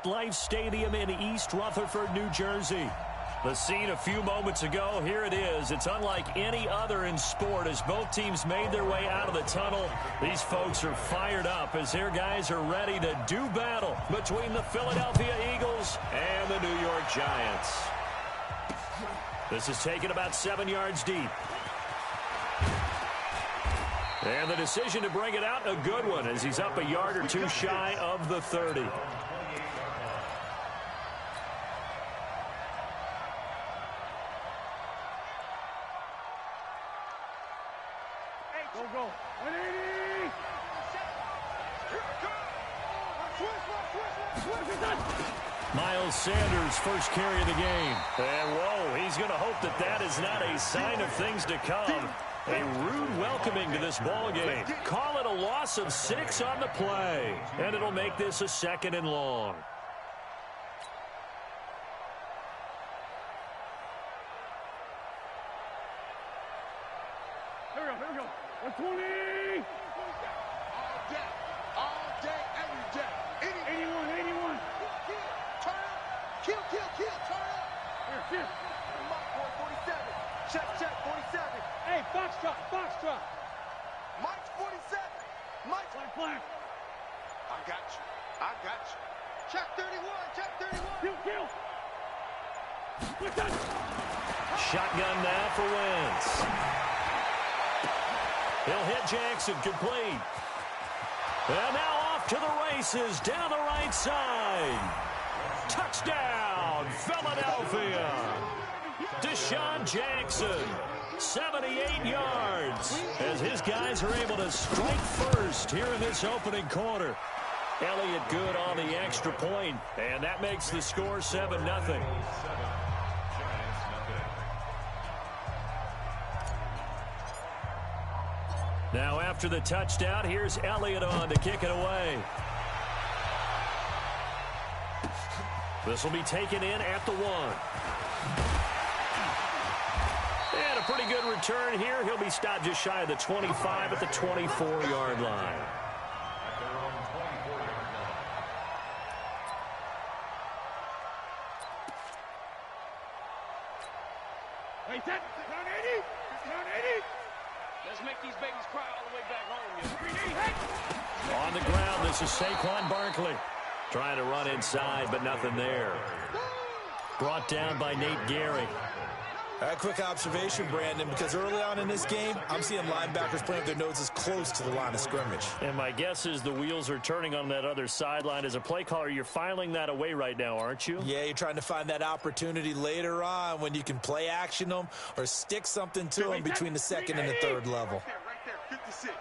MetLife Stadium in East Rutherford, New Jersey. The scene a few moments ago, here it is. It's unlike any other in sport as both teams made their way out of the tunnel. These folks are fired up as their guys are ready to do battle between the Philadelphia Eagles and the New York Giants. This is taken about 7 yards deep. And the decision to bring it out, a good one, as he's up a yard or two shy of the 30. Go. 180! Miles Sanders' first carry of the game. And, whoa, he's going to hope that that is not a sign of things to come. A rude welcoming to this ball game. Call it a loss of 6 on the play. And it'll make this a 2nd and long. Here we go. 120! All day, every day. 81. Turn up. Kill, turn up. Here. Mike, 47. Check, 47. Hey, Foxtrot. Mike's 47. Mike's Flank. I got you. Check 31. Kill. Quick touch. Shotgun now for Wentz. He'll hit Jackson, complete. And now off to the races down the right side. Touchdown, Philadelphia. Deshaun Jackson, 78 yards, as his guys are able to strike first here in this opening quarter. Elliott good on the extra point, and that makes the score 7-0. Now after the touchdown, here's Elliott on to kick it away. This will be taken in at the 1. And a pretty good return here. He'll be stopped just shy of the 25 at the 24-yard line. Hey, set. Down 80. Let's make these babies cry all the way back home, yo. On the ground, this is Saquon Barkley. Trying to run inside, but nothing there. Brought down by Nate Gehry. A quick observation, Brandon, because early on in this game, I'm seeing linebackers playing with their noses close to the line of scrimmage. And my guess is the wheels are turning on that other sideline. As a play caller, you're filing that away right now, aren't you? Yeah, you're trying to find that opportunity later on when you can play action them or stick something to them between the 2nd and the 3rd level. right there, 56.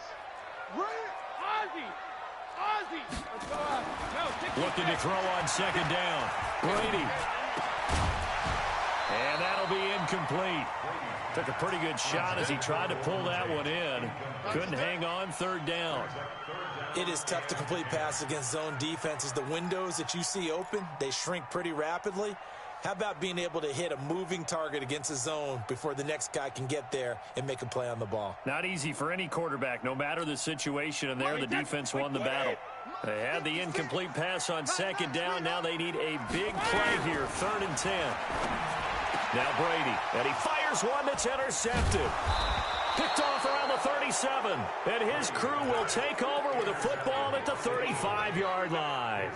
Ozzy. Let's go out. No, Looking to throw on 2nd down. Brady. And that'll be incomplete. Took a pretty good shot as he tried to pull that one in. Couldn't hang on 3rd down. It is tough to complete passes against zone defenses. The windows that you see open, they shrink pretty rapidly. How about being able to hit a moving target against a zone before the next guy can get there and make a play on the ball? Not easy for any quarterback, no matter the situation, and there the defense won the battle. They had the incomplete pass on 2nd down. Now they need a big play here, 3rd and 10. Now Brady, and he fires one that's intercepted. Picked off around the 37, and his crew will take over with a football at the 35-yard line.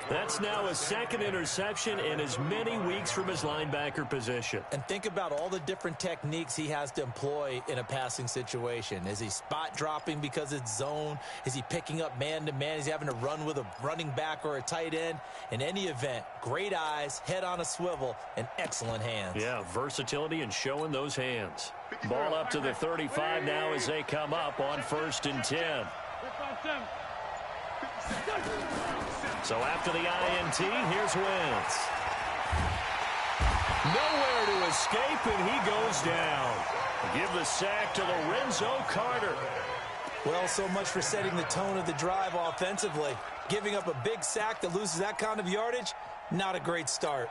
That's now a 2nd interception in as many weeks from his linebacker position. And think about all the different techniques he has to employ in a passing situation. Is he spot dropping because it's zone? Is he picking up man-to-man? Is he having to run with a running back or a tight end? In any event, great eyes, head on a swivel, and excellent hands. Yeah, versatility and showing those hands. Ball up to the 35 now as they come up on 1st and 10. So after the INT, here's Wentz. Nowhere to escape, and he goes down. Give the sack to Lorenzo Carter. Well, so much for setting the tone of the drive offensively. Giving up a big sack that loses that kind of yardage, not a great start.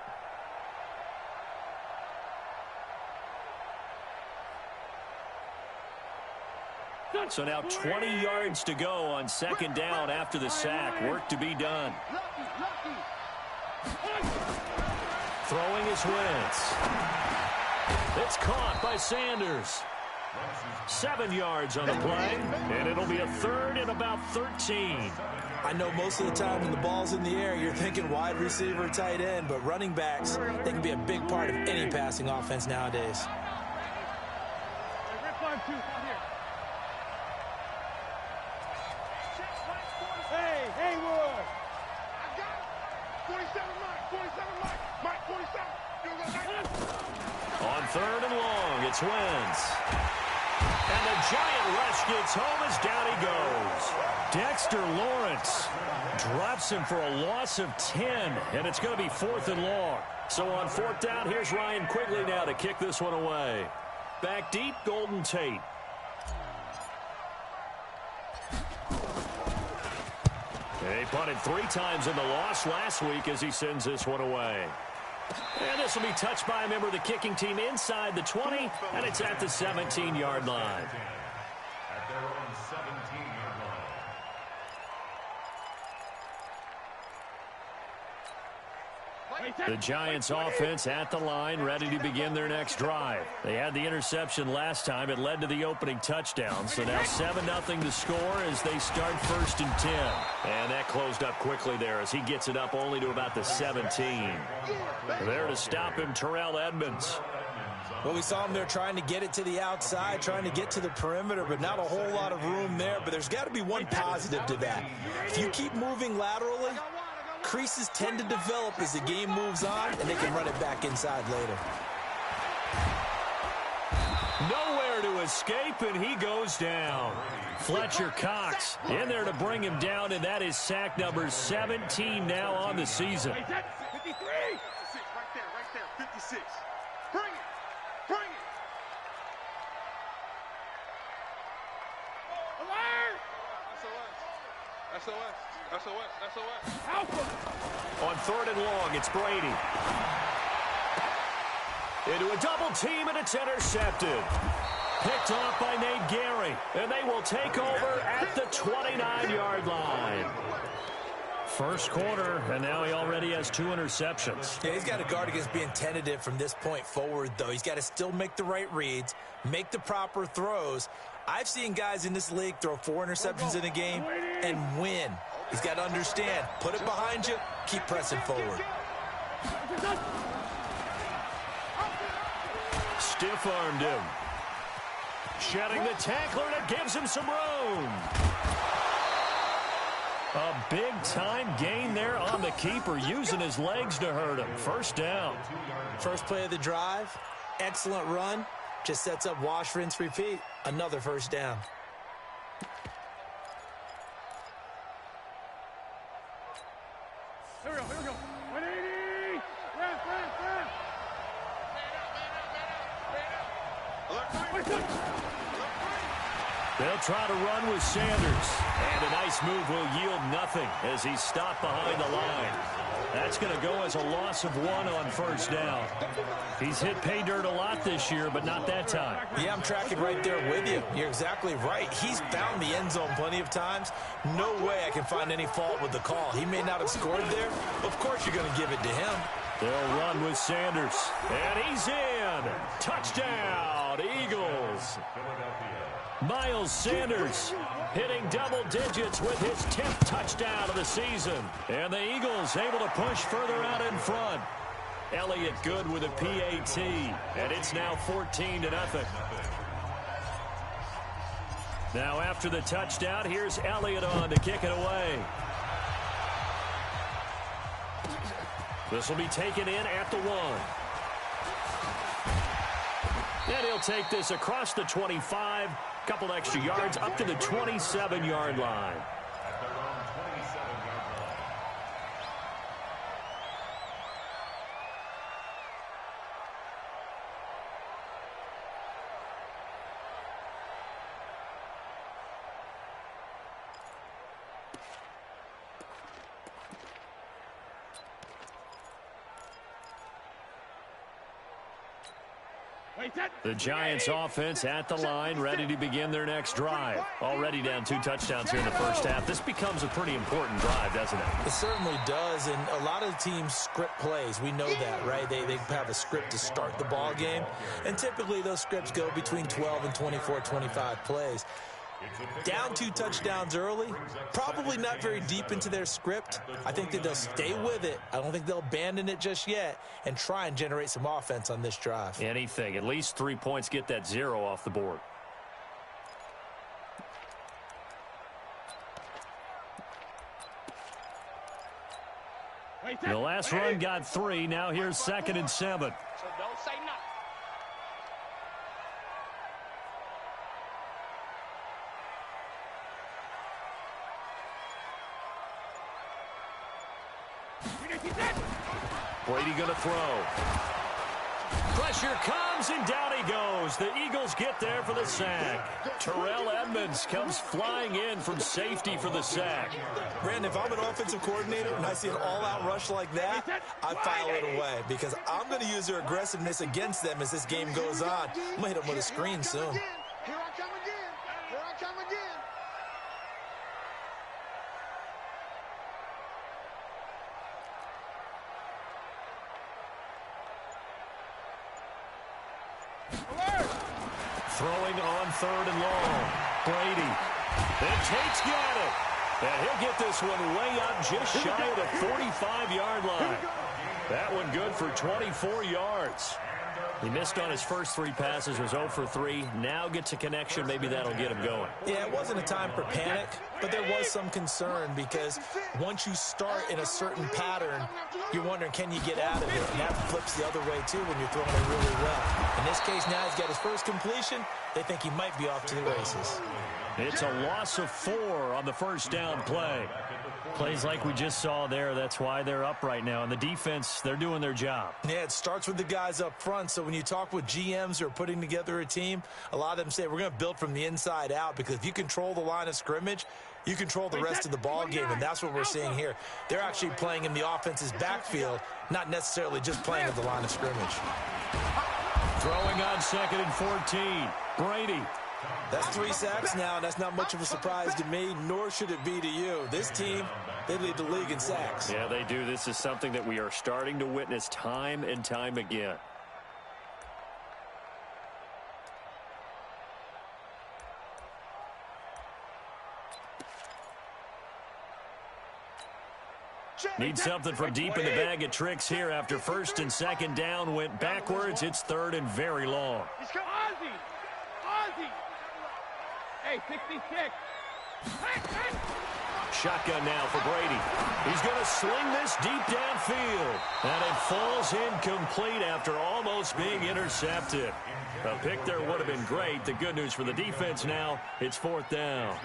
So now 20 yards to go on 2nd down after the sack. Work to be done. Throwing his Wentz. It's caught by Sanders. 7 yards on the play, and it'll be a third and about 13. I know most of the time when the ball's in the air, you're thinking wide receiver, tight end, but running backs, they can be a big part of any passing offense nowadays. Hey, Haywood! I got it. 47 Mike. Mike 47. On third and long, it's Wentz. And the giant rush gets home as down he goes. Dexter Lawrence drops him for a loss of 10, and it's going to be 4th and long. So on 4th down, here's Ryan Quigley now to kick this one away. Back deep, Golden Tate. He punted 3 times in the loss last week as he sends this one away. And this will be touched by a member of the kicking team inside the 20, and it's at the 17-yard line. At their own 17-yard line. The Giants offense at the line, ready to begin their next drive. They had the interception last time. It led to the opening touchdown. So now 7-0 to score as they start 1st and 10. And that closed up quickly there as he gets it up only to about the 17. There to stop him, Terrell Edmonds. Well, we saw him there trying to get it to the outside, trying to get to the perimeter, but not a whole lot of room there. But there's got to be one positive to that. If you keep moving laterally, creases tend to develop as the game moves on, and they can run it back inside later. Nowhere to escape, and he goes down. Fletcher Cox in there to bring him down, and that is sack number 17 now on the season. 53! 56, right there, 56. Bring it. Alert! SOS. Alpha! On 3rd and long, it's Brady. Into a double team, and it's intercepted. Picked off by Nate Gary, and they will take over at the 29-yard line. First quarter, and now he already has 2 interceptions. Yeah, he's got to guard against being tentative from this point forward, though. He's got to still make the right reads, make the proper throws. I've seen guys in this league throw 4 interceptions in a game and win. He's got to understand, put it behind you, keep pressing forward. Stiff-armed him. Shedding the tackler, and it gives him some room. A big-time gain there on the keeper, using his legs to hurt him. First down. First play of the drive, excellent run. Just sets up wash, rinse, repeat. Another first down. Here we go. 180! Ref! They'll try to run with Sanders. And a nice move will yield nothing as he's stopped behind the line. That's going to go as a loss of 1 on first down. He's hit pay dirt a lot this year, but not that time. Yeah, I'm tracking right there with you. You're exactly right. He's found the end zone plenty of times. No way I can find any fault with the call. He may not have scored there. Of course you're going to give it to him. They'll run with Sanders. And he's in. Touchdown, Eagles. Miles Sanders hitting double digits with his 10th touchdown of the season. And the Eagles able to push further out in front. Elliott good with a PAT. And it's now 14-0. Now after the touchdown, here's Elliott on to kick it away. This will be taken in at the 1. And he'll take this across the 25. Couple extra yards up to the 27-yard line. At their own 27-yard line. The Giants offense at the line, ready to begin their next drive. Already down 2 touchdowns here in the first half. This becomes a pretty important drive, doesn't it? It certainly does, and a lot of the teams script plays. We know that, right? They have a script to start the ball game, and typically those scripts go between 12 and 24, 25 plays. Down 2 touchdowns early, probably not very deep into their script. I think that they'll stay with it. I don't think they'll abandon it just yet and try and generate some offense on this drive. Anything. At least 3 points, get that 0 off the board. The last run got 3. Now here's 2nd and 7. So don't say nothing. Brady going to throw. Pressure comes, and down he goes. The Eagles get there for the sack. Terrell Edmonds comes flying in from safety for the sack. Brandon, if I'm an offensive coordinator and I see an all-out rush like that, I file it away because I'm going to use their aggressiveness against them as this game goes on. I'm going to hit them with a screen soon. Here I come again. Here I come again. Throwing on 3rd and long. Brady. And Tate's got it. And he'll get this one way up just shy of the 45-yard line. That one good for 24 yards. He missed on his first 3 passes, was 0 for 3. Now gets a connection. Maybe that'll get him going. Yeah, it wasn't a time for panic, but there was some concern because once you start in a certain pattern, you're wondering, can you get out of it? And that flips the other way, too, when you're throwing it really well. In this case, now he's got his first completion. They think he might be off to the races. It's a loss of 4 on the first down play. Plays like we just saw there, that's why they're up right now. And the defense, they're doing their job. Yeah, it starts with the guys up front. So when you talk with GMs who are putting together a team, a lot of them say we're going to build from the inside out because if you control the line of scrimmage, you control the rest of the ball game, and that's what we're seeing here. They're actually playing in the offense's backfield, not necessarily just playing at the line of scrimmage. Throwing on 2nd and 14. Brady. That's 3 sacks now, and that's not much of a surprise to me, nor should it be to you. This team, they lead the league in sacks. Yeah, they do. This is something that we are starting to witness time and time again. Need something from deep in the bag of tricks here after 1st and 2nd down went backwards. It's 3rd and very long. Ozzy! Ozzy! Hey, 66. Shotgun now for Brady. He's going to sling this deep downfield. And it falls incomplete after almost being intercepted. A pick there would have been great. The good news for the defense now, it's 4th down.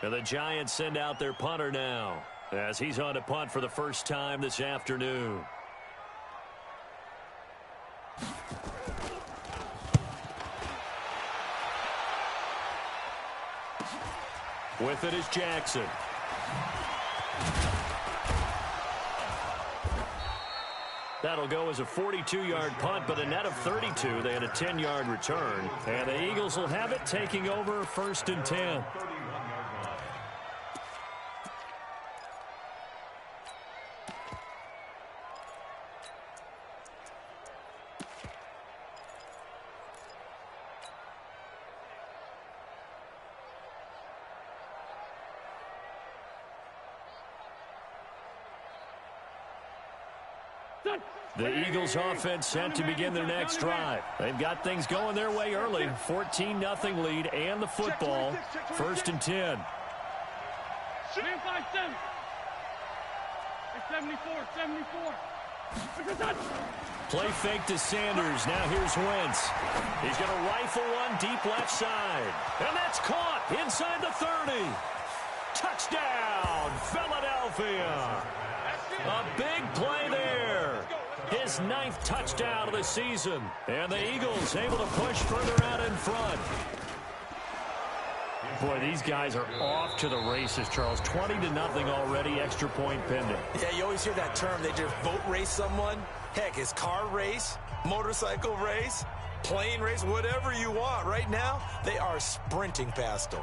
And the Giants send out their punter now as he's on to punt for the first time this afternoon. With it is Jackson. That'll go as a 42-yard punt, but a net of 32. They had a 10-yard return. And the Eagles will have it, taking over 1st and 10. The Eagles offense set to begin their next drive. They've got things going their way early. 14-0 lead and the football. 1st and 10. Man 5-7. 74. Play fake to Sanders. Now here's Wentz. He's going to rifle one deep left side. And that's caught inside the 30. Touchdown, Philadelphia. A big play there. His 9th touchdown of the season. And the Eagles able to push further out in front. Boy, these guys are off to the races, Charles. 20-0 already, extra point pending. Yeah, you always hear that term. They just boat race someone. Heck, it's car race, motorcycle race, plane race, whatever you want. Right now, they are sprinting past them.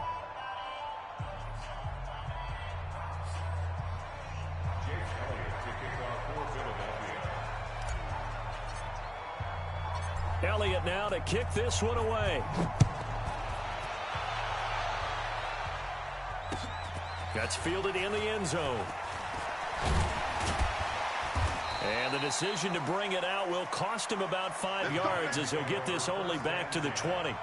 Elliott now to kick this one away. That's fielded in the end zone. And the decision to bring it out will cost him about 5 yards as he'll get this only back to the 20.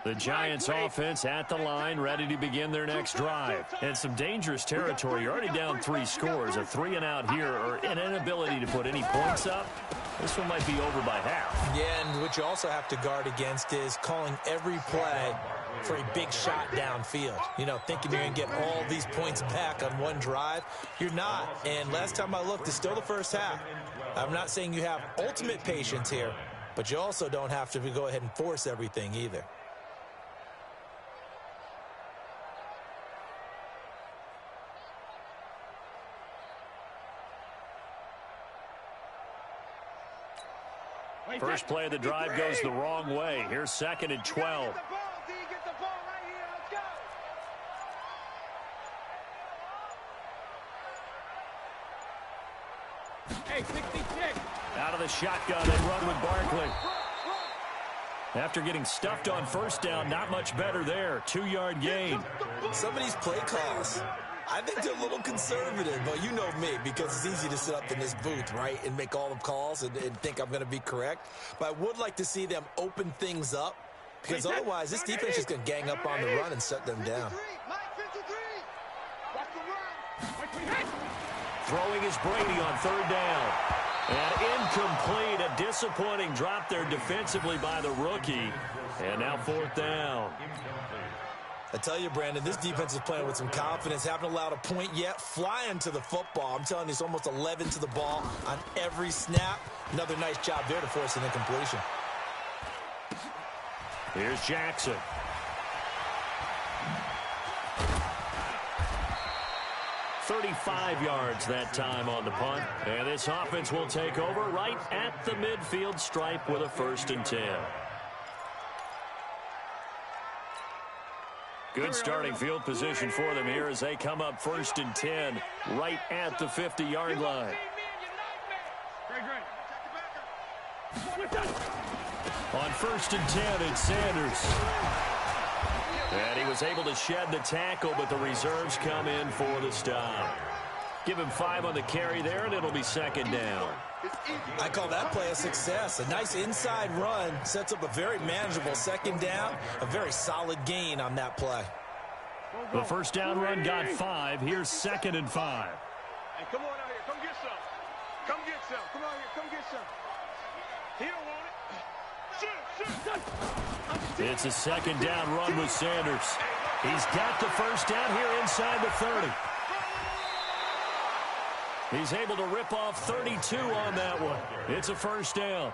The Giants offense at the line, ready to begin their next drive. And some dangerous territory. You're already down 3 scores. A 3-and-out here or an inability to put any points up. This one might be over by half. Yeah, and what you also have to guard against is calling every play for a big shot downfield. You know, thinking you're going to get all these points back on one drive. You're not. And last time I looked, it's still the first half. I'm not saying you have ultimate patience here, but you also don't have to go ahead and force everything either. First play of the drive goes the wrong way. Here's 2nd and 12. Hey, 66. Out of the shotgun and run with Barkley. After getting stuffed on first down, not much better there. 2-yard gain. Some of these play calls, I think they're a little conservative, but you know me, because it's easy to sit up in this booth, right, and make all the calls and think I'm going to be correct. But I would like to see them open things up, because otherwise this defense is going to gang up on the run and shut them down. Throwing is Brady on 3rd down. And incomplete, a disappointing drop there defensively by the rookie. And now 4th down. I tell you, Brandon, this defense is playing with some confidence. Haven't allowed a point yet. Flying to the football. I'm telling you, it's almost 11 to the ball on every snap. Another nice job there to force an incompletion. Here's Jackson. .35 yards that time on the punt. And this offense will take over right at the midfield stripe with a 1st and 10. Good starting field position for them here as they come up 1st and 10 right at the 50-yard line. On 1st and 10, it's Sanders. And he was able to shed the tackle, but the reserves come in for the stop. Give him 5 on the carry there, and it'll be 2nd down. I call that play a success. A nice inside run sets up a very manageable 2nd down. A very solid gain on that play. The 1st down run got 5. Here's 2nd and 5. Hey, come on out here. Come get some. Come get some. Come out here. Come get some. He don't want it. Shoot. It's a 2nd down run with Sanders. He's got the 1st down here inside the 30. He's able to rip off 32 on that one. It's a 1st down.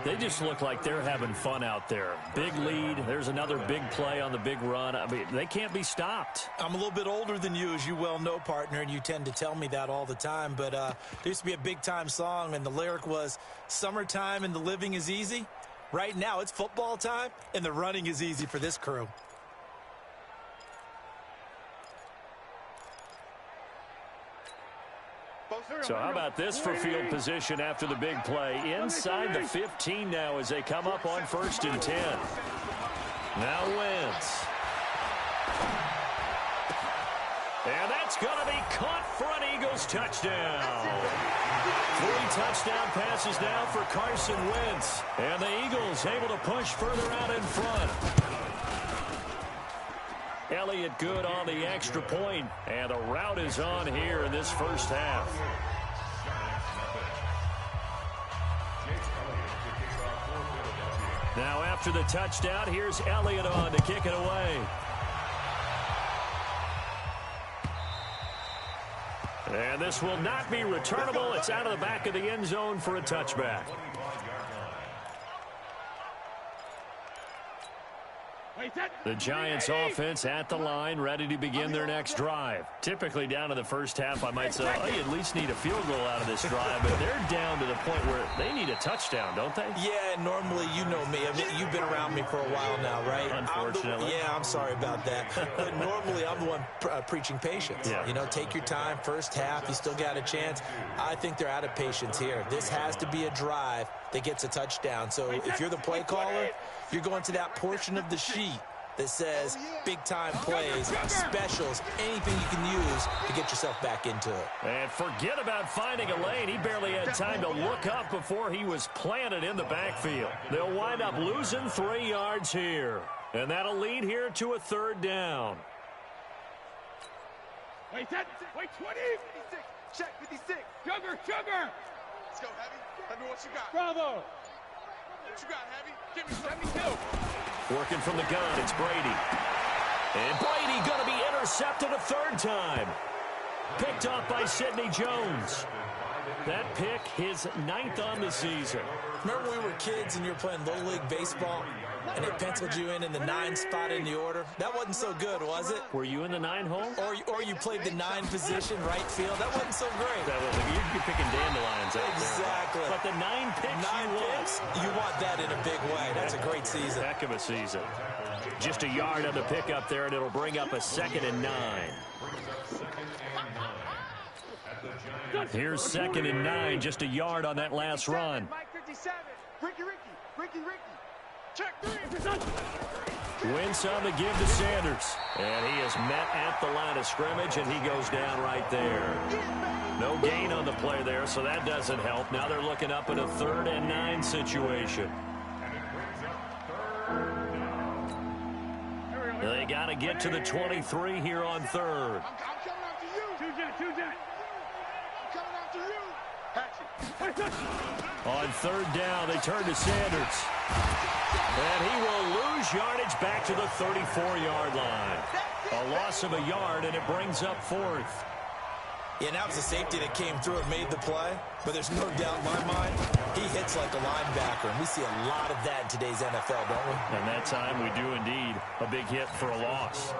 They just look like they're having fun out there. Big lead. There's another big play on the big run. I mean, they can't be stopped. I'm a little bit older than you, as you well know, partner, and you tend to tell me that all the time. But there used to be a big-time song, and the lyric was, "Summertime and the living is easy." Right now, it's football time, and the running is easy for this crew. So how about this for field position after the big play? Inside the 15 now as they come up on 1st and 10. Now Wentz. And that's going to be caught for an Eagles touchdown. 3 touchdown passes now for Carson Wentz. And the Eagles able to push further out in front. Elliott good on the extra point, and the route is on here in this 1st half. Now after the touchdown, here's Elliott on to kick it away. And this will not be returnable. It's out of the back of the end zone for a touchback. The Giants offense at the line, ready to begin their next drive. Typically down to the first half, I might say, oh, you at least need a field goal out of this drive, but they're down to the point where they need a touchdown, don't they? Yeah, normally you know me. I mean, you've been around me for a while now, right? Unfortunately. I'm sorry about that. But normally I'm the one preaching patience. Yeah. You know, take your time. First half, you still got a chance. I think they're out of patience here. This has to be a drive that gets a touchdown. So if you're the play caller, you're going to that portion of the sheet that says big-time plays, specials, anything you can use to get yourself back into it. And forget about finding a lane. He barely had time to look up before he was planted in the backfield. They'll wind up losing 3 yards here. And that'll lead here to a third down. Wait, 20. 56. Check 56. Sugar. Let's go, Heavy. Let me what you got. Bravo. What you got, Heavy? Give me 72. Working from the gun, it's Brady. And Brady going to be intercepted a third time. Picked off by Sidney Jones. That pick, his 9th on the season. Remember when we were kids and you were playing Little League Baseball and they penciled you in the 9 spot in the order? That wasn't so good, was it? Were you in the 9 hole? Or you played the 9 position, right field? That wasn't so great. You're picking dandelions out there. Exactly. But the 9 picks 9 picks, you want that in a big way. That's a great season. Heck of a season. Just a yard on the pickup there, and it'll bring up a 2nd and 9. Here's 2nd and 9, just a yard on that last run. Mike 57. Ricky. Check 3. Wentz on the give to Sanders. And he is met at the line of scrimmage, and he goes down right there. No gain on the play there, so that doesn't help. Now they're looking up in a 3rd and 9 situation. They got to get to the 23 here on 3rd. I'm coming after you. Two jet. I'm coming after you. On 3rd down, they turn to Sanders. And he will lose yardage back to the 34-yard line. A loss of a yard, and it brings up 4th. Yeah, and that was a safety that came through and made the play. But there's no doubt in my mind, he hits like a linebacker. And we see a lot of that in today's NFL, don't we? And that time we do indeed. A big hit for a loss.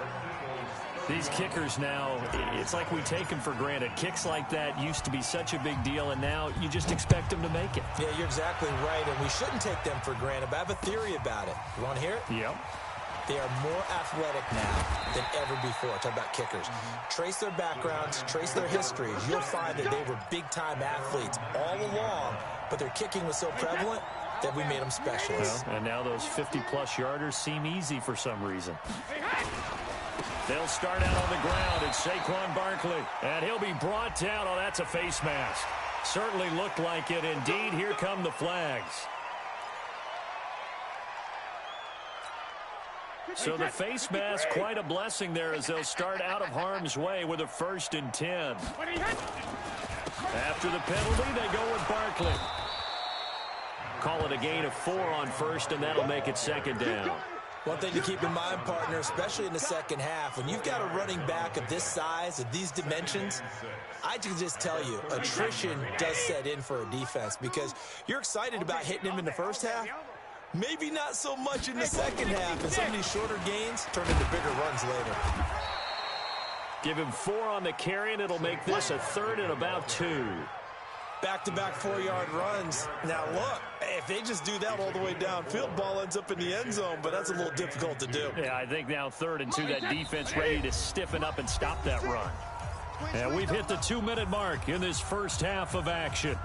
These kickers now, it's like we take them for granted. Kicks like that used to be such a big deal, and now you just expect them to make it. Yeah, you're exactly right, and we shouldn't take them for granted. But I have a theory about it. You want to hear it? Yep. They are more athletic now than ever before. Talk about kickers. Trace their backgrounds, trace their histories. You'll find that they were big-time athletes all along, but their kicking was so prevalent that we made them specialists. Well, and now those 50-plus yarders seem easy for some reason. They'll start out on the ground. It's Saquon Barkley, and he'll be brought down. Oh, that's a face mask. Certainly looked like it. Indeed, here come the flags. So the face mask, quite a blessing there as they'll start out of harm's way with a 1st and 10. After the penalty, they go with Barkley. Call it a gain of 4 on 1st, and that'll make it 2nd down. One thing to keep in mind, partner, especially in the second half, when you've got a running back of this size, of these dimensions, I can just tell you, attrition does set in for a defense because you're excited about hitting him in the first half. Maybe not so much in the second half, and some of these shorter gains turn into bigger runs later. Give him 4 on the carry, and it'll make this a 3rd and about 2. Back-to-back 4-yard runs. Now, look, if they just do that all the way downfield, ball ends up in the end zone, but that's a little difficult to do. Yeah, I think now 3rd and 2, that defense ready to stiffen up and stop that run. And we've hit the 2-minute mark in this first half of action.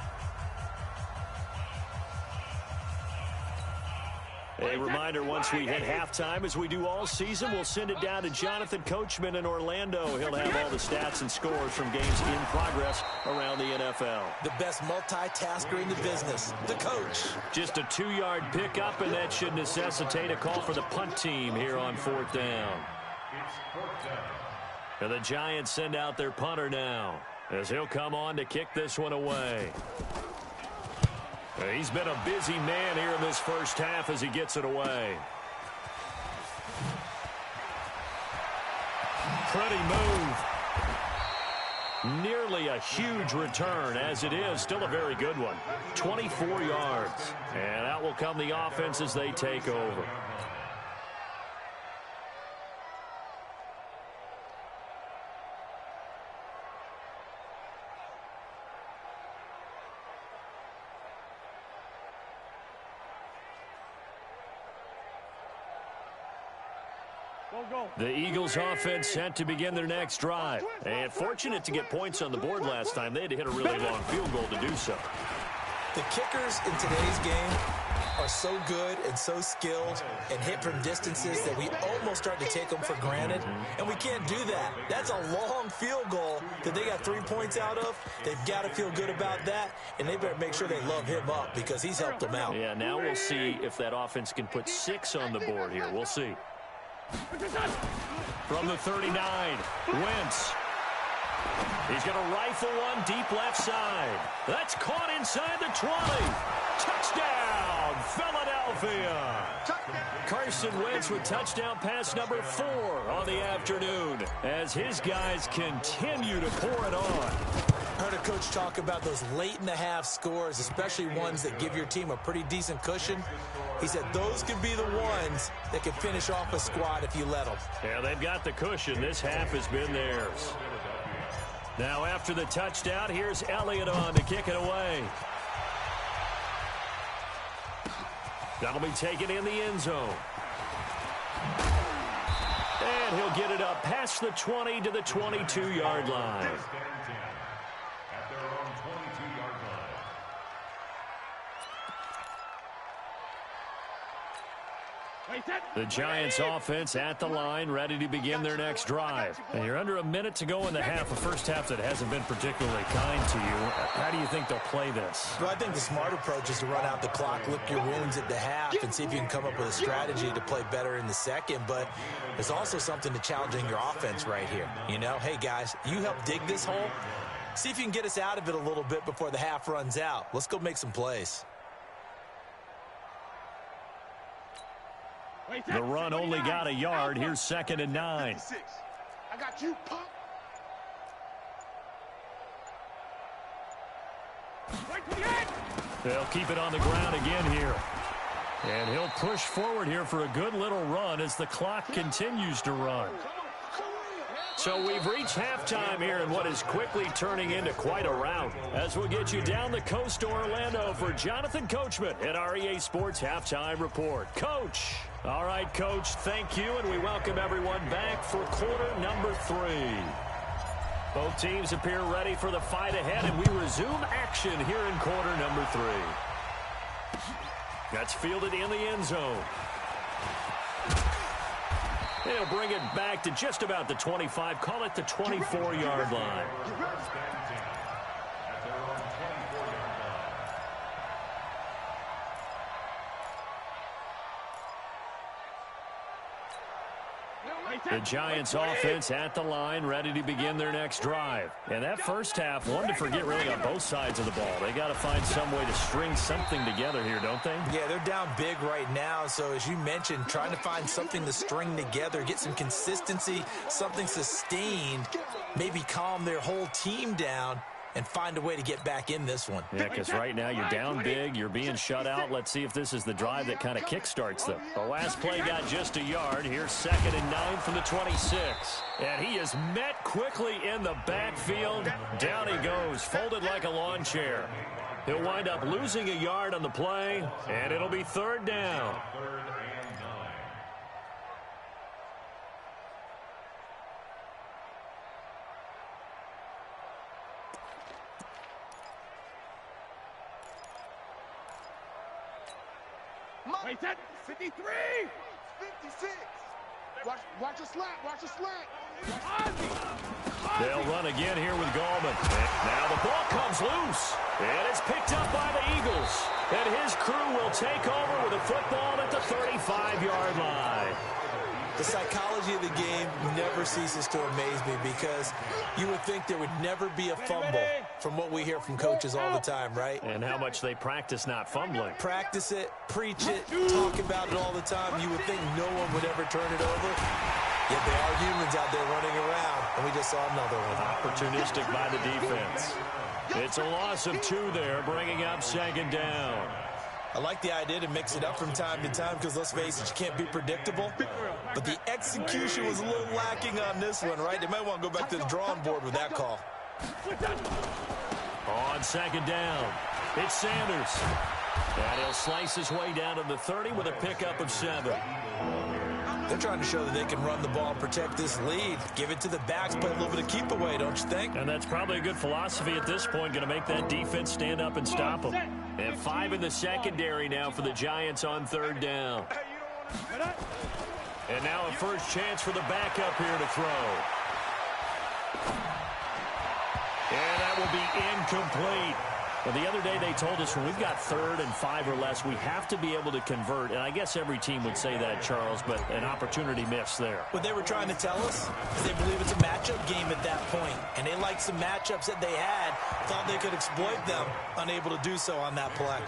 A reminder, once we hit halftime, as we do all season, we'll send it down to Jonathan Coachman in Orlando. He'll have all the stats and scores from games in progress around the NFL. The best multitasker in the business, the coach. Just a 2-yard pickup, and that should necessitate a call for the punt team here on 4th down. And the Giants send out their punter now, as he'll come on to kick this one away. He's been a busy man here in this first half as he gets it away. Pretty move. Nearly a huge return. As it is, still a very good one. 24 yards. And out will come the offense as they take over. The Eagles offense set to begin their next drive. And fortunate to get points on the board last time. They had to hit a really long field goal to do so. The kickers in today's game are so good and so skilled and hit from distances that we almost start to take them for granted. And we can't do that. That's a long field goal that they got 3 points out of. They've got to feel good about that, and they better make sure they love him up because he's helped them out. Yeah, now we'll see if that offense can put 6 on the board here. We'll see. From the 39, Wentz. He's going to rifle one deep left side. That's caught inside the 20. Touchdown, Philadelphia. Carson Wentz with touchdown pass number 4 on the afternoon as his guys continue to pour it on. Heard a coach talk about those late-in-the-half scores, especially ones that give your team a pretty decent cushion. He said those could be the ones that can finish off a squad if you let them. Yeah, they've got the cushion. This half has been theirs. Now after the touchdown, here's Elliott on to kick it away. That'll be taken in the end zone. And he'll get it up past the 20 to the 22-yard line. At their own 22-yard line. The Giants offense at the line, ready to begin their next drive. And you're under a minute to go in the half, a first half that hasn't been particularly kind to you. How do you think they'll play this? Well, I think the smart approach is to run out the clock, lick your wounds at the half, and see if you can come up with a strategy to play better in the second. But there's also something to challenging your offense right here. You know, hey, guys, you help dig this hole. See if you can get us out of it a little bit before the half runs out. Let's go make some plays. The run only got a yard. Here's 2nd and 9. I got you, punk. They'll keep it on the ground again here. And he'll push forward here for a good little run as the clock continues to run. So we've reached halftime here in what is quickly turning into quite a rout. As we'll get you down the coast to Orlando for Jonathan Coachman at our EA Sports Halftime Report. Coach. All right, Coach, thank you, and we welcome everyone back for quarter number 3. Both teams appear ready for the fight ahead, and we resume action here in quarter number 3. That's fielded in the end zone. He'll bring it back to just about the 25, call it the 24-yard line. The Giants offense at the line, ready to begin their next drive. And that first half, one to forget really on both sides of the ball. They got to find some way to string something together here, don't they? Yeah, they're down big right now. So as you mentioned, trying to find something to string together, get some consistency, something sustained, maybe calm their whole team down and find a way to get back in this one. Yeah, because right now you're down big, you're being shut out. Let's see if this is the drive that kind of kickstarts them. The last play got just a yard. Here's 2nd and 9 from the 26. And he is met quickly in the backfield. Down he goes, folded like a lawn chair. He'll wind up losing a yard on the play, and it'll be 3rd down. Wait, that 53, 56. Watch a slant. Watch a slant. They'll run again here with Gallman. Now the ball comes loose, and it's picked up by the Eagles. And his crew will take over with a football at the 35-yard line. The psychology of the game never ceases to amaze me because you would think there would never be a fumble from what we hear from coaches all the time, right? And how much they practice not fumbling. Practice it, preach it, talk about it all the time. You would think no one would ever turn it over. Yet there are humans out there running around, and we just saw another one. Opportunistic by the defense. It's a loss of 2 there, bringing up 2nd down. I like the idea to mix it up from time to time because, let's face it, you can't be predictable. But the execution was a little lacking on this one, right? They might want to go back to the drawing board with that call. On 2nd down, it's Sanders. And he'll slice his way down to the 30 with a pickup of 7. They're trying to show that they can run the ball and protect this lead. Give it to the backs, play a little bit of keep away, don't you think? And that's probably a good philosophy at this point, going to make that defense stand up and stop them. And 5 in the secondary now for the Giants on 3rd down. And now a first chance for the backup here to throw. And that will be incomplete. Well, the other day they told us when we've got 3rd and 5 or less, we have to be able to convert. And I guess every team would say that, Charles, but an opportunity missed there. What they were trying to tell us is they believe it's a matchup game at that point. And they liked some matchups that they had, thought they could exploit them, unable to do so on that play.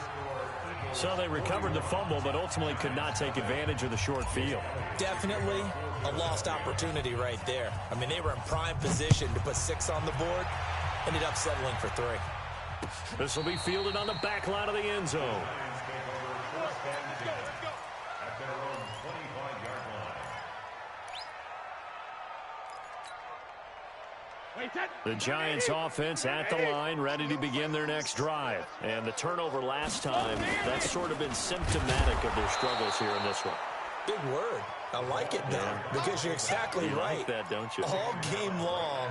So they recovered the fumble, but ultimately could not take advantage of the short field. Definitely a lost opportunity right there. I mean, they were in prime position to put 6 on the board, ended up settling for 3. This will be fielded on the back line of the end zone. At their own 25-yard line. The Giants offense at the line, ready to begin their next drive. And the turnover last time, that's sort of been symptomatic of their struggles here in this one. Big word. I like it, though, because you're exactly right. Like that, don't you? All game long,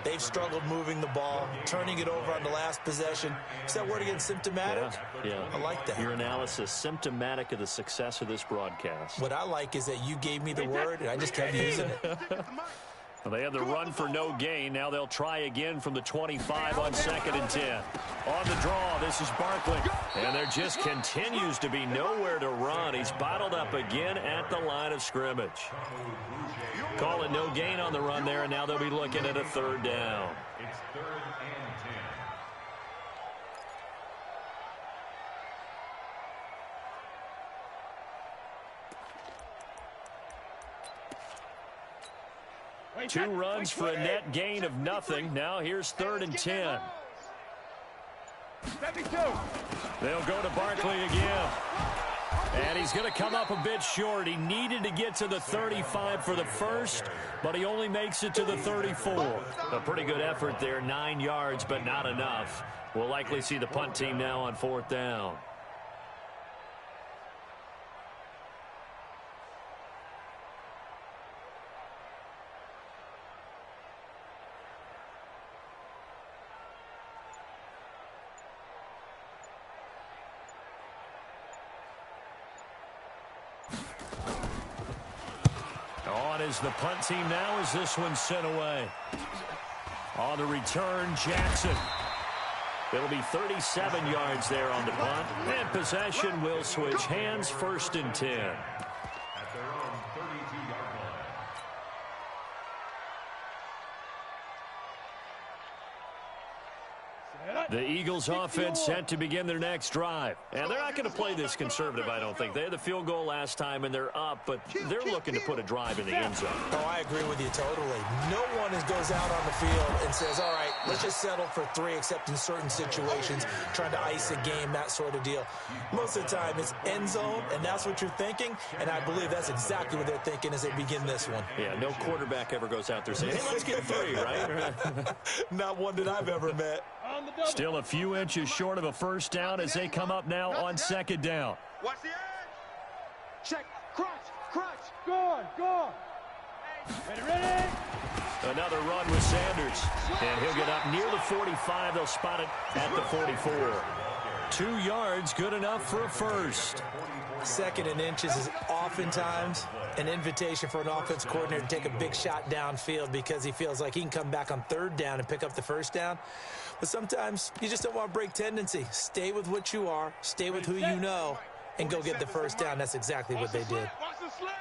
they've struggled moving the ball, turning it over on the last possession. Is that word again, symptomatic? Yeah. I like that. Your analysis, symptomatic of the success of this broadcast. What I like is that you gave me the word, and I just kept using it. Well, they have the run for no gain. Now they'll try again from the 25 on 2nd and 10. On the draw, this is Barkley. And there just continues to be nowhere to run. He's bottled up again at the line of scrimmage. Call it no gain on the run there, and now they'll be looking at a 3rd down. It's 3rd and 10. 2 runs for a net gain of nothing. Now here's 3rd and 10. 72. They'll go to Barkley again. And he's going to come up a bit short. He needed to get to the 35 for the first, but he only makes it to the 34. A pretty good effort there, 9 yards, but not enough. We'll likely see the punt team now on 4th down. On is the punt team now as this one's sent away. On the return, Jackson. It'll be 37 yards there on the punt. And possession will switch hands, 1st and 10. At their own 32-yard line. The Eagles offense set to begin their next drive. And they're not going to play this conservative, I don't think. They had the field goal last time, and they're up, but they're looking to put a drive in the end zone. Oh, I agree with you totally. No one goes out on the field and says, all right, let's just settle for 3, except in certain situations, trying to ice a game, that sort of deal. Most of the time, it's end zone, and that's what you're thinking, and I believe that's exactly what they're thinking as they begin this one. Yeah, no quarterback ever goes out there saying, hey, let's get 3, right? Not one that I've ever met. Still a few inches short of a first down as they come up now on 2nd down. Watch the edge. Check. Crunch. Go on. Ready. Another run with Sanders. And he'll get up near the 45. They'll spot it at the 44. 2 yards, good enough for a first. 2nd and inches is oftentimes an invitation for an offense coordinator to take a big shot downfield because he feels like he can come back on 3rd down and pick up the first down. But sometimes you just don't want to break tendency. Stay with what you are, stay with who you know, and go get the first down. That's exactly what they did. Watch the slant.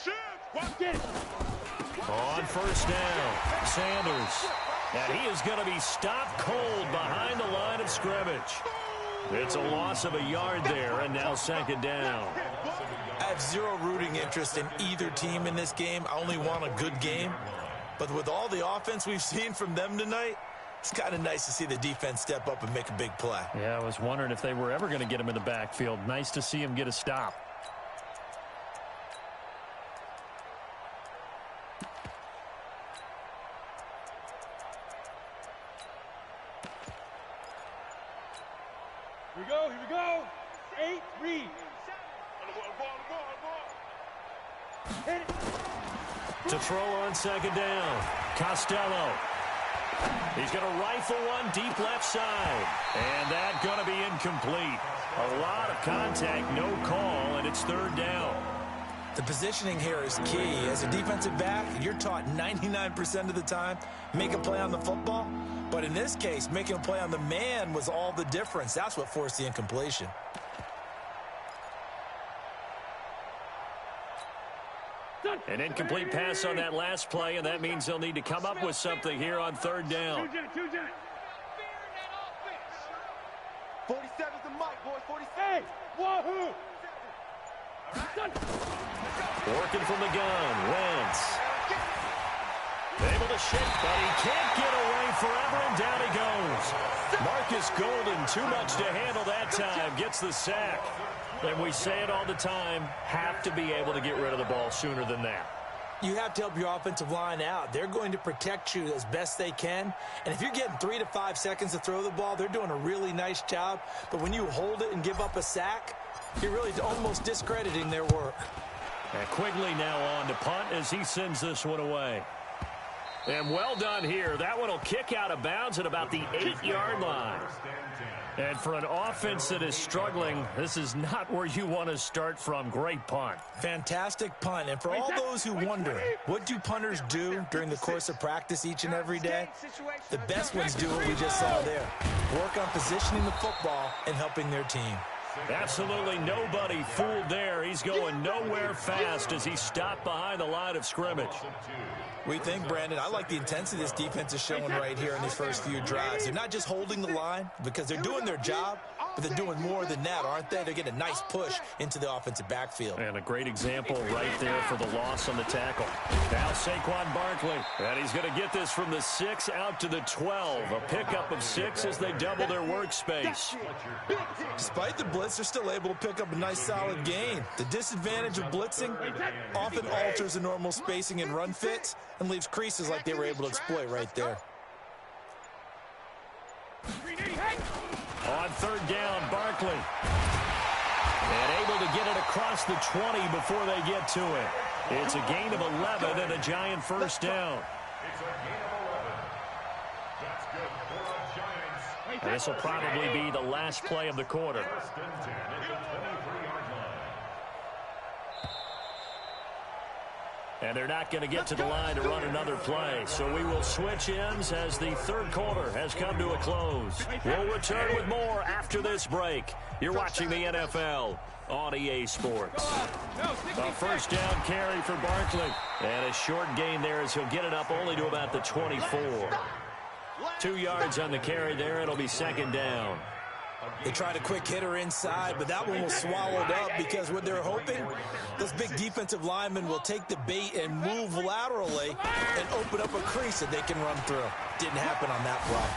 Shoot. On first down, Sanders. And he is going to be stopped cold behind the line of scrimmage. It's a loss of a yard there, and now second down. I have zero rooting interest in either team in this game. I only want a good game. But with all the offense we've seen from them tonight, it's kind of nice to see the defense step up and make a big play. Yeah, I was wondering if they were ever going to get him in the backfield. Nice to see him get a stop. Here we go. 8, read. Hit it. To throw on second down, Costello. He's going to rifle one deep left side. And that's going to be incomplete. A lot of contact, no call, and it's third down. The positioning here is key. As a defensive back, you're taught 99% of the time, make a play on the football. But in this case, making a play on the man was all the difference. That's what forced the incompletion. An incomplete pass on that last play, and that means they'll need to come up with something here on third down. 47's the mic, boys. 47. Hey, wahoo! Working from the gun, Wentz. Able to shift, but he can't get away forever, and down he goes. Marcus Golden, too much to handle that time, gets the sack. And we say it all the time, have to be able to get rid of the ball sooner than that. You have to help your offensive line out. They're going to protect you as best they can. And if you're getting 3 to 5 seconds to throw the ball, they're doing a really nice job. But when you hold it and give up a sack, you're really almost discrediting their work. And Quigley now on to punt as he sends this one away. And well done here. That one will kick out of bounds at about the 8-yard line. And for an offense that is struggling, this is not where you want to start from. Great punt. Fantastic punt. And for all those who wonder, what do punters do during the course of practice each and every day? The best ones do what we just saw there. Work on positioning the football and helping their team. Absolutely nobody fooled there. He's going nowhere fast as he stopped behind the line of scrimmage. We think, Brandon, I like the intensity this defense is showing right here in these first few drives. They're not just holding the line because they're doing their job, but they're doing more than that, aren't they? They're getting a nice push into the offensive backfield. And a great example right there for the loss on the tackle. Now Saquon Barkley, and he's going to get this from the 6 out to the 12. A pickup of 6 as they double their workspace. Despite the blitz, they're still able to pick up a nice solid gain. The disadvantage of blitzing often alters the normal spacing and run fits and leaves creases like they were able to exploit right there. On third down, Barkley. And able to get it across the 20 before they get to it. It's a gain of 11 and a giant first down. And this will probably be the last play of the quarter. And they're not going to get to the line to run another play. So we will switch ends as the third quarter has come to a close. We'll return with more after this break. You're watching the NFL on EA Sports. A first down carry for Barkley. And a short gain there as he'll get it up only to about the 24. 2 yards on the carry there. It'll be second down. They tried a quick hitter inside, but that one was swallowed up because what they're hoping, those big defensive linemen will take the bait and move laterally and open up a crease that they can run through. Didn't happen on that play.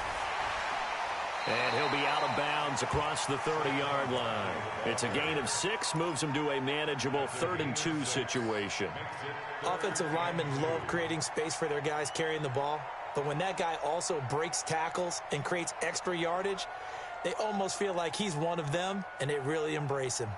And he'll be out of bounds across the 30-yard line. It's a gain of 6, moves him to a manageable 3rd and 2 situation. Offensive linemen love creating space for their guys carrying the ball, but when that guy also breaks tackles and creates extra yardage, they almost feel like he's one of them, and they really embrace him.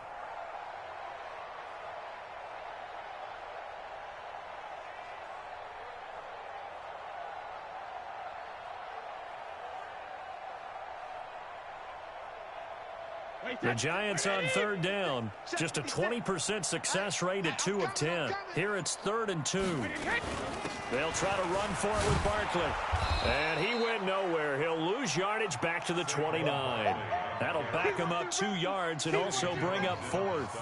The Giants on third down. Just a 20% success rate at 2 of 10. Here it's 3rd and 2. They'll try to run for it with Barkley. And he went nowhere. He'll lose yardage back to the 29. That'll back him up 2 yards and also bring up 4th.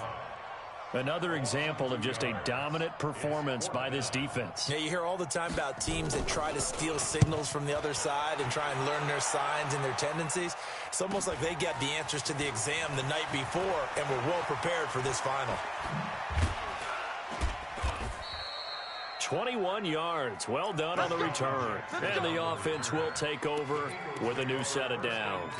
Another example of just a dominant performance by this defense. Yeah, you hear all the time about teams that try to steal signals from the other side and try and learn their signs and their tendencies. It's almost like they got the answers to the exam the night before and were well prepared for this final. 21 yards. Well done on the return. And the offense will take over with a new set of downs.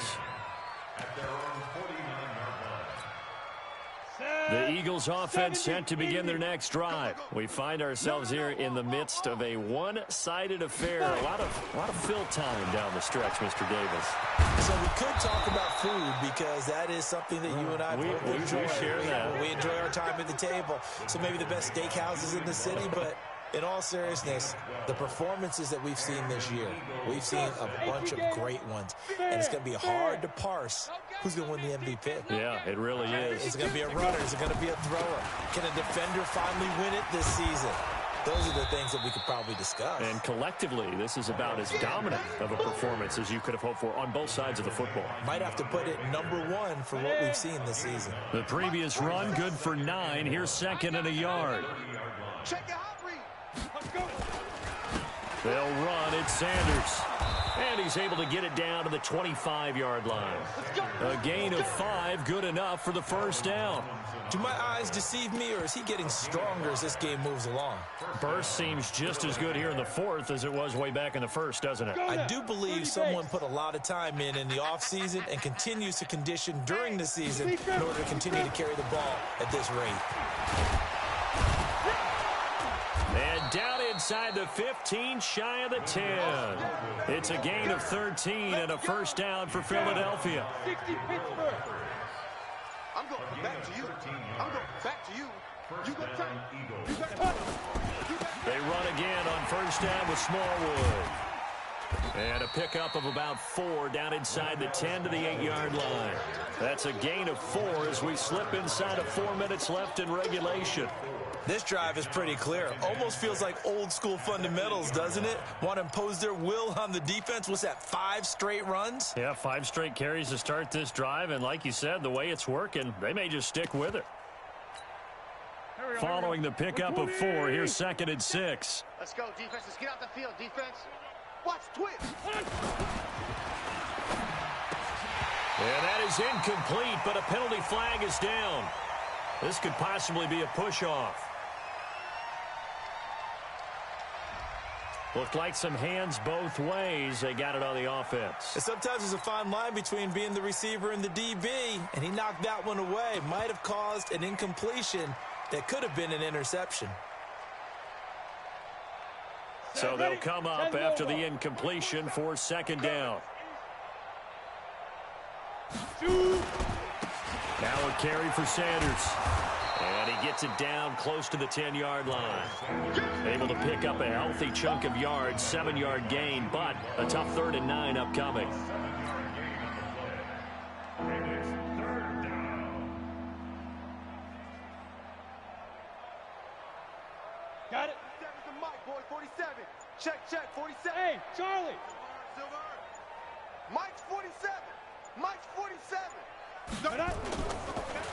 The Eagles offense set to begin their next drive. We find ourselves here in the midst of a one-sided affair. A lot of fill time down the stretch, Mr. Davis. So we could talk about food because that is something that you and I both enjoy. We share that. We enjoy our time at the table. So maybe the best steakhouses in the city, but in all seriousness, the performances that we've seen this year, we've seen a bunch of great ones. And it's going to be hard to parse who's going to win the MVP. Yeah, it really is. Is it going to be a runner? Is it going to be a thrower? Can a defender finally win it this season? Those are the things that we could probably discuss. And collectively, this is about as dominant of a performance as you could have hoped for on both sides of the football. Might have to put it #1 for what we've seen this season. The previous run, good for 9. Here's second and a yard. Check your hot read. Let's go. They'll run. It's Sanders. And he's able to get it down to the 25-yard line. A gain of 5, good enough for the first down. Do my eyes deceive me, or is he getting stronger as this game moves along? Burst seems just as good here in the fourth as it was way back in the first, doesn't it? I do believe someone put a lot of time in the offseason and continues to condition during the season in order to continue to carry the ball at this rate. And down inside the 15, shy of the 10. It's a gain of 13 and a first down for Philadelphia. I'm going back to you. I'm going back to you. You go tight. You got cut. They run again on first down with Smallwood. And a pickup of about 4 down inside the 10 to the 8-yard line. That's a gain of 4 as we slip inside of 4 minutes left in regulation. This drive is pretty clear. Almost feels like old school fundamentals, doesn't it? Want to impose their will on the defense. What's that, 5 straight runs? Yeah, 5 straight carries to start this drive. And like you said, the way it's working, they may just stick with it. Following the pickup of 4, here's second and 6. Let's go, defense. Let's get out the field, defense. Watch twitch. And that is incomplete, but a penalty flag is down. This could possibly be a push-off. Looked like some hands both ways. They got it on the offense. And sometimes there's a fine line between being the receiver and the DB, and he knocked that one away. Might have caused an incompletion that could have been an interception. So they'll come up after the incompletion for second down. Now a carry for Sanders. And he gets it down close to the 10-yard line. Able to pick up a healthy chunk of yards, 7-yard gain, but a tough 3rd and 9 upcoming. Got it. 7's the mic, boy. 47. Check, 47. Hey, Charlie. Silver. Mike's 47. Mike's 47.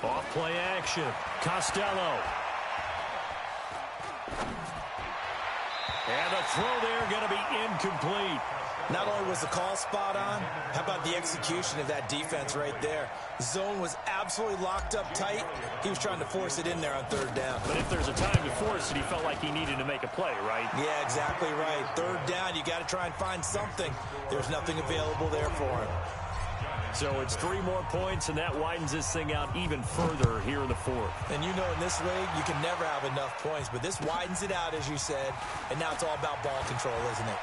Off play action. Costello. And the throw there going to be incomplete. Not only was the call spot on, how about the execution of that defense right there? Zone was absolutely locked up tight. He was trying to force it in there on 3rd down. But if there's a time to force it, he felt like he needed to make a play, right? Yeah, exactly right. 3rd down, you got to try and find something. There's nothing available there for him. So it's 3 more points, and that widens this thing out even further here in the 4th. And you know in this league, you can never have enough points, but this widens it out, as you said, and now it's all about ball control, isn't it?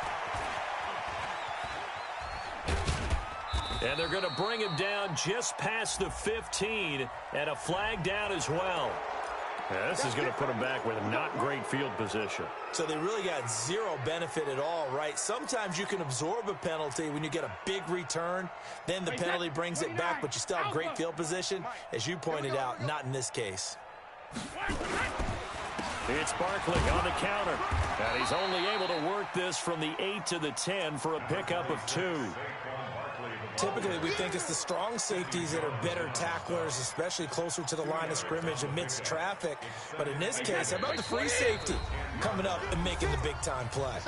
And they're going to bring him down just past the 15, and a flag down as well. Yeah, this is going to put him back with not great field position. So they really got 0 benefit at all, right? Sometimes you can absorb a penalty when you get a big return. Then the penalty brings it back, but you still have great field position. As you pointed out, not in this case. It's Barkley on the counter. And he's only able to work this from the 8 to the 10 for a pickup of 2. typically we think it's the strong safeties that are better tacklers, especially closer to the line of scrimmage amidst traffic. But in this case, how about the free safety coming up and making the big-time play?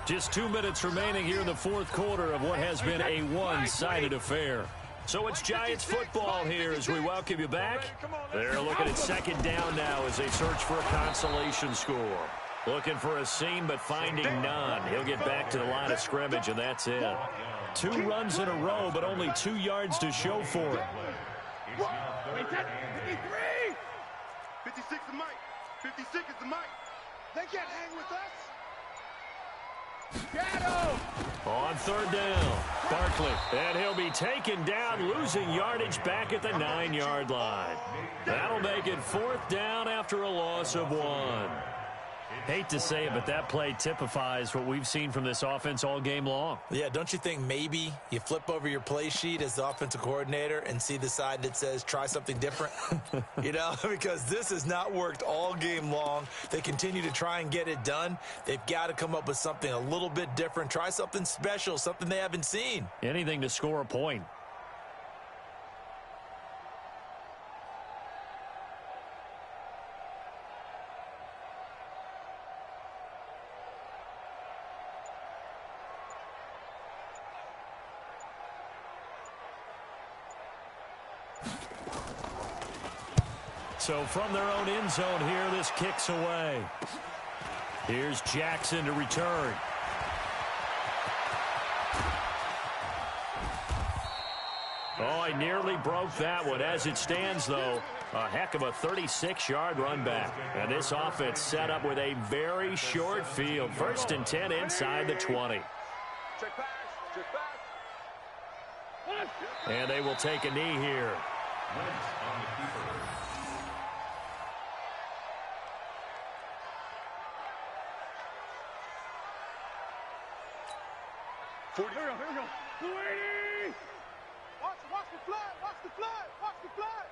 Just 2 minutes remaining here in the fourth quarter of what has been a one-sided affair. So it's Giants football here as we welcome you back. They're looking at second down now as they search for a consolation score. Looking for a seam, but finding none. He'll get back to the line of scrimmage, and that's it. 2 runs in a row, but only 2 yards to show for it. 56 is Mike. 56 is the Mike. They can't hang with us. On third down, Barkley, and he'll be taken down, losing yardage back at the 9-yard line. That'll make it fourth down after a loss of 1. Hate to say it, but that play typifies what we've seen from this offense all game long. Yeah, don't you think maybe you flip over your play sheet as the offensive coordinator and see the side that says try something different? You know, because this has not worked all game long. They continue to try and get it done. They've got to come up with something a little bit different. Try something special, something they haven't seen. Anything to score a point. So from their own end zone here, this kicks away. Here's Jackson to return. Oh, I nearly broke that one. As it stands, though, a heck of a 36-yard run back. And this offense set up with a very short field. 1st and 10 inside the 20. Check pass. Check pass. And they will take a knee here. On the keeper. Here we go. 280. Watch the flag. Watch the flag. Watch the flag.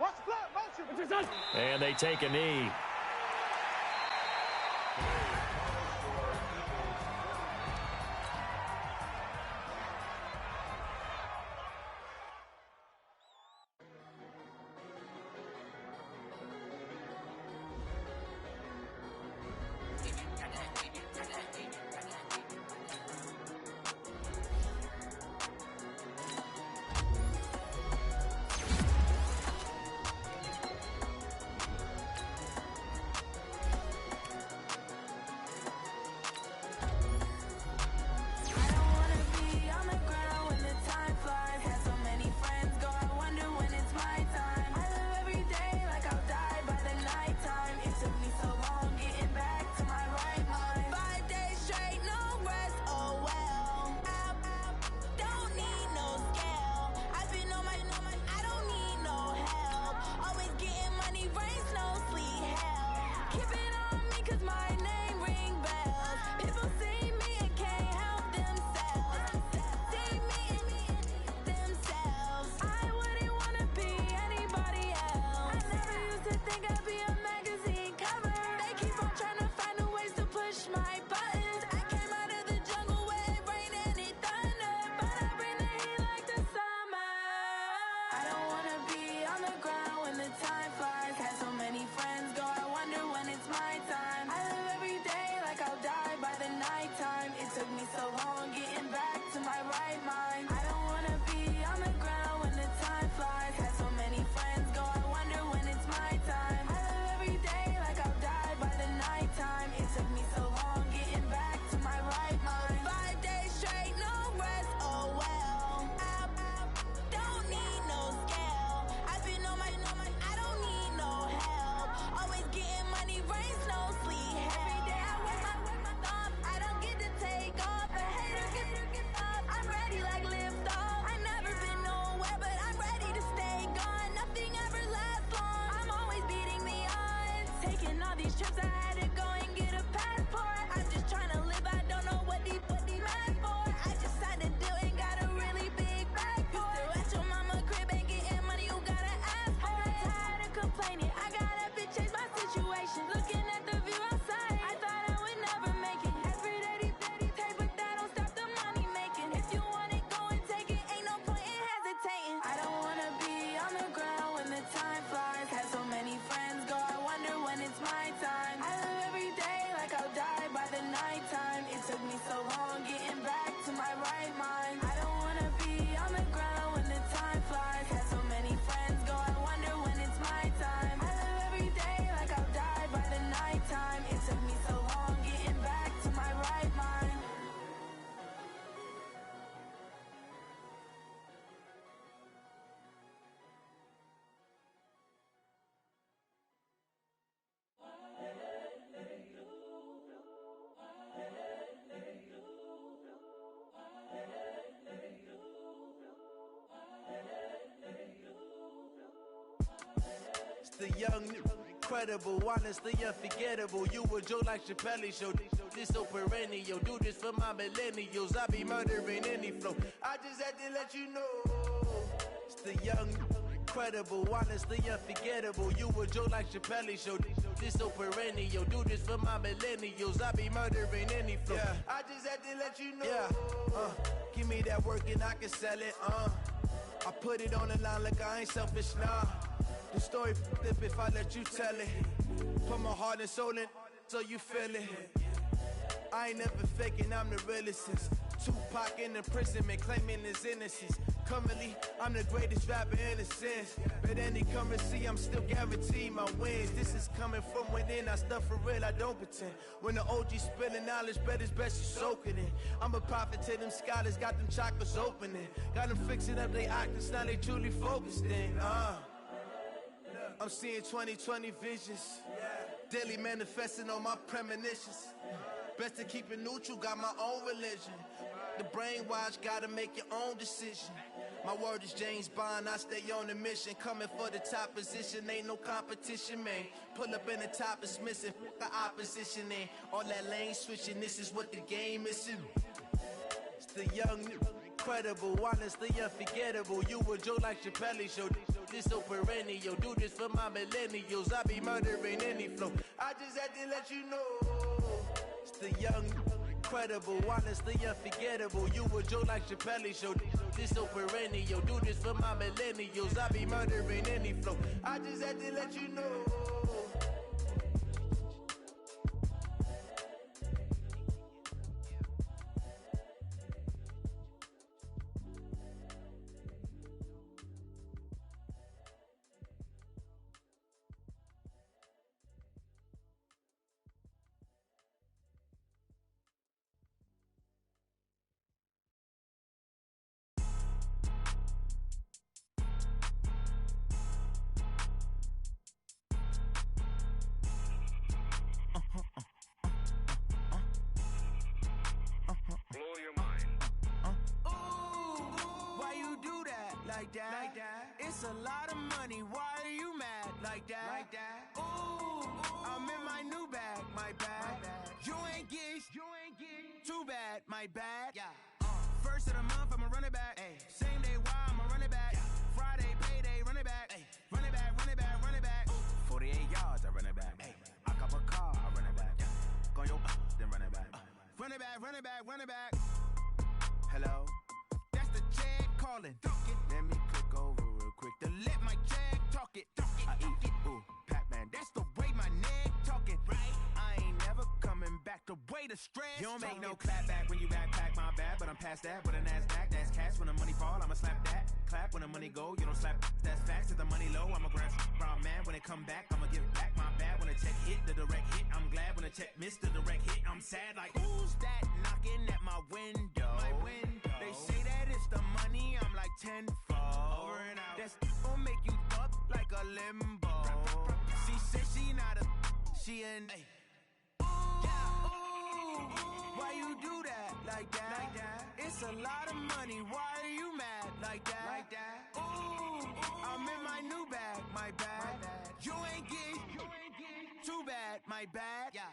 Watch the flag. Motion. And they take a knee. the young, incredible, honestly unforgettable. You a joke like Chappelle show. This so perennial. Do this for my millennials. I be murdering any flow. I just had to let you know. It's the young, incredible, honestly unforgettable. You a joke like Chappelle show. This so perennial. Do this for my millennials. I be murdering any flow. Yeah. I just had to let you know. Yeah. Give me that work and I can sell it. I put it on the line like I ain't selfish, nah. The story flip if I let you tell it. Put my heart and soul in so you feel it. I ain't never faking, I'm the realest since Tupac in imprisonment, claiming his innocence. Currently, I'm the greatest rapper in a sense. But any currency, I'm still guaranteed my wins. This is coming from within, I stuff for real, I don't pretend. When the OG spilling knowledge, bet it's best you soak it in. I'm a prophet to them scholars, got them chakras opening. Got them fixing up they octaves, now they truly focused in. I'm seeing 2020 visions. Daily manifesting on my premonitions. Best to keep it neutral, got my own religion. The brainwash, gotta make your own decision. My word is James Bond, I stay on the mission. Coming for the top position, ain't no competition, man. Pull up in the top, it's missing, the opposition ain't. All that lane switching, this is what the game is. It's the young, incredible, honestly unforgettable. You a joke like Chappelle show. This so perennial. Do this for my millennials. I be murdering any flow. I just had to let you know. It's the young, incredible, honestly unforgettable. You a joke like Chappelle show. This so perennial. Do this for my millennials. I be murdering any flow. I just had to let you know. Like that. It's a lot of money. Why are you mad like that? Like that. Ooh, I'm in my new bag. My bad. You ain't get too bad. My bad. Yeah. First of the month, I'ma run it back. Ay. Same day, why I'ma run it back. Yeah. Friday, payday, run it back. Ay. Run it back, run it back, run it back. 48 yards, I run it back. Ay. I cop a car, I run it back. Go your then run it back. Run it back, run it back, run it back. Hello? That's the check calling. Let me click over real quick to let my check talk it. I eat it, ooh, Pac-Man. That's the way my neck talking. Right? I ain't never coming back. The way the stress. You don't make no clap back when you backpack, my bad. But I'm past that with a NASDAQ. That's cash when the money fall. I'ma slap that. Clap when the money go. You don't slap. That's facts. If the money low, I'ma grab brown man. When it come back, I'ma give back my bad. When the check hit, the direct hit. I'm glad when the check missed the direct hit. I'm sad like who's that knocking at my window? My window. They say that it's the money. I'm like tenfold. Over and out. That's gon' make you up like a limbo. She said she not a. She an. Ay. Why you do that like that? Like that? It's a lot of money. Why are you mad like that? Like that? Ooh, I'm in my new bag. My bad. You ain't get too bad. My bad. Yeah.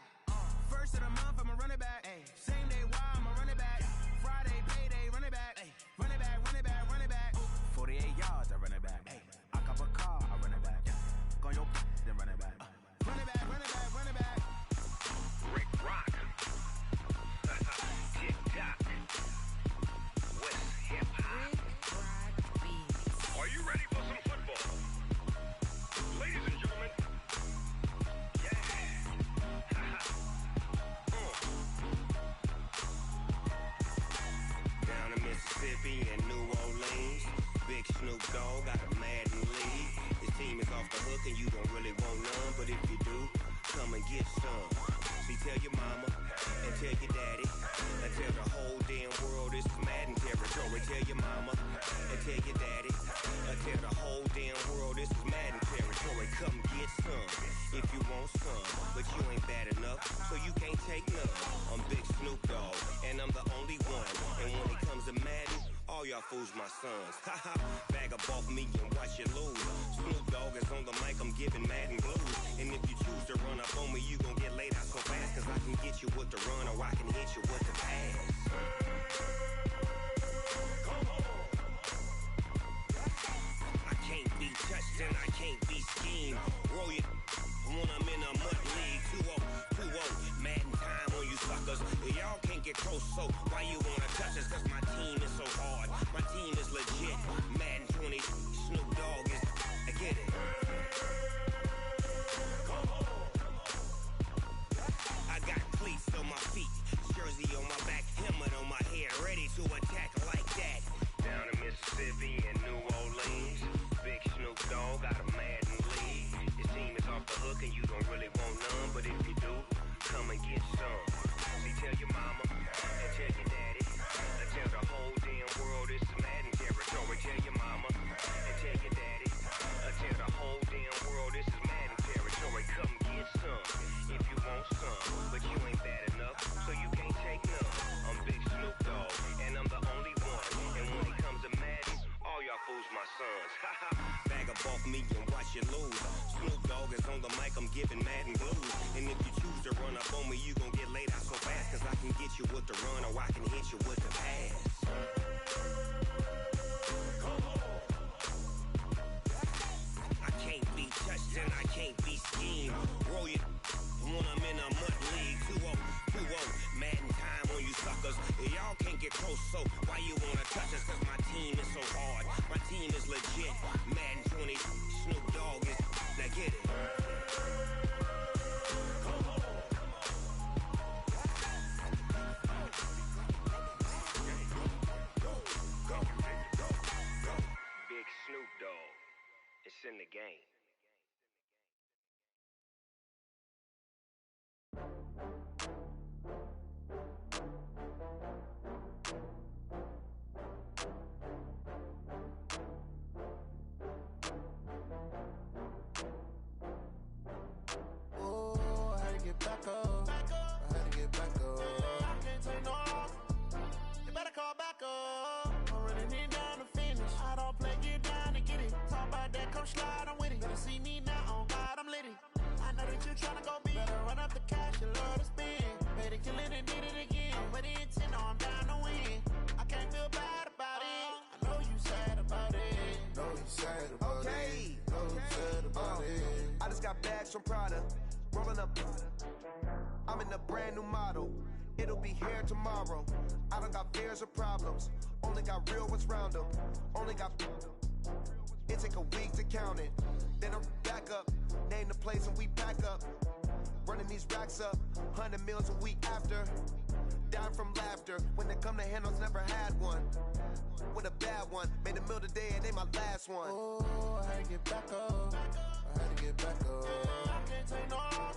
First of the month, I'ma run it back. Ay. Same day, why I'ma run it back. Friday, payday, run it back. Ay. Run it back, run it back, run it back. 48 yards, I run it back. Ay. I cop a car, I run it back. Go your then run it back. Run it back, run it back, run it back. Rick Rock. TikTok. West Hip Hop. Are you ready for some football? Ladies and gentlemen. Yeah. Down in Mississippi and New Orleans, Big Snoop Dogg got a Madden league. His team is off the hook and you don't really want none, but if you do, come and get some. See, tell your mama and tell your daddy and tell the whole damn world this is Madden territory. Tell your mama and tell your daddy and tell the whole damn world this is Madden territory. Come get some if you want some, but you ain't bad enough, so you can't take none. I'm Big Snoop Dogg and I'm the only one, and when it comes to Madden, all all y'all fools my sons. Haha, bag up off me and watch you lose. Snoop Dogg is on the mic, I'm giving Madden blues. And if you choose to run up on me, you gon' get laid out so fast. Cause I can get you with the run or I can hit you with the pass. I can't be touched and I can't be schemed. Roll you when I'm in a mud league. 2-0, 2-0, Madden time on you suckers. Y'all can't get close, so why you wanna touch us? Cause my team is so hard, my team is legit. Madden 20, Snoop Dogg is, I get it. I got cleats on my feet, jersey on my back, helmet on my head, ready to attack like that. Down in Mississippi and New Orleans, Big Snoop Dogg got a Madden league. Your team is off the hook and you don't really want none, but if you do, come and get some. See, tell your mama and tell your daddy, and tell the whole damn world it's Madden territory. Tell your mama and tell your daddy, and tell the whole damn world this is Madden territory. Come get some if you want some, but you ain't bad enough, so you can't take none. I'm Big Snoop Dogg, and I'm the only one. And when it comes to Madden, all y'all fools my sons. Bag up off me and watch you lose. Snoop Dogg is on the mic, I'm giving Madden blues. And if you choose to run up on me, you gon' get laid out so fast. Cause I can get you with the run or I can hit you with the pass. I can't be touched and I can't be schemed. Roll you when I'm in a mud league. 2-0, 2-0, Madden time on you suckers. Y'all can't get close, so why you wanna touch us? Cause my team is so hard, my team is legit. Madden 20, Snoop Dogg is, now get it. Big Snoop Dogg, it's in the game. Oh, I had to get back up. I had to get back up. I can't take no off. You better call back up. I'm running it down to finish. I don't play, get down to get it. Talk about that, come slide, I'm with it. Better see me now, on God, I'm litty. I know that you tryna go big. Better run up the cash, you love to spend. Better kill it and did it again. But the intent, no, I'm down to win. I can't feel bad about it. I know you sad about it. Know you sad about it. Know you sad about it. I just got bags from Prada, rolling up. I'm in a brand new model. It'll be here tomorrow. I don't got fears or problems. Only got real ones round them. Only got. It take a week to count it. Then I'm back up. Name the place and we pack up. Running these racks up. 100 meals a week after. Down from laughter. When they come to handles, never had one. With a bad one. Made a meal today and they my last one. Oh, I had to get back up. I had to get back up. I can't take no off.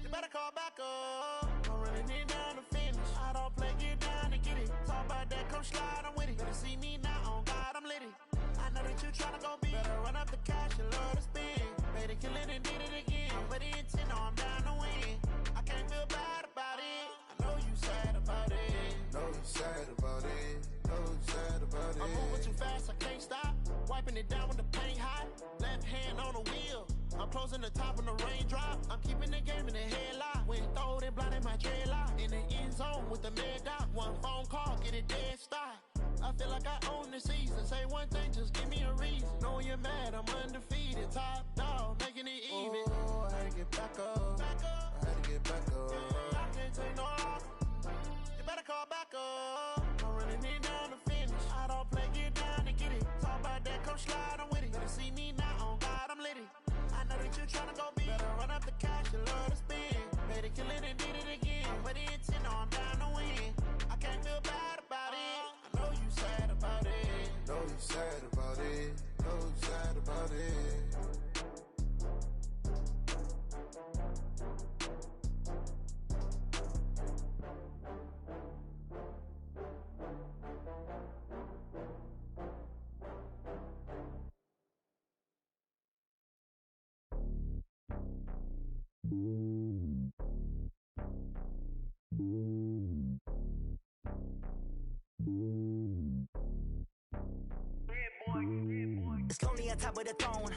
You better call back up. I'm running it down to finish. I don't play, get down to get it. Talk about that, come slide, I'm with it. Better see me now, on God, I'm litty. I know that you tryna go big. Better run up the cash, you love to spend. Better kill it and did it again. But the intent, no, I'm down to win. I can't feel bad about it. I know you sad about it. Know you sad about it. Know you sad about it. I'm moving too fast, I can't stop. Wiping it down when the paint hot. Left hand on the wheel. I'm closing the top when the raindrop. I'm keeping the game in the headlock. When throwed and blinded my dreadlock. In the end zone with the mad dot. One phone call, get it dead stop. I feel like I own the season. Say one thing, just give me a reason. Knowing you're mad, I'm undefeated. Top dog, making it even. Oh, I had to get back up. I had to get back up. I can't take no off. You better call back up. I'm running it down to finish. I don't play, get down to get it. Talk about that, come slide, I'm with it. Better see me now, on God, I'm litty. I know that you tryna go big. Better run up the cash, you love to spend. Better kill it and did it again. But the intent, no, I'm down to win. I can't feel bad about it. I know you sad about it. Know you sad about it. Know you sad about it. on top of the throne.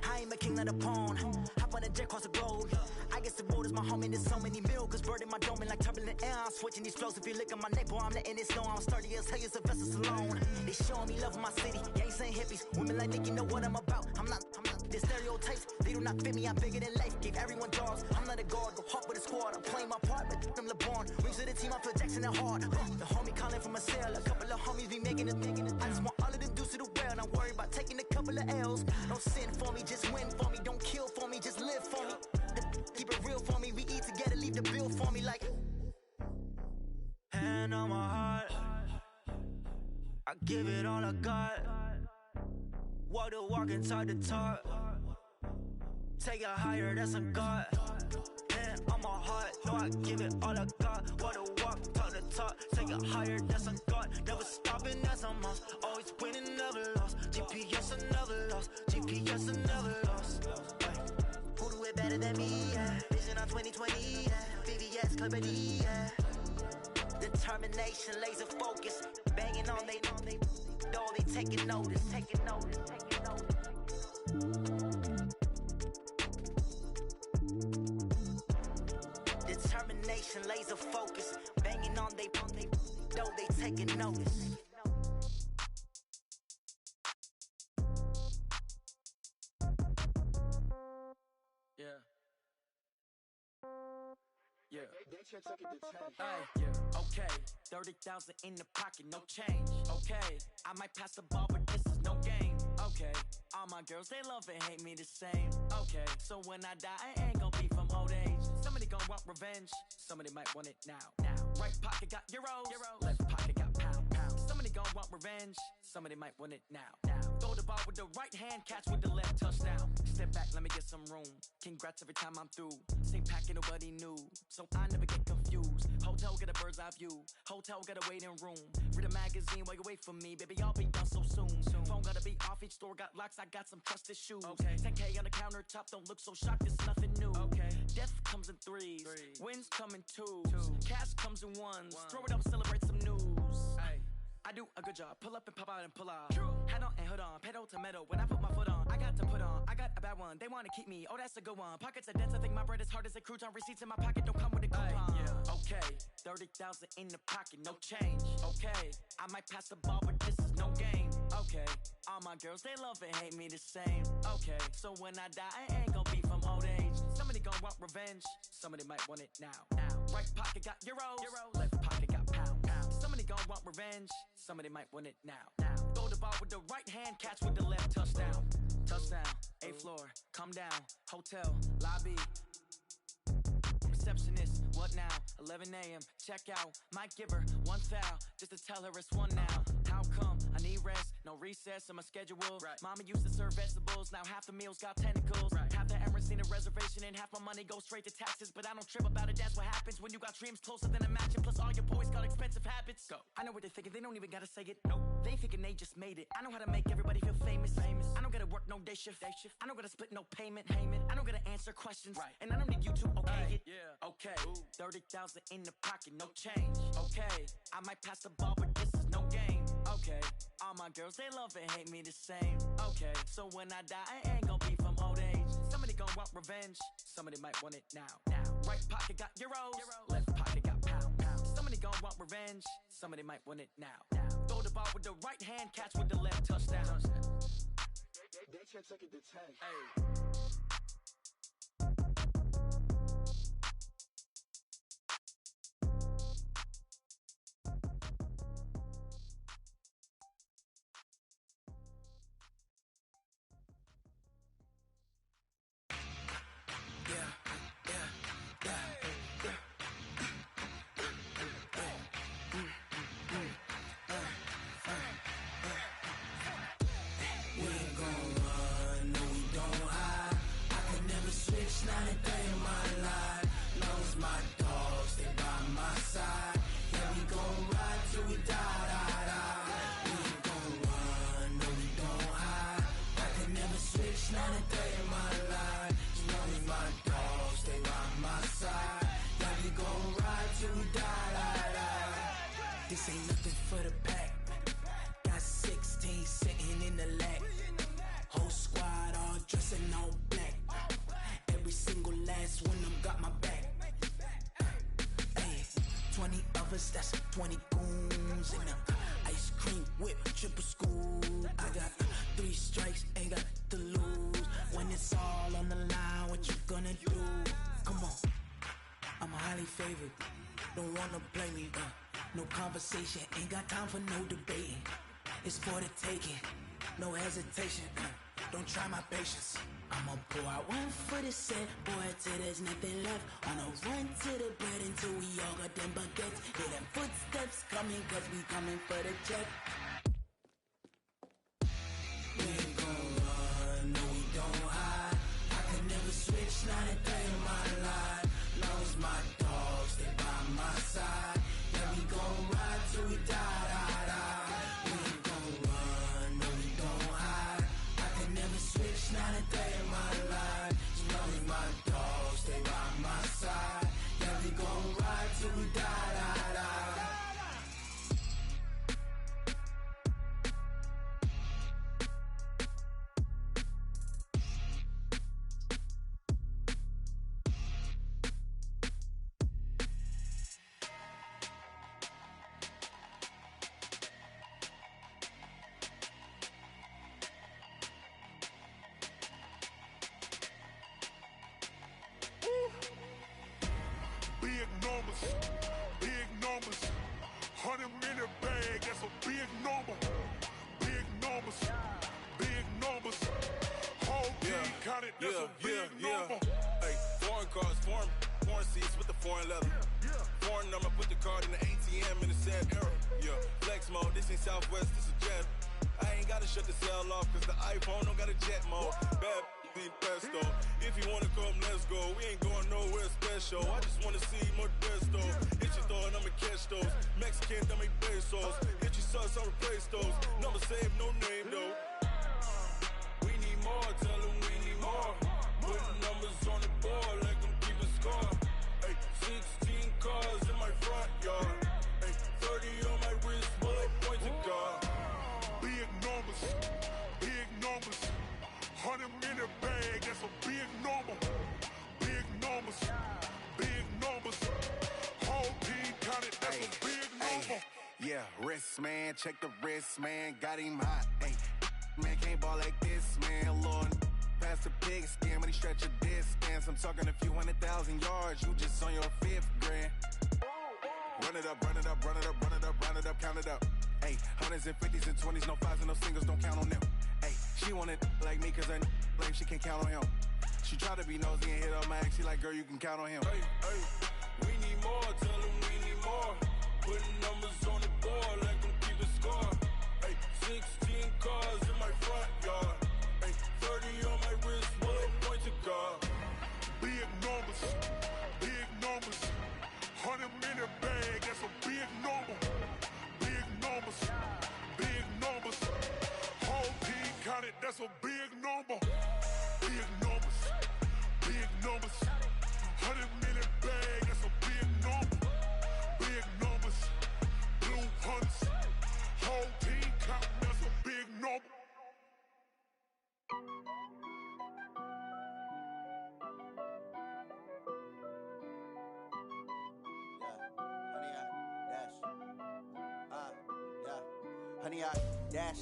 I ain't a king of the pawn. Hop on a jet across the globe. I guess the road is my home and there's so many mil. Cause bird in my dome and like turbulent air. I'm switching these flows. If you look at my neck, boy, I'm letting it snow. I'm sturdy as hell as a vessel alone. They showing me love in my city. Gangs saying hippies. Women like Nick, you know what I'm about. I'm not. The stereotypes, they do not fit me. I'm bigger than life. Gave everyone jobs. I'm not a guard. Go hop with a squad. I'm playing my part, but I'm LeBron. Rings to the team, I feel Jackson and hard. The homie calling from a cell. A couple of homies be making it. I just want all of them dudes to the well. Not worry about taking a couple of L's. Don't sin for me, just win for me. Don't kill for me, just live for me. Keep it real for me. We eat together, leave the bill for me like. Hand on my heart, I give it all I got. Walk the walk and talk the talk. Take it higher, that's a God. Hand on my heart, no, I give it all I got. Walk the walk, talk the talk. Take it higher, that's a God. Never stopping, that's a must. Always winning, never lost. GPS, I never lost. GPS, I never lost. Who do it better than me? Yeah. Vision on 2020. Yeah. VVS, Clarity. Yeah. Determination, laser focus. Banging on they though they taking notice. Determination, laser focus. Banging on they though they taking notice. Yeah. Yeah, okay. 30,000 in the pocket, no change. Okay, I might pass the ball, but this is no game. Okay, all my girls, they love and hate me the same. Okay, so when I die, I ain't gonna be from old age. Somebody gonna want revenge, somebody might want it now. Right pocket got euros, left pocket got pounds. Somebody gonna want revenge, somebody might want it now. Throw the ball with the right hand, catch with the left, touchdown. Step back, let me get some room. Congrats every time I'm through. Same packet, nobody knew, so I never get confused. Hotel get a bird's eye view. Hotel get a waiting room. Read a magazine while you wait for me, baby. I'll be done so soon. Phone gotta be off. Each store got locks. I got some trusted shoes. Okay. 10K on the countertop. Don't look so shocked. It's nothing new. Okay. Death comes in threes. Wins come in twos. Cash comes in ones. Throw it up, celebrate some news. Ay. I do a good job. Pull up and pop out and pull off. Hat on and hood on. Pedal to metal. When I put my foot on, I got to put on. I got a bad one. They want to keep me. Oh, that's a good one. Pockets are dense. I think my bread is hard as a crouton. Receipts in my pocket don't come with a coupon. Yeah. Okay. 30,000 in the pocket. No change. Okay. I might pass the ball, but this is no game. Okay. All my girls, they love and hate me the same. Okay. So when I die, I ain't gonna be from old age. Somebody gonna want revenge. Somebody might want it now. Right pocket got euros. Left pocket got pounds. Somebody gonna want revenge. Somebody might want it now. Throw the ball with the right hand, catch with the left, touchdown. Touchdown, 8th floor, come down, hotel, lobby. Receptionist, what now? 11 a.m., check out. Might give her one foul, just to tell her it's one now. How come? I need rest, no recess in my schedule. Right. Mama used to serve vegetables, now half the meals got tentacles. Right. Half the Emirates need a reservation and half my money goes straight to taxes. But I don't trip about it, that's what happens when you got dreams closer than a matching. Plus all your boys got expensive habits. Go. I know what they're thinking, they don't even gotta say it. Nope. They thinking they just made it. I know how to make everybody feel famous. I don't gotta work no day shift. I don't gotta split no payment. I don't gotta answer questions. Right. And I don't need you to okay it. Yeah. Okay. 30,000 in the pocket, no change. Okay. I might pass the ball, but this is no game. Okay. All my girls, they love and hate me the same. Okay. So when I die, I ain't gonna be from old age. Somebody gonna want revenge. Somebody might want it now. Right pocket got euros. Left pocket got pounds. Somebody gonna want revenge. Somebody might want it now. Throw the ball with the right hand, catch with the left, touchdown. They can't take it to 10. Hey. We ain't gon' run, no we don't hide. 20 goons in the ice cream whip, triple school. I got 3 strikes, ain't got to lose. When it's all on the line, what you gonna do? Come on, I'm highly favored. Don't wanna play me, no conversation, ain't got time for no debating. It's for the taking, no hesitation, don't try my patience. I'ma pour out one for the set, boy, till there's nothing left. On a run to the bread until we all got them baguettes. Hear them footsteps coming, cause we coming for the check. We ain't gon' run, no we don't hide. I can never switch, not a day in my life. Long as my dogs, they by my side. Yeah, we gon' ride till we die, die, die. We ain't gon' run, no we don't hide. I can never switch, not a day in my life. As long as my dogs, they by my side. Yeah, we gon' ride till we die, die, die. Big numbers, big numbers. 100-minute bag, that's a big number. Big numbers, big numbers. Whole team counted, that's a big number. Hey, foreign cars, foreign seats with the foreign leather. Foreign number, put the card in the ATM in the sad era. Yeah, flex mode, this ain't Southwest, this is jet. I ain't gotta shut the cell off, cause the iPhone don't got a jet mode. Bad need pesto. If you wanna come, let's go. We ain't going nowhere special. I just wanna see more desto. Hit your throw and I'ma catch those. Mexican, I make pesos. Hit your sauce, I'll replace those. Number saved, no name though. We need more, tell them we need more. Putting numbers on the board like I'm keeping score. Hey, 16 cars in my front yard. Hey, 30 on my wrist, bullet point to God. Big numbers, big numbers. 100-minute bag, that's a big number. Big numbers, big numbers. Whole team counted, that's a big number. Yeah, wrist man, check the wrist man, got him hot. Ay, man can't ball like this, man. Lord, past the pig skin when he stretch a distance. I'm talking a few 100,000 yards, you just on your 5th grand. Run it up, run it up, run it up, run it up, run it up, count it up. Ay, 100s and 50s and 20s, no 5s and no singles, don't count on them. Ay, she want it like me cause her lame, she can't count on him. She try to be nosy and hit up my ex, she like, girl, you can count on him. Hey, hey, we need more, tell them we need more. Putting numbers on the board like I'm keeping score. Hey, 16 cars in my front yard. Hey, 30 on my wrist, bullet point to God. Big numbers, big numbers. 100-minute bag, that's a big number. Big numbers, big numbers. Whole team counted, that's a big number. Big numbers, big numbers. 100-minute bag, that's a big number. Big numbers, blue hunts. Whole team counting, that's a big number. Honey, I dash,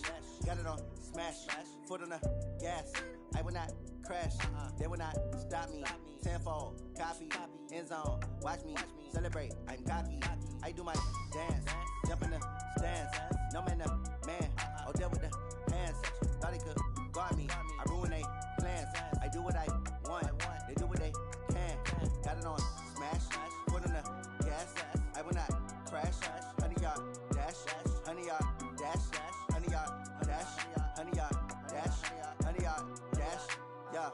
got it on smash, foot on the gas. I will not crash, they will not stop me. Tenfold, copy, end zone, watch me celebrate. I'm cocky, I do my dance, jump in the stands. No man, the man, oh there with the hands. Thought he could guard me, I ruin they plans. I do what I want, they do what they can. Got it on smash, foot on the gas. I will not crash, honey, y'all dash, honey, y'all dash, honey, y'all dash, honey, y'all dash, honey, y'all dash, yeah.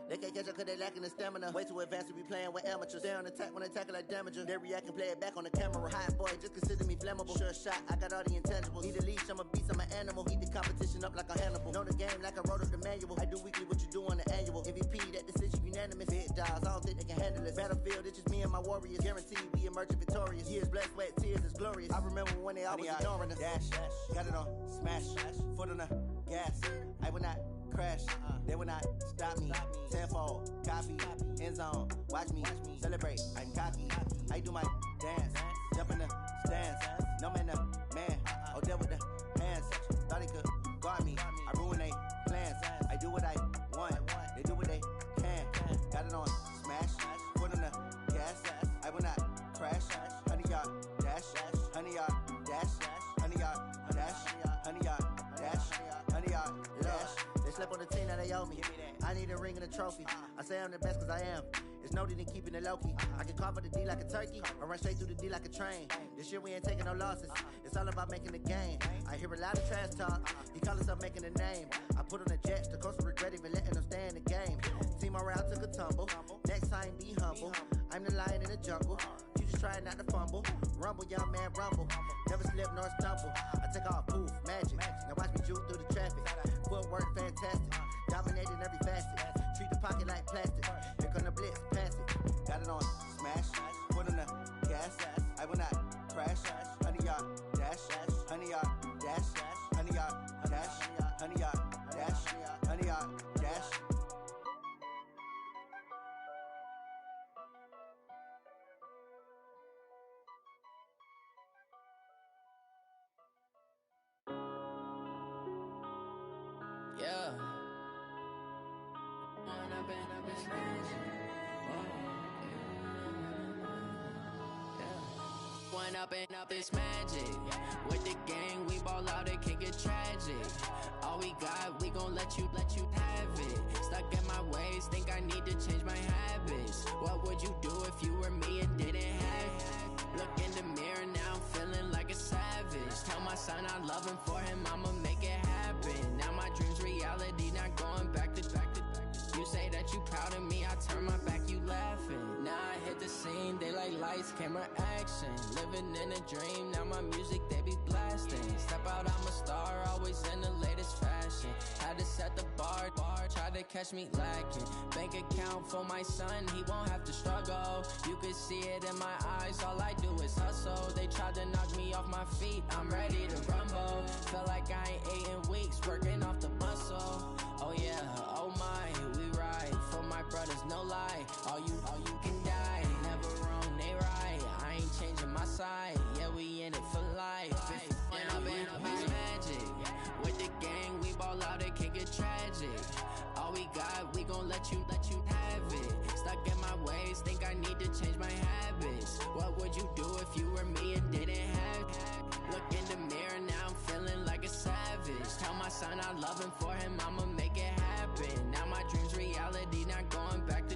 They can't catch up cause they lacking the stamina. Way too advanced to be playing with amateurs. They on attack when they tackle like damager. They react and play it back on the camera. Hot boy, just consider me flammable. Sure shot, I got all the intangibles. Need a leash, I'm a beast, I'm an animal. Eat the competition up like a Hannibal. Know the game like I wrote up the manual. I do weekly what you do on the annual. MVP, that decision unanimous. Big dogs, I don't think they can handle it. Battlefield, it's just me and my warriors. Guaranteed we emerging victorious. Years, blood, sweat, tears, is glorious. I remember when they always ignoring us. Dash, got it on smash, foot on the gas. I will not crash, they will not stop me. Tenfold, copy, end zone, watch me celebrate. I'm cocky, I do my dance, jump in the stands. No man, man. Oh, there with the hands. Thought he could guard me. I ruin they plans. I do what I want. They do what they can. Got it on smash. Foot on the gas. I will not crash. Honey yard dash. Honey yard dash. Honey yard dash. Honey yard dash. Honey yard dash. They slept on the team that they owe me. I need a ring and a trophy. I say I'm the best cause I am. It's no need in keeping it low-key. I can carve up the D like a turkey or run straight through the D like a train. This year we ain't taking no losses. It's all about making the game. I hear a lot of trash talk. He call himself making a name. I put on the Jets. The coach will regret even letting them stay in the game. Team morale took a tumble. Next time be humble. I'm the lion in the jungle. You just trying not to fumble. Rumble, young man, rumble. Never slip nor stumble. I take off, poof, magic. Now watch me juke through the traffic. Footwork fantastic. Dominating every facet. Treat the pocket like plastic. Here come the blitz, pass it. Got it on smash. Put on the gas. I will not crash. Honey yard dash. Honey yard dash. Honey yard dash. Honey yard dash. Honey yard dash. Yeah. One up and up is magic. With the gang, we ball out, it can get tragic. All we got, we gon' let you have it. Stuck in my ways, think I need to change my habits. What would you do if you were me and didn't have it? Look in the mirror, now I'm feeling like a savage. Tell my son I love him, for him I'ma make it happen. Now my dream's reality, not going back to. You say that you proud of me, I turn my back, you laughing. Now I hit the scene, they like lights, camera, action. Living in a dream, now my music, they be blasting. Step out, I'm a star, always in the latest fashion. Had to set the bar, try to catch me lacking. Bank account for my son, he won't have to struggle. You could see it in my eyes, all I do is hustle. They tried to knock me off my feet, I'm ready to rumble. Feel like I ain't ate in weeks, working off the muscle. Oh yeah, oh my, we ride for my brothers, no lie. All you can die, never wrong, they right. I ain't changing my side, yeah, we in it for life. When up is magic. With the gang, we ball out, it can get tragic. All we got, we gon' let you have it. Stuck in my ways, think I need to change my habits. What would you do if you were me and didn't have it? Look in the mirror, now I'm feeling like a savage. Tell my son I love him, for him I'ma make it happen. Now my dream's reality, not going back to.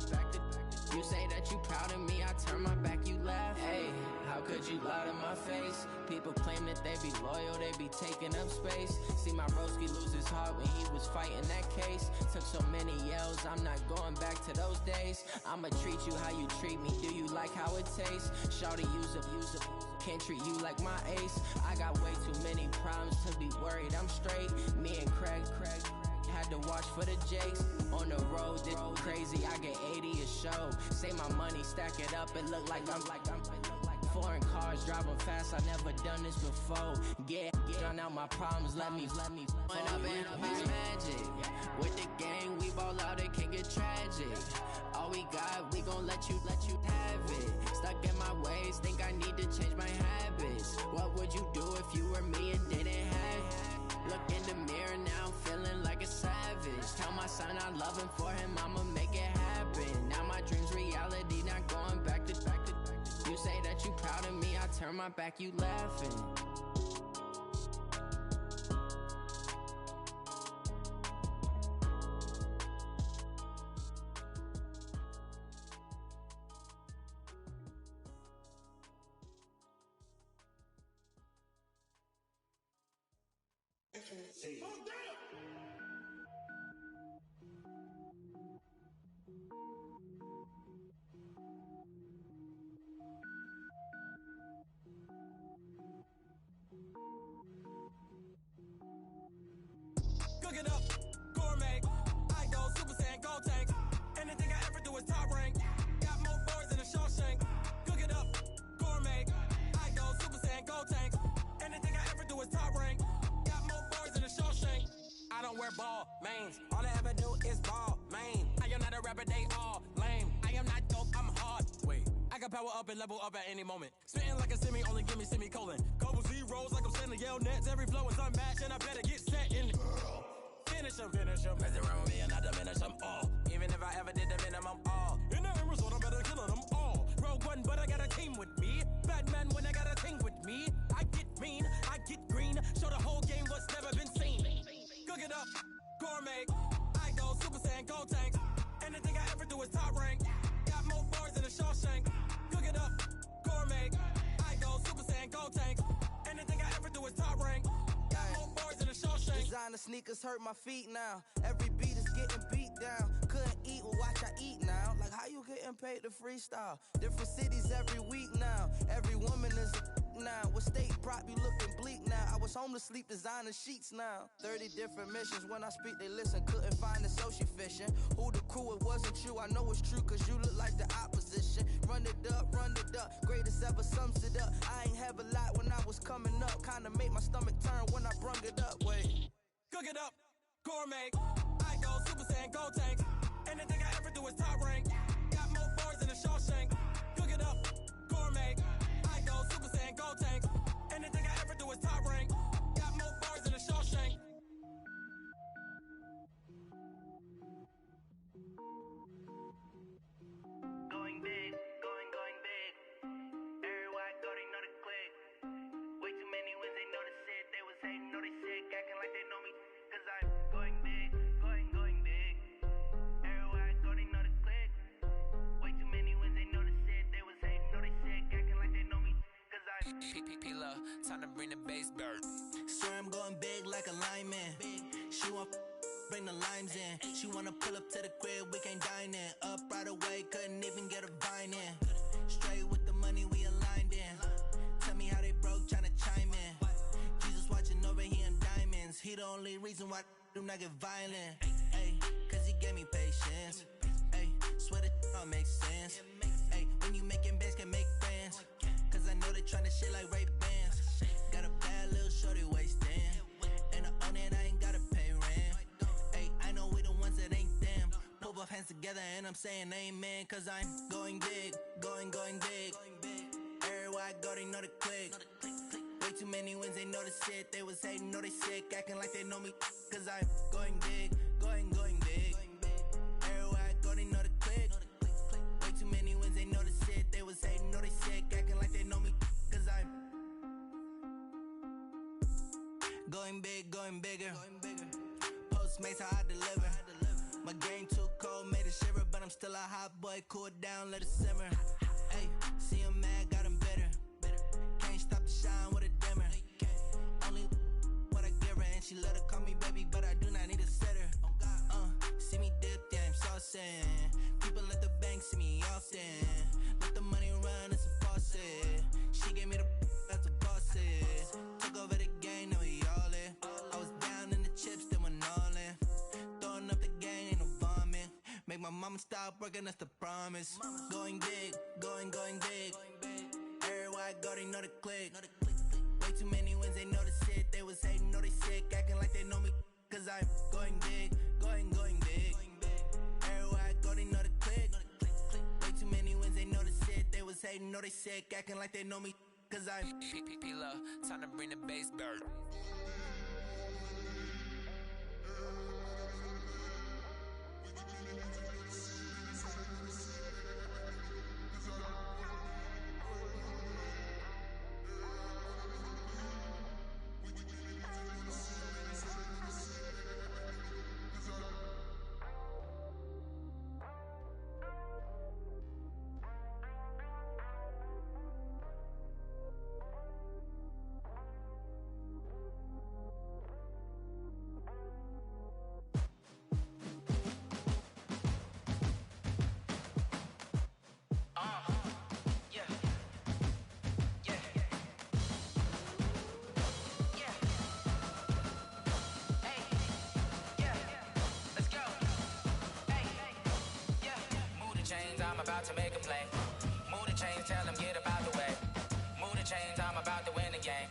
You say that you proud of me, I turn my back, you laugh. Hey, how could you lie to my face? People claim that they be loyal, they be taking up space. See my broski lose his heart when he was fighting that case. Took so many yells, I'm not going back to those days. I'ma treat you how you treat me, do you like how it tastes? Shawty, use up, can't treat you like my ace. I got way too many problems to be worried, I'm straight. Me and Craig had to watch for the Jakes. On the road, this crazy, I get 80 a show. Say my money, stack it up, it look like I'm foreign cars, driving fast, I never done this before. Drown out my problems, let me When up is magic. With the gang, we ball out, it can get tragic. All we got, we gon' let you have it. Stuck in my ways, think I need to change my habits. What would you do if you were me and didn't have it? Look in the mirror, now I'm feeling like a savage. Tell my son I love him, for him I'ma make it happen. Now my dream's reality, not going back to. You say that you proud of me, I turn my back, you laughing. Cook it up, gourmet. I go Super Saiyan, go tank. Anything I ever do is top rank. Got more boys than a Shawshank. Cook it up, gourmet. I go Super Saiyan, go tank. Anything I ever do is top rank. Got more boys than a Shawshank. I don't wear ball mains. All I ever do is ball main. I am not a rapper, they all lame. I am not dope, I'm hard. Wait, I can power up and level up at any moment. Spitting like a semi, only give me semicolon. Couple Z froze like I'm sending yell nets. Every flow is unmatched, and I better get set in. Finish him. Mess around with me and I diminish them all. Even if I ever did the minimum, all. In the end result, I'm better killing them all. Rogue One, but I got a team with me. Batman when I got a team with me. I get mean, I get green. Show the whole game what's never been seen. Cook it up, gourmet. I go Super Saiyan, go tank. Anything I ever do is top rank. Got more bars than a Shawshank. Cook it up, gourmet. I go Super Saiyan, go tank. Anything I ever do is top rank. Got more bars than a Shawshank. Designer sneakers hurt my feet now. Every beat is getting beat down. Couldn't eat, well watch I eat now. Like how you getting paid to freestyle? Different cities every week now. Every woman is a now. What state prop you looking bleak now? I was home to sleep designer sheets now. 30 different missions. When I speak they listen. Couldn't find the social fishing. Who the crew, it wasn't you. I know it's true cause you look like the opposition. Run it up. Greatest ever sums it up. I ain't have a lot when I was coming up. Kinda made my stomach turn when I brung it up. Wait. Cook it up, gourmet. I go Super Saiyan, go tank. Anything I ever do is top rank. Got more bars than a Shawshank. Cook it up, gourmet. I go Super Saiyan, go tank. Anything I ever do is top rank. Got more bars than a Shawshank. Going big, going big. Everywhere I go, they know the click. Way too many wins, they know the shit. They was hating, know they sick, acting like they know me. Cause I'm going big, going big. Everywhere I go, they know the click. Way too many wins, they know the shit. They was hating, know they sick, acting like they know me. Cause I'm P-P-P-Love, time to bring the bass bird. Swear I'm going big like a lineman. She want bring the limes in. She wanna pull up to the crib, we can't dine in. Up right away, couldn't even get a vine in. Straight with the money we aligned in. Tell me how they broke, tryna chime in. Jesus watching over here in diamonds. He the only reason why do not get violent. Ay, cause he gave me patience. Ay, swear that all makes sense. Ay, when you making bands can make friends. Cause I know they tryna shit like Ray Bans. Got a bad little shorty wasting. And I own it, I ain't gotta pay rent. Ay, I know we the ones that ain't them. Pull both hands together and I'm saying amen. Cause I'm going big, going big. Everywhere I go, they know the click. Way too many wins, they know the shit. They was hating, know they sick, acting like they know me. Cause I'm going big, going big. Everywhere I go, they know the click. Way too many wins, they know the shit. They was hating, know they sick, acting like they know me. Cause I'm going big, going bigger. Postmates, how I deliver. My game too cold, made it shiver. But I'm still a hot boy, cool it down, let it simmer. Hey, see him mad, got him bitter. Can't stop the shine with a dimmer. Only what I give her, and she let her call me baby, but I do not need a sitter. See me dip, yeah, I'm saucing. People at the bank see me often. Let the money run, it's a faucet. She gave me the that's a bosses. Took over the game, now we all in. I was down in the chips, then went all in. Throwing up the game, ain't no vomit. Make my mama stop working, that's the promise. Going big, going big. Everywhere I go, they know the click. Way too many wins, they know the shit. They was hating, know they sick, acting like they know me. Cause I'm going big, going big. Everywhere I go, they know the click. Way too many wins, they know the shit. They was hating, know they sick, acting like they know me. Cause I'm P-P-P-Love, time to bring the bass bird. About to make a play. Move the chains, tell them get about the way. Move the chains, I'm about to win the game.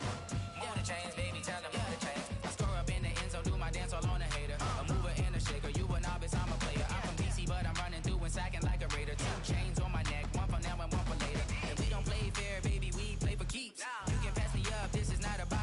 Move the chains, baby, tell them move the chains. I score up in the end zone, do my dance all on a hater. A mover and a shaker, you a novice, I'm a player. I'm from DC, but I'm running through and sacking like a raider. 2 chains on my neck, one for now and one for later. And we don't play fair, baby, we play for keeps. You can pass me up, this is not about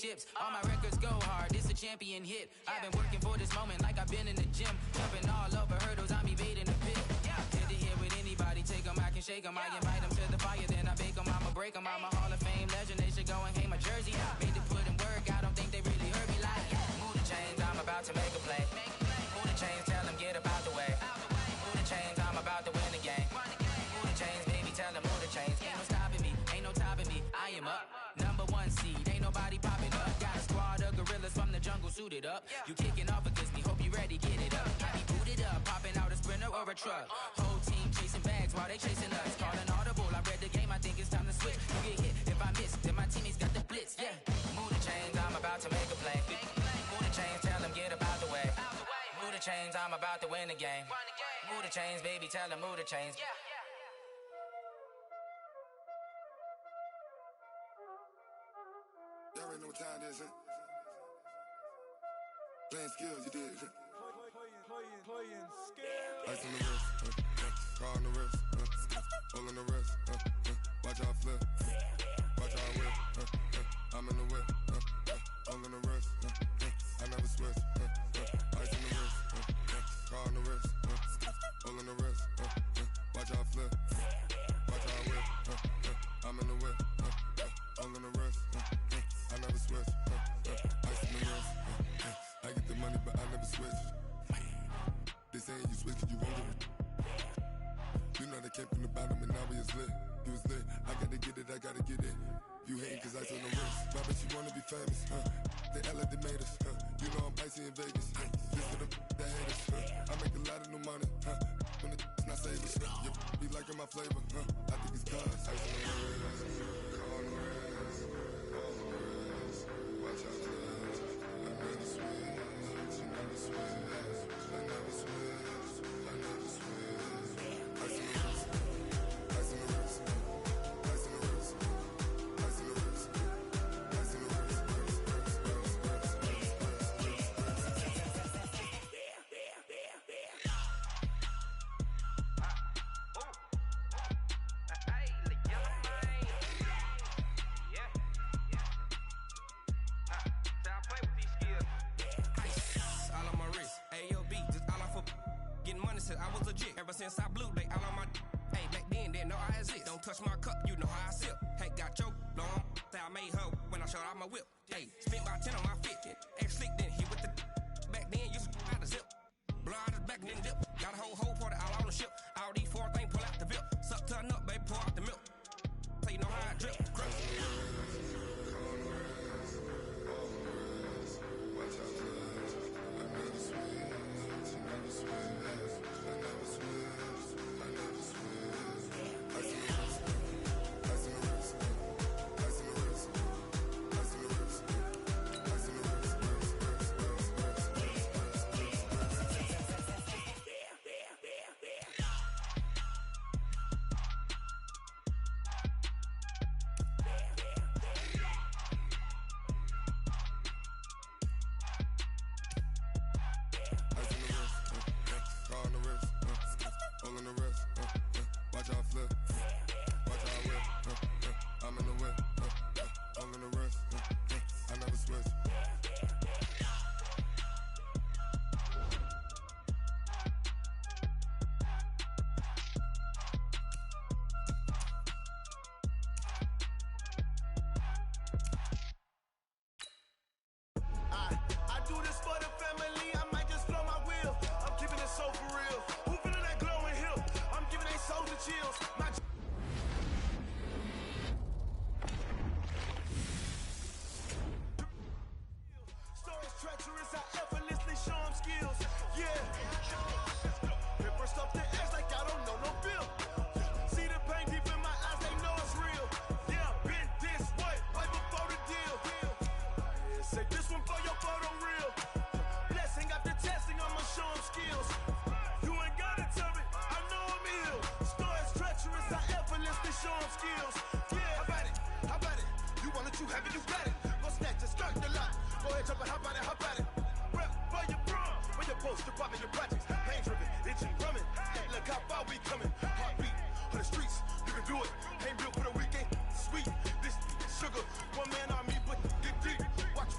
championships. All my records go hard, this a champion hit. I've been working for this moment like I've been in the gym. Jumping all over hurdles, I'm evading the pit. Head to head with anybody, take them, I can shake them. I invite them to the fire, then I bake them, I'ma break them. I'm a Hall of Fame legend, they should go and hang my jersey. Made to put in work, I don't think they really heard me like, move the chains, I'm about to make a play. Move the chains, tell them get up out the way. Move the chains, I'm about to win the game. Move the chains, baby, tell them move the chains. Ain't no stopping me, ain't no topping me, I am up. Number one seed, ain't nobody popping up. Got a squad of gorillas from the jungle suited up. You kicking off against me, hope you ready, get it up. I be booted up, popping out a Sprinter or a truck. Whole team chasing bags while they chasing us. Calling audible, I read the game, I think it's time to switch. You get hit, if I miss, then my teammates got the blitz, yeah. Move the chains, I'm about to make a play. Move the chains, tell them get up out the way. Move the chains, I'm about to win the game. Move the chains, baby, tell them move the chains. Y'all already know what time it is, huh? Playing skills, you did. Playing skills. Ice on the wrist, car on the wrist, hole in the wrist, watch out flip, watch out whip, I'm in the whip, hole in the wrist, I never switch, ice on the wrist, car on the wrist, hole in the wrist, watch out flip, watch out whip, I'm in the whip, hole in the wrist, I never switch, ice on the wrist, I get the money but I never switch. They saying you switch 'cause you won't get it. You know they came from the bottom and now we is lit. You was lit, I gotta get it, I gotta get it. You hating 'cause I told the wrist. Why bet you wanna be famous, They Ella, they made us, You know I'm icy in Vegas, This for the that hate us, I make a lot of new money, When it's not savers, You be liking my flavor, I think it's cause ice on the wrist, on the wrist, on the wrist. Watch out, cuz I never switch, you never switch. I never switch, I never switch. Ice on the wrist, ice on the wrist, ice on the wrist, ice on the wrist, ice on the wrist, I was legit. Ever since I blew, they all on my hey, back then, didn't know I exist. Don't touch my cup, you know how I sip. Hey, got choked, long. Say I made her when I showed out my whip. Hey, spent about 10 on my fit. Ex slick, then hit with the back then, used to out the zip. Blow out his back, then dip. Got a whole party all on the ship. All these four things, pull out the VIP. Suck, turn up, baby, pour out the milk. So you know how I drip. Crunch. Watch out, cuz I never switch, you never switch.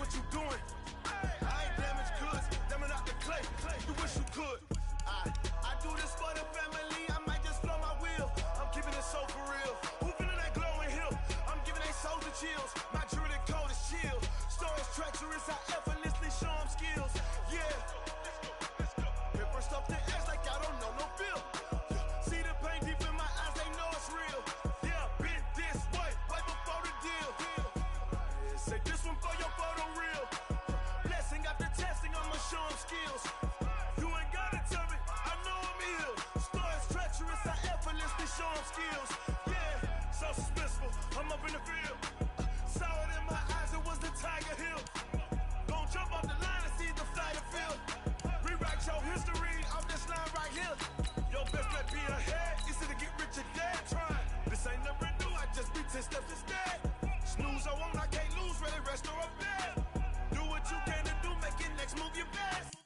what you doing. I ain't damaged goods, damn it out the clay. You wish you could. I do this for the family, I might just blow my wheel. I'm keeping it so for real. Who feeling that glowing hill? I'm giving they souls the chills. My jewelry code is chill. Stories treacherous, I effortlessly show them skills. Yeah. Paper stuff the edge like I don't know no feel. See the pain deep in my eyes, they know it's real. Yeah, been this way before the deal. Say this one for your photo real. Blessing after testing, I'ma show them skills. You ain't gotta tell me, I know I'm ill. Stories treacherous, I effortlessly show them skills. Yeah, so suspenseful, I'm up in the field. Saw it in my eyes, it was the Tiger Hill. Gon' jump off the line and see the fight field. Rewrite your history off this line right here. Your best bet be ahead, easy to get rich or dead trying. This ain't never new, I just be 10 steps instead. Snooze I won't, I can't lose, ready, rest or up bed. Do what you can to do, make it next move your best.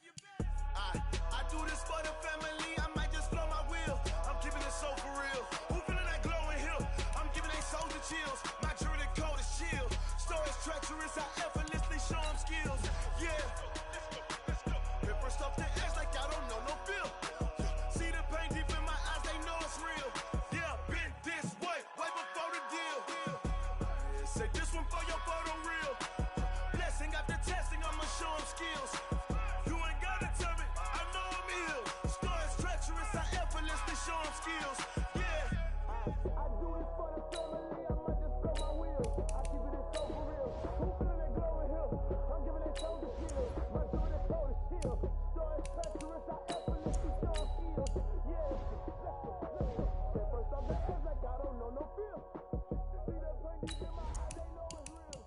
I do this for the family, I might just blow my wheel. I'm keeping it so for real. Who feeling that glowing hill? I'm giving they souls the chills. My jewelry code is chill. Stories treacherous, I effortlessly show them skills. Yeah. Paper stuff the edge like I don't know no feel. See the pain deep in my eyes, they know it's real. Yeah, been this way before the deal. Say this one for your photo real. Blessing after testing, I'ma show them skills. You ain't gotta tell me, I know I'm ill. Stories treacherous, I effortlessly show them skills. Yeah. I do this for the family, I might just blow my wheel. I keep it so for real. Who feeling that glowing hill? I'm giving they souls the skills. My jewelry code is chill. Stories treacherous, I effortlessly show them skills. Yeah. First off the edge like I don't know no feel. See the pain deep in my eyes, they know it's real.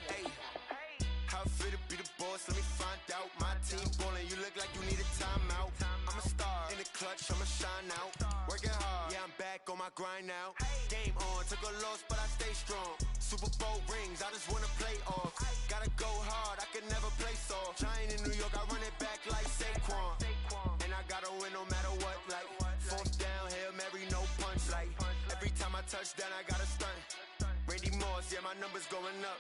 Hey, how fit to be the boss? Let me find out. My team ballin', you look like you need a timeout. I'm a star in the clutch, I'ma shine out. Working hard, yeah, I'm back on my grind now. Game on, took a loss, but I stay strong. Super Bowl rings, I just wanna play off. Gotta go hard, I can never play soft. Giant in New York, I run it back like Saquon. And I gotta win no matter what, like fourth down, Hail Mary, no punch. Like every time I touch down, I gotta stunt. Randy Moss, yeah, my numbers going up.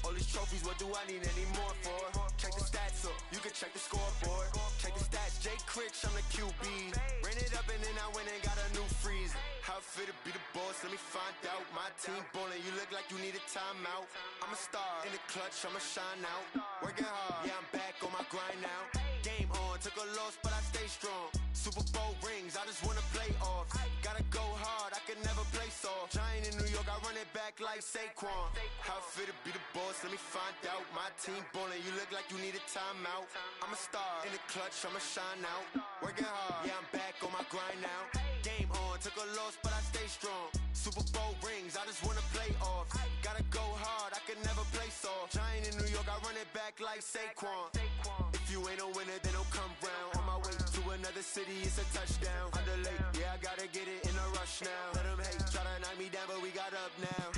All these trophies, what do I need any more for? Check the stats up, you can check the scoreboard. Check the stats, Jay Critch, I'm the QB. Ran it up and then I went and got a new freeze. How fit to be the boss, let me find out. My team ballin', you look like you need a timeout. I'm a star in the clutch, I'ma shine out. Working hard, yeah, I'm back on my grind now. Game on, took a loss, but I stay strong. Super Bowl rings, I just wanna play off. Gotta go hard, I can never play soft. Giant in New York, I run it back like Saquon. How fit to be the boss, let me find out. My team ballin', you look like you need a timeout. I'm a star in the clutch, I'ma shine out. Working hard, yeah, I'm back on my grind now. Game on, took a loss, but I stay strong. Super Bowl rings, I just wanna play off. Gotta go hard, I can never play soft. Giant in New York, I run it back like Saquon. If you ain't a winner, then don't come round. On my way to another city, it's a touchdown. Underlay, yeah, I gotta get it in a rush now. Let them hate, try to knock me down, but we got up now.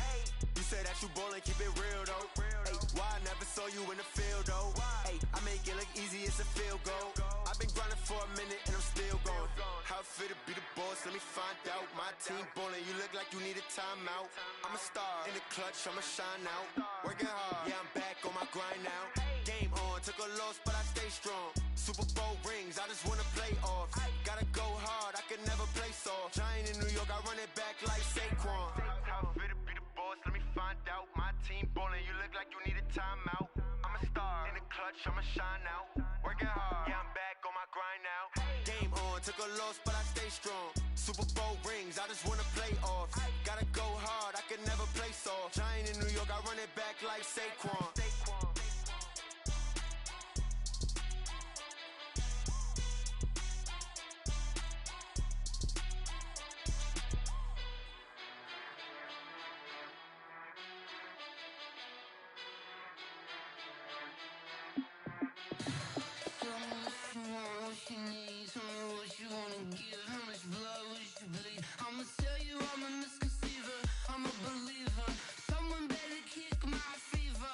You say that you ballin', keep it real though. Hey, why I never saw you in the field though? Hey, I make it look easy, it's a field goal. I've been grinding for a minute and I'm still going. How fit to be the boss, let me find out. My team ballin', you look like you need a timeout. I'm a star in the clutch, I'ma shine out. Working hard, yeah, I'm back on my grind now. Game on, took a loss, but I stay strong. Super Bowl rings, I just wanna play off. Gotta go hard, I can never play soft. Giant in New York, I run it back like Saquon. How fit to be the boss, let me find out. My team ballin', you look like you need a timeout. I'm a star in the clutch, I'ma shine out. Working hard, yeah, I'm back on my grind now. Game on, took a loss, but I stay strong. Super Bowl rings, I just wanna play off. Gotta go hard, I can never play soft. Giant in New York, I run it back like Saquon. I'ma tell you I'm a misconceiver, I'm a believer. Someone better kick my fever.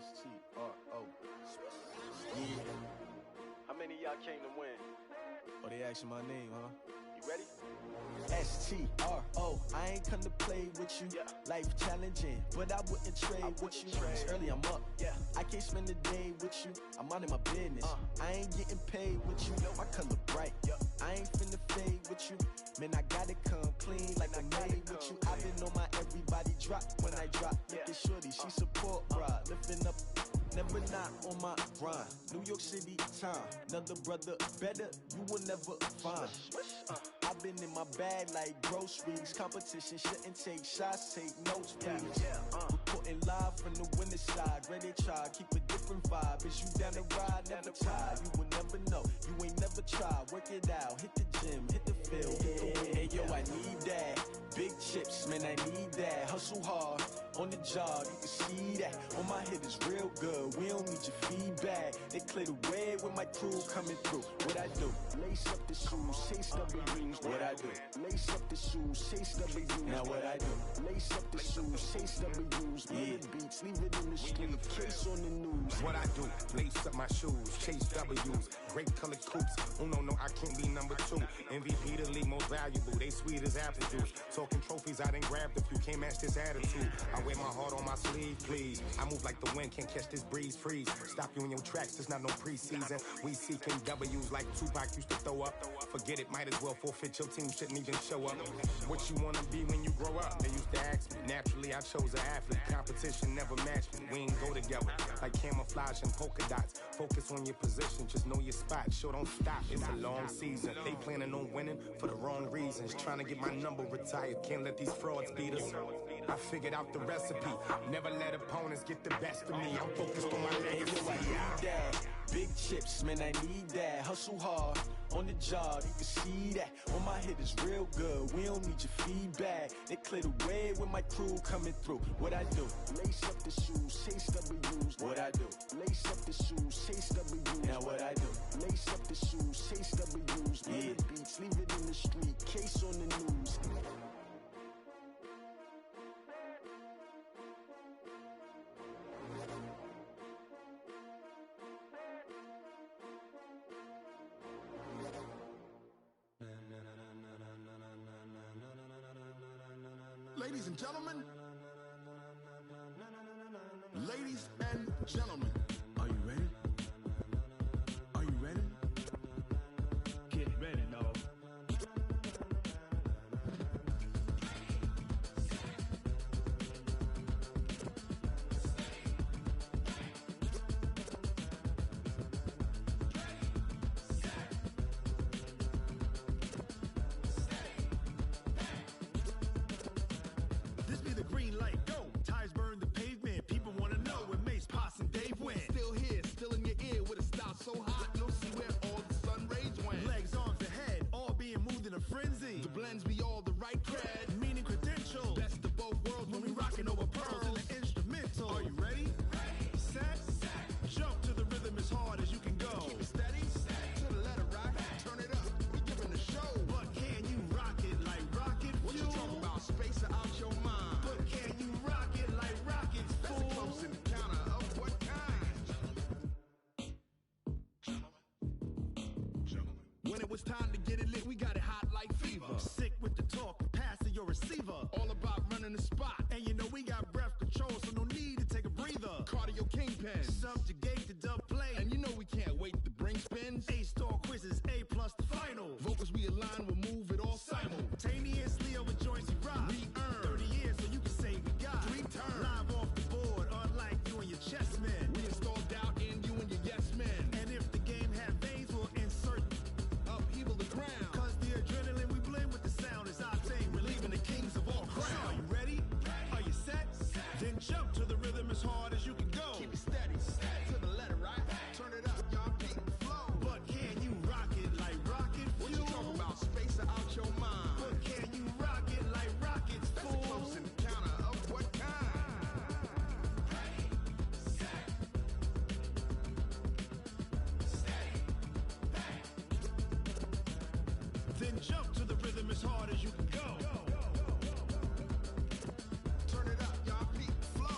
S-T-R-O. Yeah. How many of y'all came to win? Oh, they asking my name, huh? You ready? S-T-R-O. I ain't come to play with you. Yeah. Life challenging, but I wouldn't trade with you. It's early, I'm up. Yeah. I can't spend the day with you. I'm out of my business. I ain't getting paid with you. My color bright. I ain't finna fade with you. Man, I gotta come clean like I'm made with you. I've been on my everybody drop when I drop. Look at shorty, she support ride. Lifting up, never not on my grind. New York City time, another brother better, you will never find. I've been in my bag like groceries. Competition shouldn't take shots, take notes, please. Reporting live from the winter side. Ready to try, keep a different vibe. Is you down the ride, never tired. You will never know, you ain't never tried. Work it out, hit the gym, hit the field. Hey yo, I need that. Big chips, man, I need that. Hustle hard, on the job, you can see that. On my head is real good, we don't need your feedback. They clear the way with my crew coming through. What I do? Lace up the shoes, chase W's. What I do? Lace up the shoes, chase W's. Now what I do? Lace up the shoes, chase W's. Yeah. Beats, leave it in the street, case on the news. What I do? Lace up my shoes, chase W's. Great colored coops. Oh no, I can't be number 2. MVP the league most valuable. They sweet as apple juice. Talking trophies, I didn't grab the few. Can't match this attitude. I wear my heart on my sleeve, please. I move like the wind, can't catch this breeze, freeze. Stop you in your tracks, there's not no preseason. We seeking W's like Tupac used to throw up. Forget it, might as well forfeit. Your team shouldn't even show up. What you wanna be when you grow up? They used to ask me. Naturally, I chose an athlete. Competition never matched me. We ain't go together like camouflage and polka dots. Focus on your position, just know your spot. Sure, don't stop. It's a long season. They planning on winning for the wrong reasons. Trying to get my number retired. Can't let these frauds beat us. I figured out the recipe. Never let opponents get the best of me. I'm focused on my legacy. I need that. Big chips, man, I need that. Hustle hard, on the job, you can see that. On my head is real good, we don't need your feedback. They clear the way with my crew coming through. What I do? Lace up the shoes, chase W's. What I do? Lace up the shoes, chase W's. Now what I do? Lace up the shoes, chase W's. Yeah. Beats, leave it in the street, case on the news. Ladies and gentlemen, ladies and gentlemen, are you ready? Are you ready? Get ready, dog. frenzy. The blends be all the right cred, meaning credentials. Best of both worlds when we rockin' over pearls in the instrumental. Are you ready? Set. Jump to the rhythm as hard as you can go. Keep it steady. To the letter right. Turn it up. We giving the show. But can you rock it like rocket fuel? What you talking about? Space out your mind. But can you rock it like rockets, fool? That's a close encounter of what kind? When it was time to get it lit, we got it hot like fever. Sick with the talk, pass to your receiver. All about running the spot. And you know we got breath control, so no need to take a breather. Cardio kingpin, subjugate the dub play. And you know we can't wait to bring spins. A-star quizzes, A+ the final. Vocals we align, we'll move it all simultaneously over joints we rock. We earn 30 years, so you can say we got 3 turns. Live off the board, unlike you and your chess men. We install doubt in you and your yes men. And if the game had veins, we'll insert upheaval the ground. Cause the adrenaline we blend with the sound is our thing, relieving the kings of all crowns. So are you ready? Are you set? Then jump to the rhythm as hard as you can go. Keep it steady, to the letter right. Turn it up, y'all keep the flow. But can you rock it like rocket fuel? What you talking about? Space out your mind. But can you rock it like rockets, fool? That's a close encounter of what kind? Ready, set, steady, back. Then jump to the rhythm as hard as you can go. Turn it up, y'all keep the flow.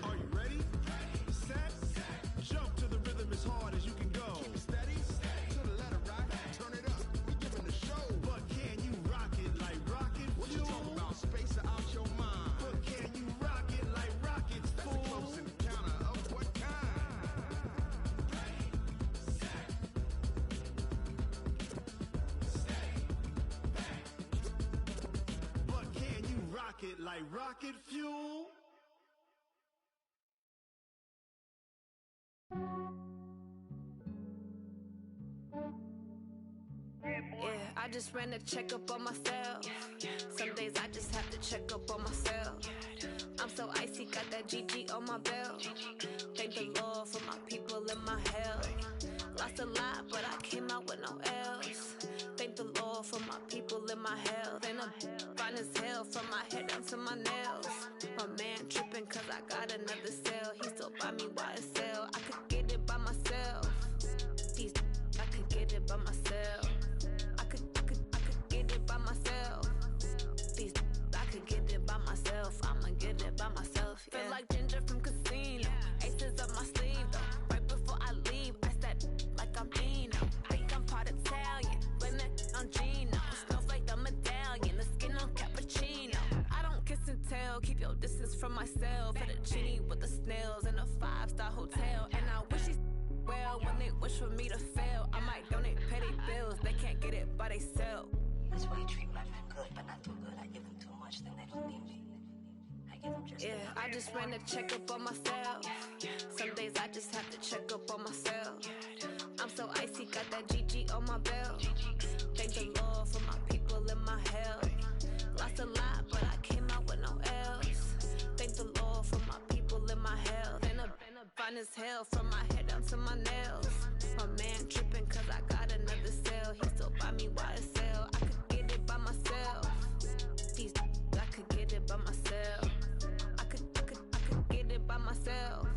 Are you ready? Set. Jump to the rhythm as hard as you can go. Keep it steady. To the letter right. Turn it up. We giving the show. But can you rock it like rocket fuel? What you talking about? Space out your mind. But can you rock it like rockets, fool? That's a close encounter of what kind? Ready, set, steady, back. But can you rock it like rocket fuel? Yeah, I just ran a checkup on myself. Some days I just have to check up on myself. I'm so icy, got that GG on my belt. Thank the Lord for my people in my hell. Lost a lot, but I came out with no L's. Thank the Lord for my people in my health. And I'm fine as hell from my head down to my nails. My man tripping cause I got another cell. He still buy me YSL. I could get it by myself. These I could get it by myself. I could get it by myself. These I could get it by myself. I'ma get it by myself. Yeah. Feel like Ginger from Casino. Aces up my sleeve though. Right before I leave, I said like I'm Dino. Think I'm part Italian. Blame that on Gino. Smells like the medallion. The skin on cappuccino. I don't kiss and tell. Keep your distance from myself. Fettuccine with the snails in a 5-star hotel. And I wish he's well when they wish for me to fail. I might donate petty bills. They can't get it by themselves. That's why you treat my men good, but not too good. I give them too much, then they don't need me. I give them just enough. I just ran a checkup on myself. Some days I just have to check up on myself. I'm so icy, got that GG on my belt. Thank the Lord for my people in my hell. Lost a lot, but I came out with no L's. Thank the Lord for my people in my hell. Been fine as hell from my head down to my nails. My man tripping cause I got another cell. He still buy me YSL. I could get it by myself. These I could get it by myself. I could get it by myself.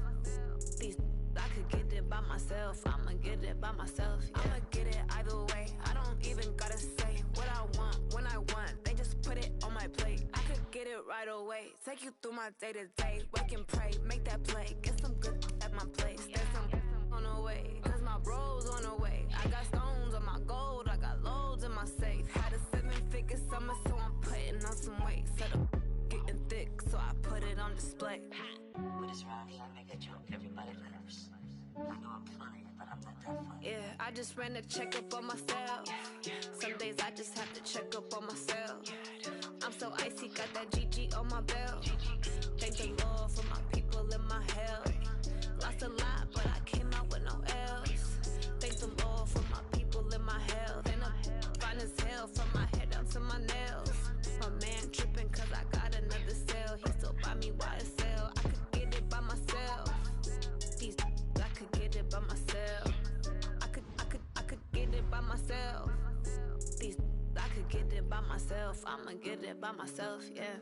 These I could get it by myself. I'ma get it by myself. Yeah. I'ma get it either way. I don't even gotta say what I want when I want. They just put it on my plate. I could get it right away. Take you through my day to day. Wake and pray, make that play. Get some good at my place. There's some on the way. Cause my bro's on the way. I got stones on my gold. I got loads in my safe. Had a 7-figure summer, so I'm putting on some weight. Set up getting thick, so I put it on display. With this round here, I make a joke everybody laughs. I know I'm funny, but I'm not that funny. Yeah, I just ran a checkup on myself. Some days I just have to check up on myself. I'm so icy, got that GG on my belt. Thank the Lord for my people in my hell. Lost a lot, but I came out with no L's. Thank myself, from my head down to my nails. My man tripping cause I got another sale. He still buy me YSL. I could get it by myself. These I could get it by myself. I could get it by myself. These I could get it by myself. I'ma get it by myself, yeah.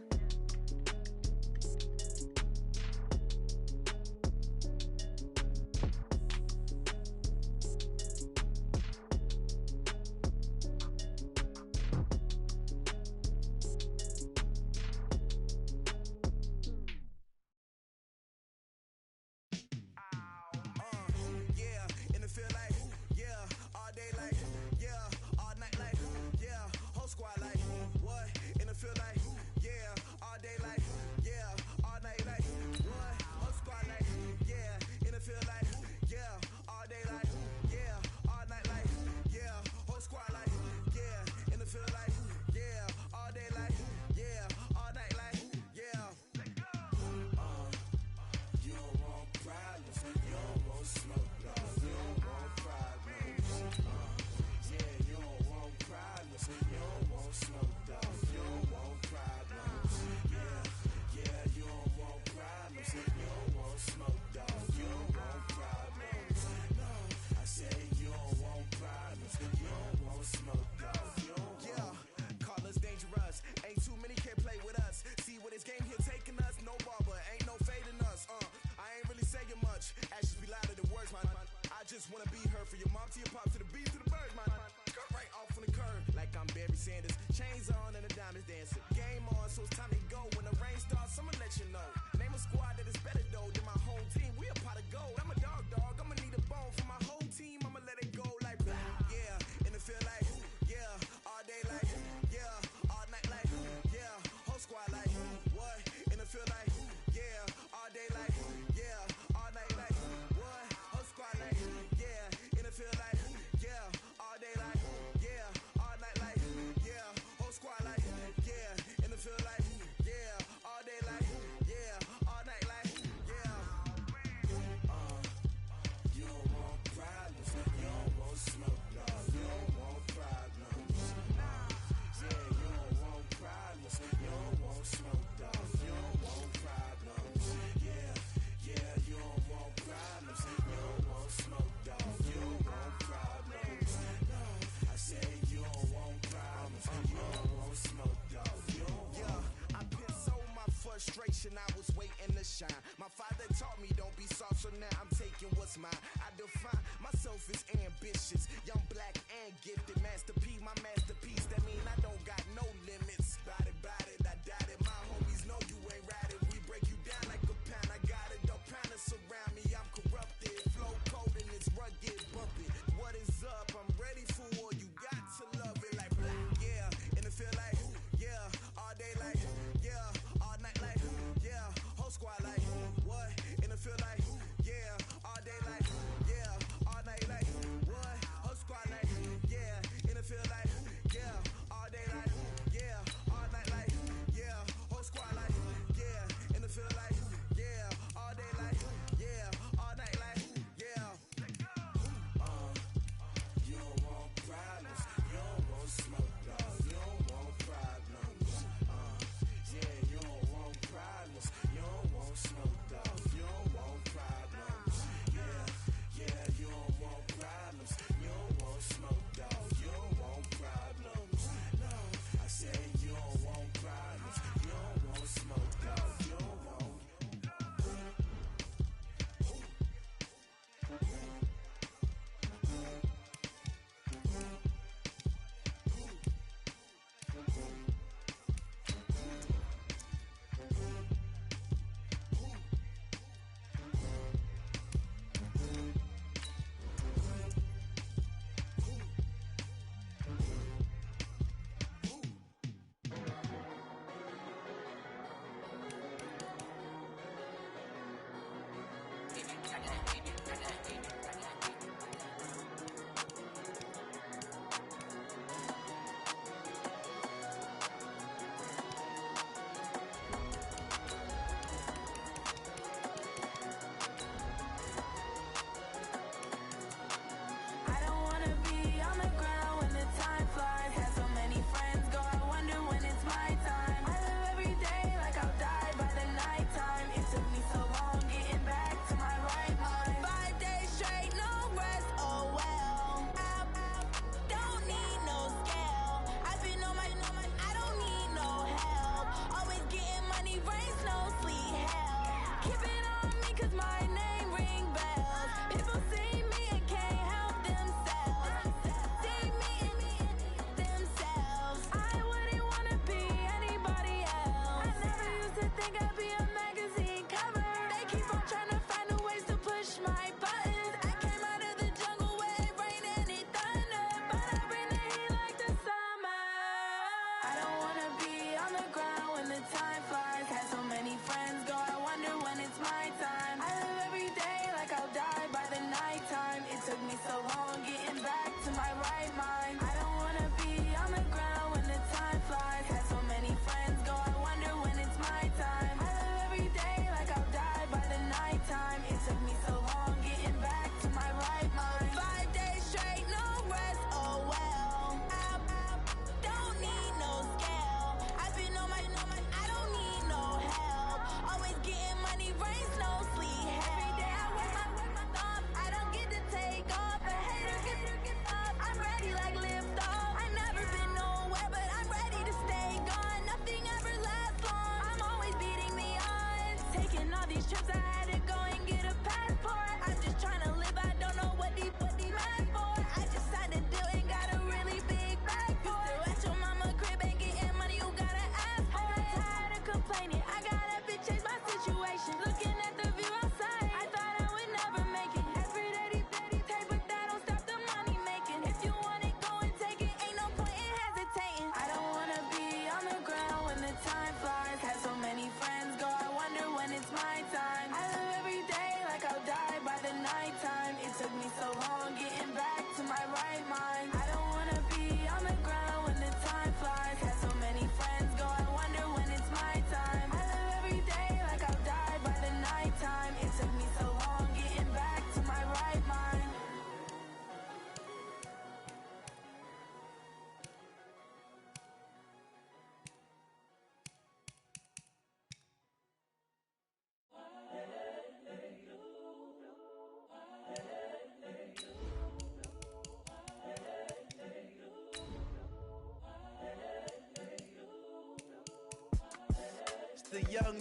The young,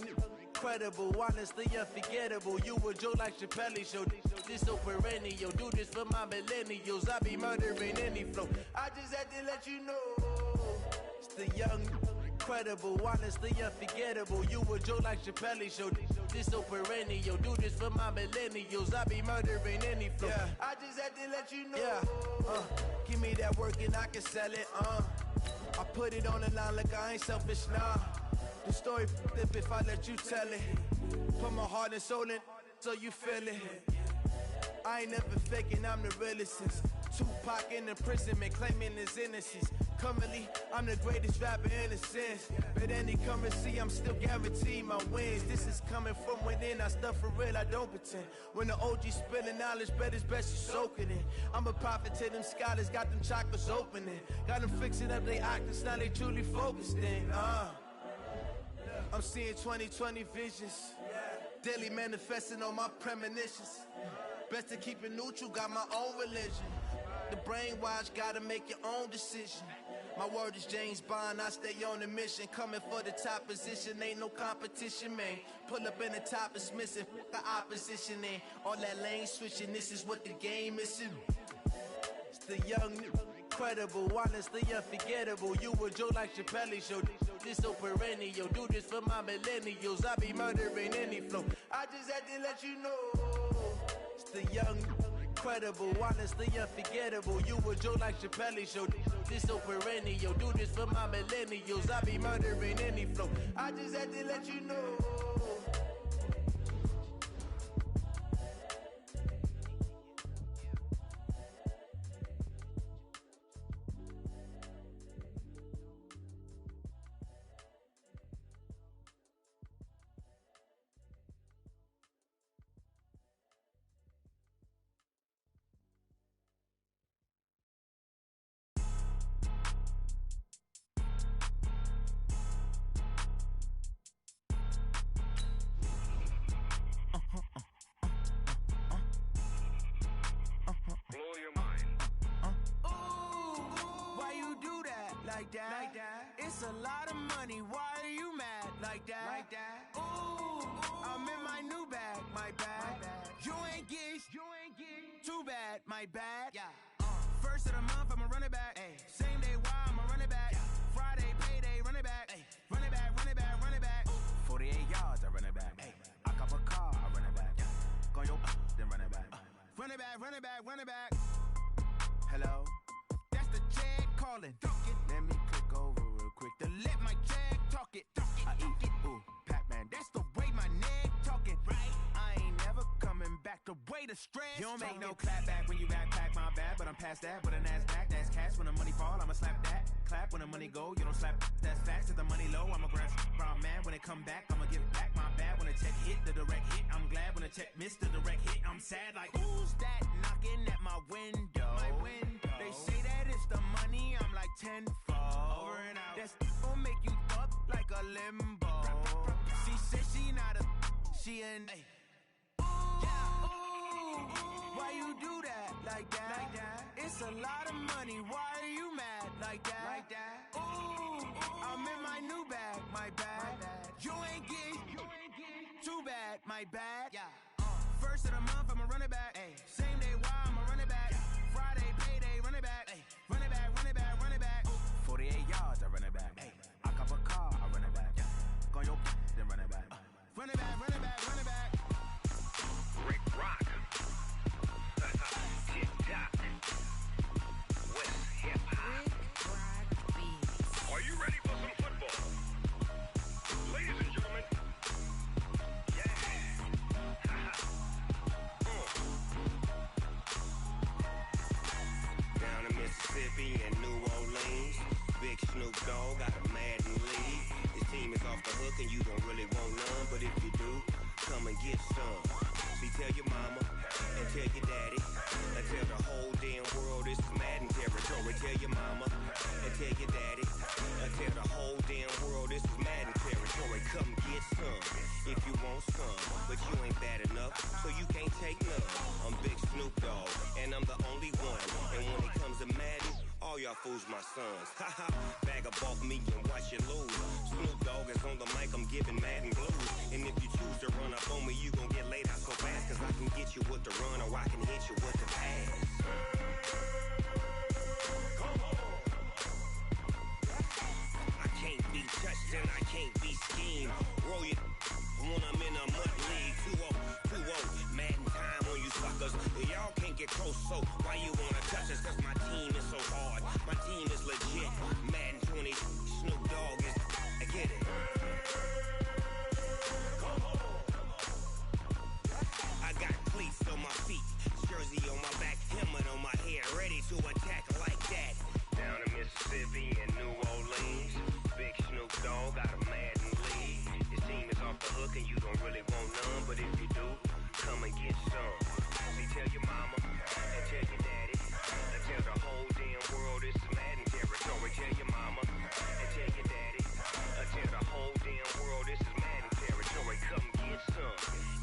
incredible, honestly unforgettable. You a Joe like Chappelle show. This so perennial. Do this for my millennials. I be murdering any flow. I just had to let you know. It's the young, incredible, honestly unforgettable. You a Joe like Chappelle show. This so perennial. Do this for my millennials. I be murdering any flow. Yeah. I just had to let you know. Yeah. Give me that work and I can sell it. I put it on the line like I ain't selfish, nah. The story f***ed if I let you tell it. Put my heart and soul in so you feel it. I ain't never faking, I'm the realest since Tupac in imprisonment, claiming his innocence. Currently, I'm the greatest rapper in a sense. But any currency, I'm still guaranteed my wins. This is coming from within, I stuff for real, I don't pretend. When the OG spilling knowledge, bet it's best you soak it in. I'm a prophet to them scholars, got them chakras opening. Got them fixing up they octaves, now they truly focused in. I'm seeing 2020 visions. Daily manifesting on my premonitions. Best to keep it neutral, got my own religion. The brainwash, gotta make your own decision. My word is James Bond, I stay on a mission. Coming for the top position, ain't no competition, man. Pull up in the top is missing, the opposition in. All that lane switching, this is what the game is. It's the young, incredible, honestly unforgettable. You a Joe like Chappelle show. This so perennial. Do this for my millennials. I be murdering any flow. I just had to let you know. It's the young, incredible, honestly unforgettable. You a Joe like Chappelle show. This so perennial. Do this for my millennials. I be murdering any flow. I just had to let you know. Like that. It's a lot of money. Why are you mad like that? Ooh, I'm in my new bag, my bad. You ain't get too bad, my bad. Yeah. First of the month, I'ma run it back. Ay. Same day, why I'ma run it back. Yeah. Friday, payday, run it back. Ay. Run it back, run it back, run it back. 48 yards, I run it back. Ay. I cop a car, I run it back. Yeah. Go your then run it back. Run it back, run it back, run it back. Hello, that's the check calling. Let me click over real quick to let my check talk it. I eat it, ooh, Pac-Man, that's the way my neck talking. Right, I ain't never coming back the way the stress. You don't make no clap back when you backpack, my bad, but I'm past that. With a NASDAQ, that's cash. When the money fall, I'ma slap that. Clap when the money go, you don't slap. That's facts. If the money low, I'ma grab brown man. When it come back, I'ma give back my bad. When the check hit, the direct hit. I'm glad when the check missed the direct hit. I'm sad like, who's that knocking at my window? My window. They say that it's the money, I'm like tenfold. Over and out. That's gon' make you up like a limbo. She said she not a, she an. Ooh, ooh, why you do that like that? Like that? It's a lot of money. Why are you mad like that? Like that? Ooh, I'm in my new bag, my bad. You ain't get too bad, my bad. Yeah. First of the month, I'ma run it back. Ay. Same day, why I'ma run it back. Friday, payday, run it back. Ay. Run it back, run it back, run it back. 48 yards, I run it back. Ay. I cop a car, I run it back. Go your then run it back. Run it back, run it back, run it back. Rick Rock. Tip-top. West hip-hop. Are you ready for some football? Ladies and gentlemen. Yeah. Down in Mississippi and New Orleans, Big Snoop Dogg got a Madden league. His team is off the hook and you don't really want none, but if you do, come and get some. See, tell your mama and tell your daddy and tell the whole damn world this is Madden territory. Tell your mama and tell your daddy and tell the whole damn world this is Madden territory. Come get some if you want some, but you ain't bad enough, so you can't take none. I'm Big Snoop Dogg and I'm the only one, and when it comes to Madden, all y'all y'all fools my sons. Haha, bag up off me and watch you lose. Snoop Dogg is on the mic, I'm giving Madden blues. And if you choose to run up on me, you gon' get laid out so fast. Cause I can get you with the run or I can hit you with the pass. I can't be touched and I can't be schemed. Roll you when I'm in a mud league. 2-0, Madden time on you suckers. Y'all can't get close, so why you wanna touch us? Cause my team is so hard. My team is legit. Madden 20, Snoop Dogg is. I get it. I got cleats on my feet, jersey on my back, helmet on my head, ready to attack like that. Down in Mississippi and New Orleans, Big Snoop Dogg got a Madden league. His team is off the hook and you don't really want none, but if you do, come and get some. See, tell your mama and tell your daddy, and tell the whole damn world it's Madden territory. Tell your mama and tell your daddy, and tell the whole damn world this is Madden territory. Come get some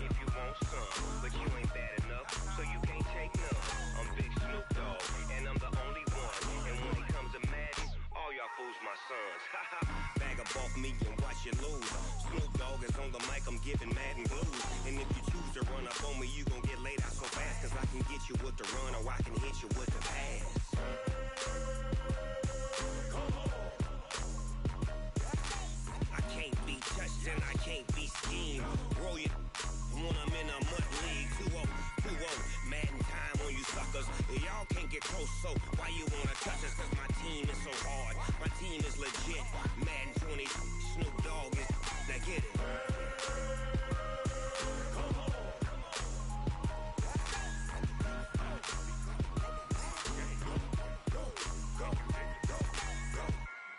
if you want some, but you ain't bad enough, so you can't take none. I'm Big Snoop Dogg, and I'm the only one. And when it comes to Madden, all y'all fools my sons. Haha, bag up off me and watch you lose. Snoop Dogg is on the mic, I'm giving Madden blues. And if you choose to run up on me, you gon' get laid out so fast. Cause I can get you with the run or I can hit you with the pass. I can't be touched and I can't be schemed. Roll you when I'm in a mud league. 2-0, Madden time on you suckers. Y'all can't get close, so why you wanna touch us? Cause my team is so hard. My team is legit. Madden 20, Snoop Dogg is. Now get it.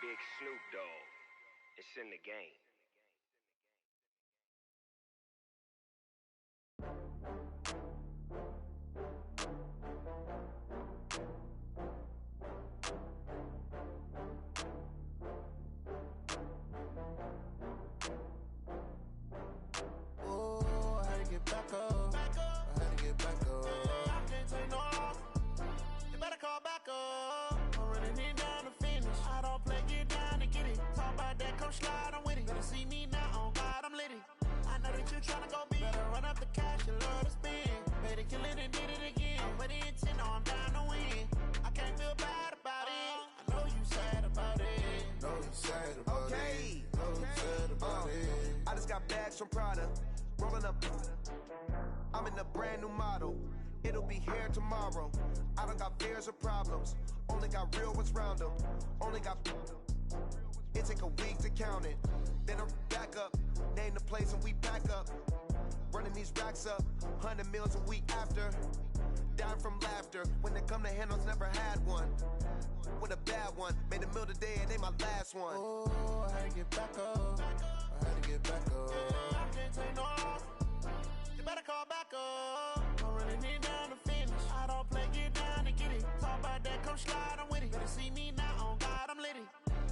Big Snoop Dogg. It's in the game. Oh, I had to get back up. I had to get back up. I can't take no loss. You better call back up. I'm running it down to finish. I don't play, get down and get it. Talk about that, come slide, I'm with it. Better see me now, on God, I'm litty. I know that you tryna go big. Better run up the cash, you love to spend. Better kill it and did it again. With the intent, no, I'm down to win. I can't feel bad about it. I know you sad about it. Know you sad about it. Know you sad about it. I just got bags from Prada. Rolling up. I'm in a brand new model. It'll be here tomorrow. I don't got fears or problems. Only got real ones round them. Only got. It take a week to count it. Then I'm back up. Name the place and we pack up. Running these racks up. 100 meals a week after. Down from laughter. When they come to handles, never had one. With a bad one. Made a meal today and they my last one. Oh, I had to get back up. I had to get back up. I can't take no loss. You better call back up. I'm running it down to finish. I don't play, get down and get it. Talk about that, come slide, I'm with it. Better see me now, on God, I'm litty.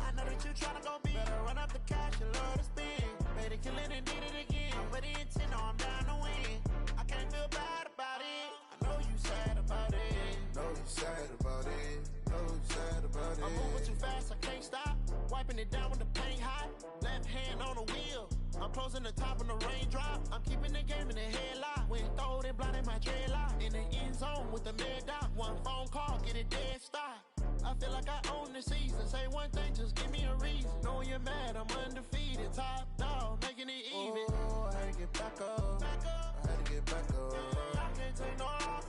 I know that you tryna go big. Better run up the cash, you love to spend. Better kill it and did it again. With the intent, no, I'm down to win. I can't feel bad about it. I know you sad about it. Know you sad about it. Know you sad about it. I'm moving too fast, I can't stop. Wiping it down with the paint hot. Left hand on the wheel. I'm closing the top when the raindrop. I'm keeping the game in the headlock. When throwed and blinded my dreadlock. In the end zone with the mad dot. One phone call, get it dead stop. I feel like I own the season. Say one thing, just give me a reason. Knowing you're mad, I'm undefeated. Top dog, making it even. Oh, I had to get back up. I had to get back up. I can't take no loss.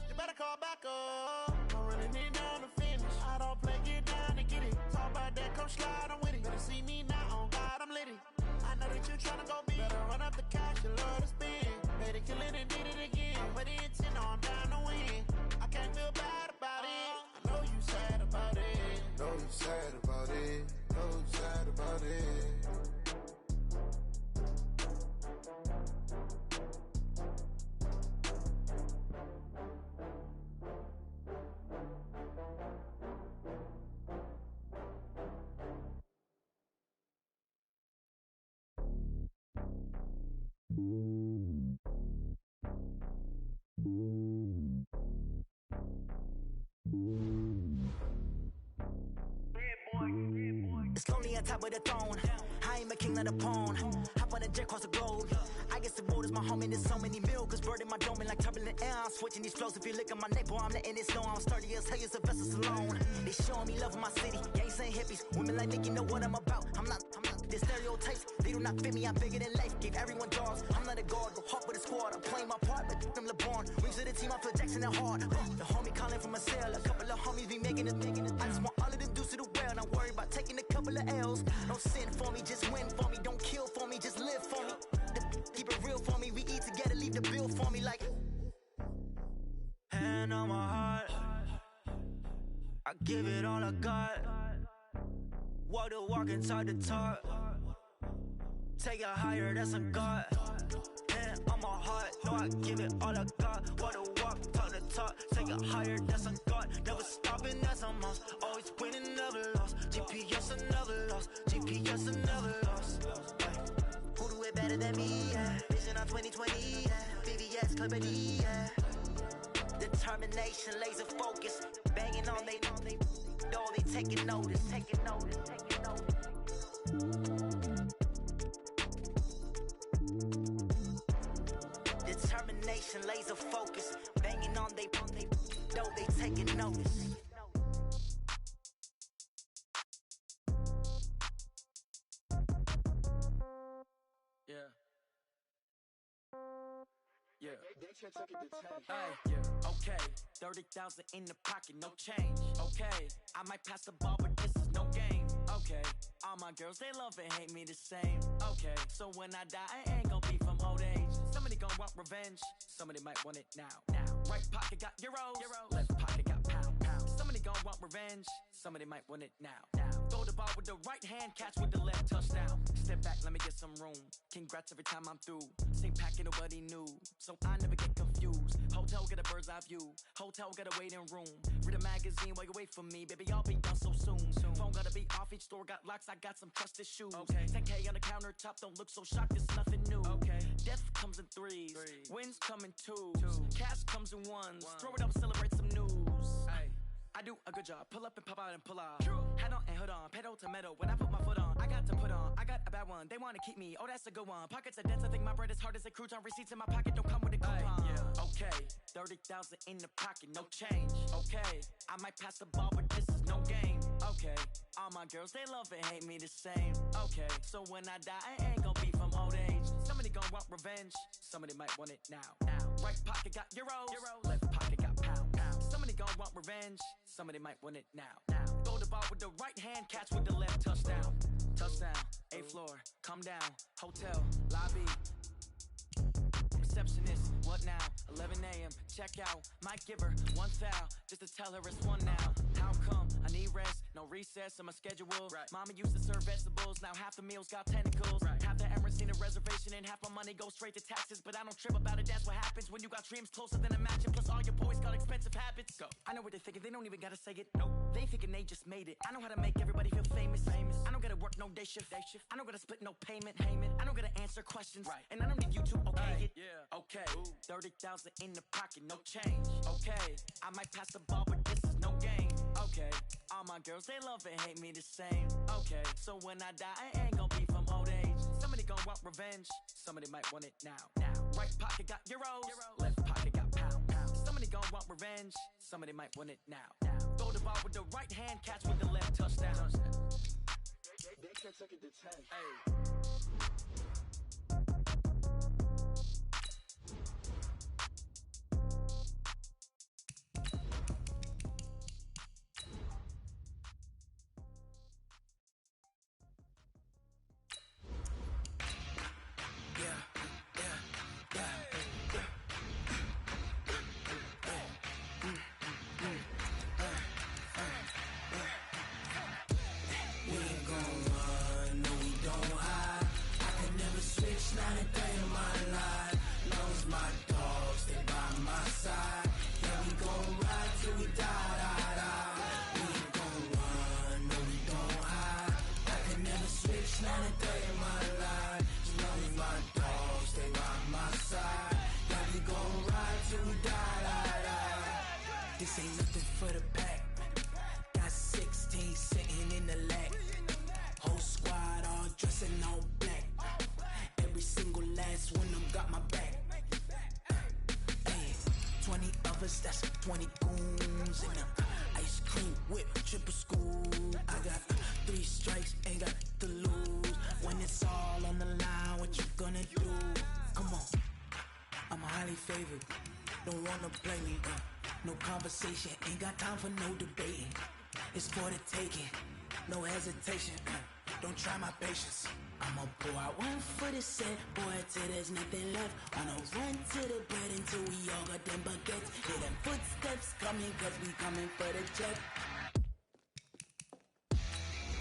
You better call back up. I'm running it down to finish. I don't play, get down and get it. Talk about that, come slide, I'm with it. Better see me now, on God, I'm litty. I know that you tryna go big. Better run up the cash, you love to spend. Better kill it and did it again. With the intent, no, I'm down to win. I can't feel bad about it. I know you sad about it. Know you sad about it. Know you sad about it. It's lonely on top of the throne. I ain't a king, not a pawn. Hop on a jet across the globe. I guess the world is my home and there's so many milk. Bird in my dome and like turbulent air. I'm switching these flows. If you look at my neck, boy, I'm letting it snow. I'm sturdy as hell, it's a vessel alone. They showing me love in my city. Yeah, ain't saying hippies. Women like me, you know what I'm about. I'm not the stereotypes. They do not fit me. I'm bigger than life. Gave everyone dogs. I'm not a guard. Go hop with a squad. I'm playing my part, but I'm LeBron. Rings to the team. I feel Jackson and hard. The homie calling from a cell. A couple of homies be making it. I just want all of them dudes to do well. Not worry about taking a couple of L's. Don't sin for me, just win for me. Don't kill for me, just live for me. Keep it real for me. We eat together, leave the bill for me like. Hand on my heart, I give it all I got. Walk the walk and talk the talk. Take it higher, that's a God. Hand on my heart, no, I give it all I got. Walk the walk, talk the talk. Take it higher, that's a God. Never stopping, that's a must. Always winning, never lost. GPS, I never lost. GPS, I never lost. Who do it better than me? Yeah. Vision on 2020. Yeah. VVS, Clipper D. Yeah. Determination, laser focus. Banging on they know they taking notice. Taking notice. Taking notice. Determination, laser focus. Banging on they know they taking notice. Yeah. Hey, yeah. Okay, 30,000 in the pocket, no change. Okay, I might pass the ball, but this is no game. Okay, all my girls, they love and hate me the same. Okay, so when I die, I ain't gon' be from old age. Somebody gon' want revenge, somebody might want it now. Right pocket got euros, left pocket got pound. Somebody gon' want revenge, somebody might want it now. Throw the ball with the right hand, catch with the left, touchdown. Step back, let me get some room. Congrats every time I'm through. Same packet, nobody knew, so I never get confused. Hotel get a bird's eye view. Hotel got a waiting room. Read a magazine while you wait for me, baby. I'll be done so soon. Phone gotta be off. Each store got locks. I got some trusted shoes. Okay. 10K on the countertop. Don't look so shocked. It's nothing new. Okay. Death comes in threes. Wins come in twos. Cash comes in ones. Throw it up, celebrate some news. Ay. I do a good job. Pull up and pop out and pull out. Head on and hood on. Pedal to metal. When I put my foot on, I got to put on. I got a bad one. They want to keep me. Oh, that's a good one. Pockets are dense. I think my bread is hard as a crouton. Receipts in my pocket don't come with a coupon. Yeah. Okay. 30,000 in the pocket. No change. Okay. I might pass the ball, but this is no game. Okay. All my girls, they love and hate me the same. Okay. So when I die, I ain't gonna be from old age. Somebody gonna want revenge. Somebody might want it now. Right pocket got euros. Left pocket got pound. Somebody gon' want revenge. Somebody might want it now. Throw the ball with the right hand, catch with the left, touchdown. Touchdown, 8th floor, come down. Hotel, lobby. Receptionist, what now? 11 a.m., check out. Might give her one foul, just to tell her it's one now. How come? I need rest, no recess in my schedule. Right. Mama used to serve vegetables, now half the meals got tentacles. Right. Half the Emirates need a reservation and half my money goes straight to taxes. But I don't trip about it, that's what happens when you got dreams closer than a mansion. Plus all your boys got expensive habits. Go. I know what they're thinking, they don't even gotta say it. Nope. They thinking they just made it. I know how to make everybody feel famous. I don't gotta work no day shift. I don't gotta split no payment. I don't gotta answer questions. Right. And I don't need you to okay it. Yeah. Okay. 30,000 in the pocket, no change. Okay. I might pass the ball, but this is no game. Okay. All my girls, they love and hate me the same. Okay. So when I die, I ain't gonna be from old age. Somebody gon' want revenge. Somebody might want it now. Right pocket got euros. Left pocket got pound. Somebody gon' want revenge. Somebody might want it now. Throw the ball with the right hand, catch with the left, touchdown. They can't take it to 10. Hey. This ain't nothing for the pack. Got 16 sitting in the lag. choppers, that's 20 goons in them. Ice cream whip, triple scoop. I got 3 strikes, ain't got to lose. When it's all on the line, what you gonna do? Come on, I'm highly favored. Don't wanna play me, no conversation, ain't got time for no debating. It's for the taking, no hesitation. Don't try my patience. I'ma pour out one for the set, boy, till there's nothing left. Wanna run to the bread until we all got them baguettes. Hear them footsteps coming, cause we coming for the jet.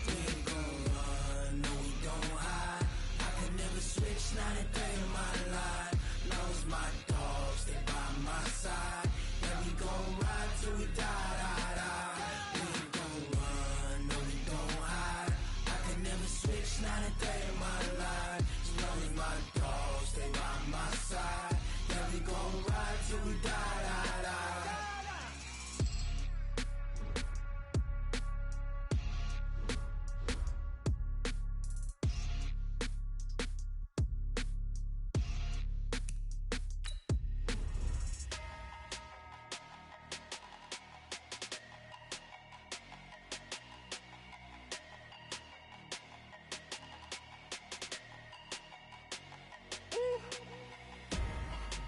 We ain't gon' run, no we don't hide. I can never switch, not a day in my life. Knows my dogs, they by my side. Yeah, we gon' ride till we die, die, die. We ain't gon' run, no we don't hide. I can never switch, not a day in my life. As long as my dogs, they by my side. Yeah, we gon' ride till we die, die, die.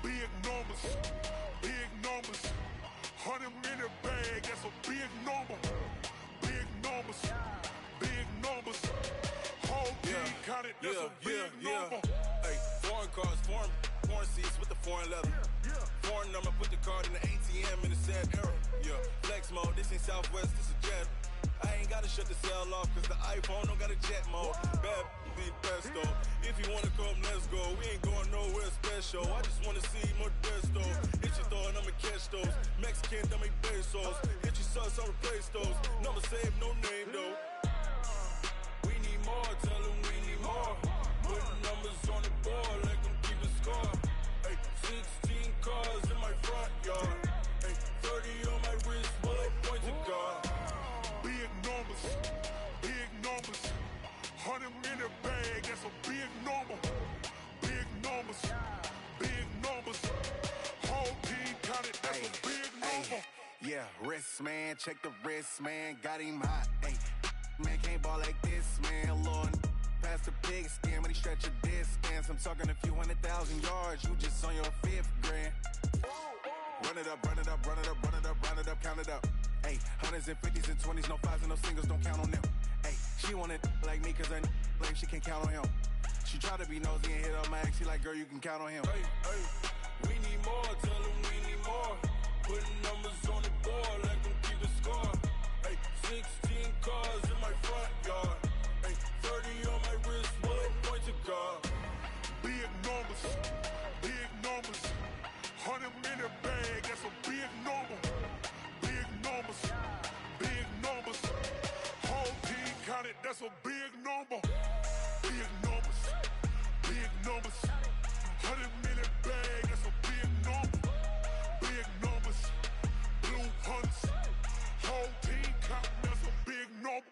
Big numbers, big numbers. 100 minute bag, that's a big number. Big numbers, big numbers. Whole team counted, that's a big number. Hey, foreign cars, foreign seats with the foreign leather. Foreign number, put the card in the ATM in the sad era. Yeah, flex mode, this ain't Southwest, this is jet. I ain't gotta shut the cell off, cause the iPhone don't got a jet mode. Bad beat pesto. If you wanna come, let's go. We ain't going nowhere special. I just wanna see Modesto. Hit your thought, I'ma catch those. Mexican, dummy pesos. Hit your sus, I'll replace those. Number save, no name though. We need more, tell them we need more. Putting numbers on the board, like them keeping score. Hey, 16 cars in my front yard. Hey, 30 on my wrist, while I point to God. Big numbers, big numbers. 100 minute bag, that's a big number. Big numbers, big numbers. Whole team counted, that's a big number. Yeah, wrist man, check the wrist man, got him hot. Ay, man can't ball like this, man. Lord, past the pig skin when he stretch a distance. I'm talking a few 100,000 yards, you just on your 5th grand. Run it up, run it up, run it up, run it up, run it up, count it up. Ay, 100s and 50s and 20s, no 5s and no singles, don't count on them. Ay, she want it like me, cause I like she can't count on him. She try to be nosy and hit up my ex, she like, girl, you can count on him. Hey, hey, we need more, tell them we need more. Putting numbers on the board, like them keep the score. Hey, 16 cars in my front yard. Hey, 30 on my wrist, while I point to God. Big numbers, big numbers. 100 minute bag, that's a big number. Big numbers, big numbers. Whole team counted, that's a big number. Big numbers, big numbers. 100 minute bag, that's a big number. Big numbers, blue hunts. Whole team counting, that's a big number.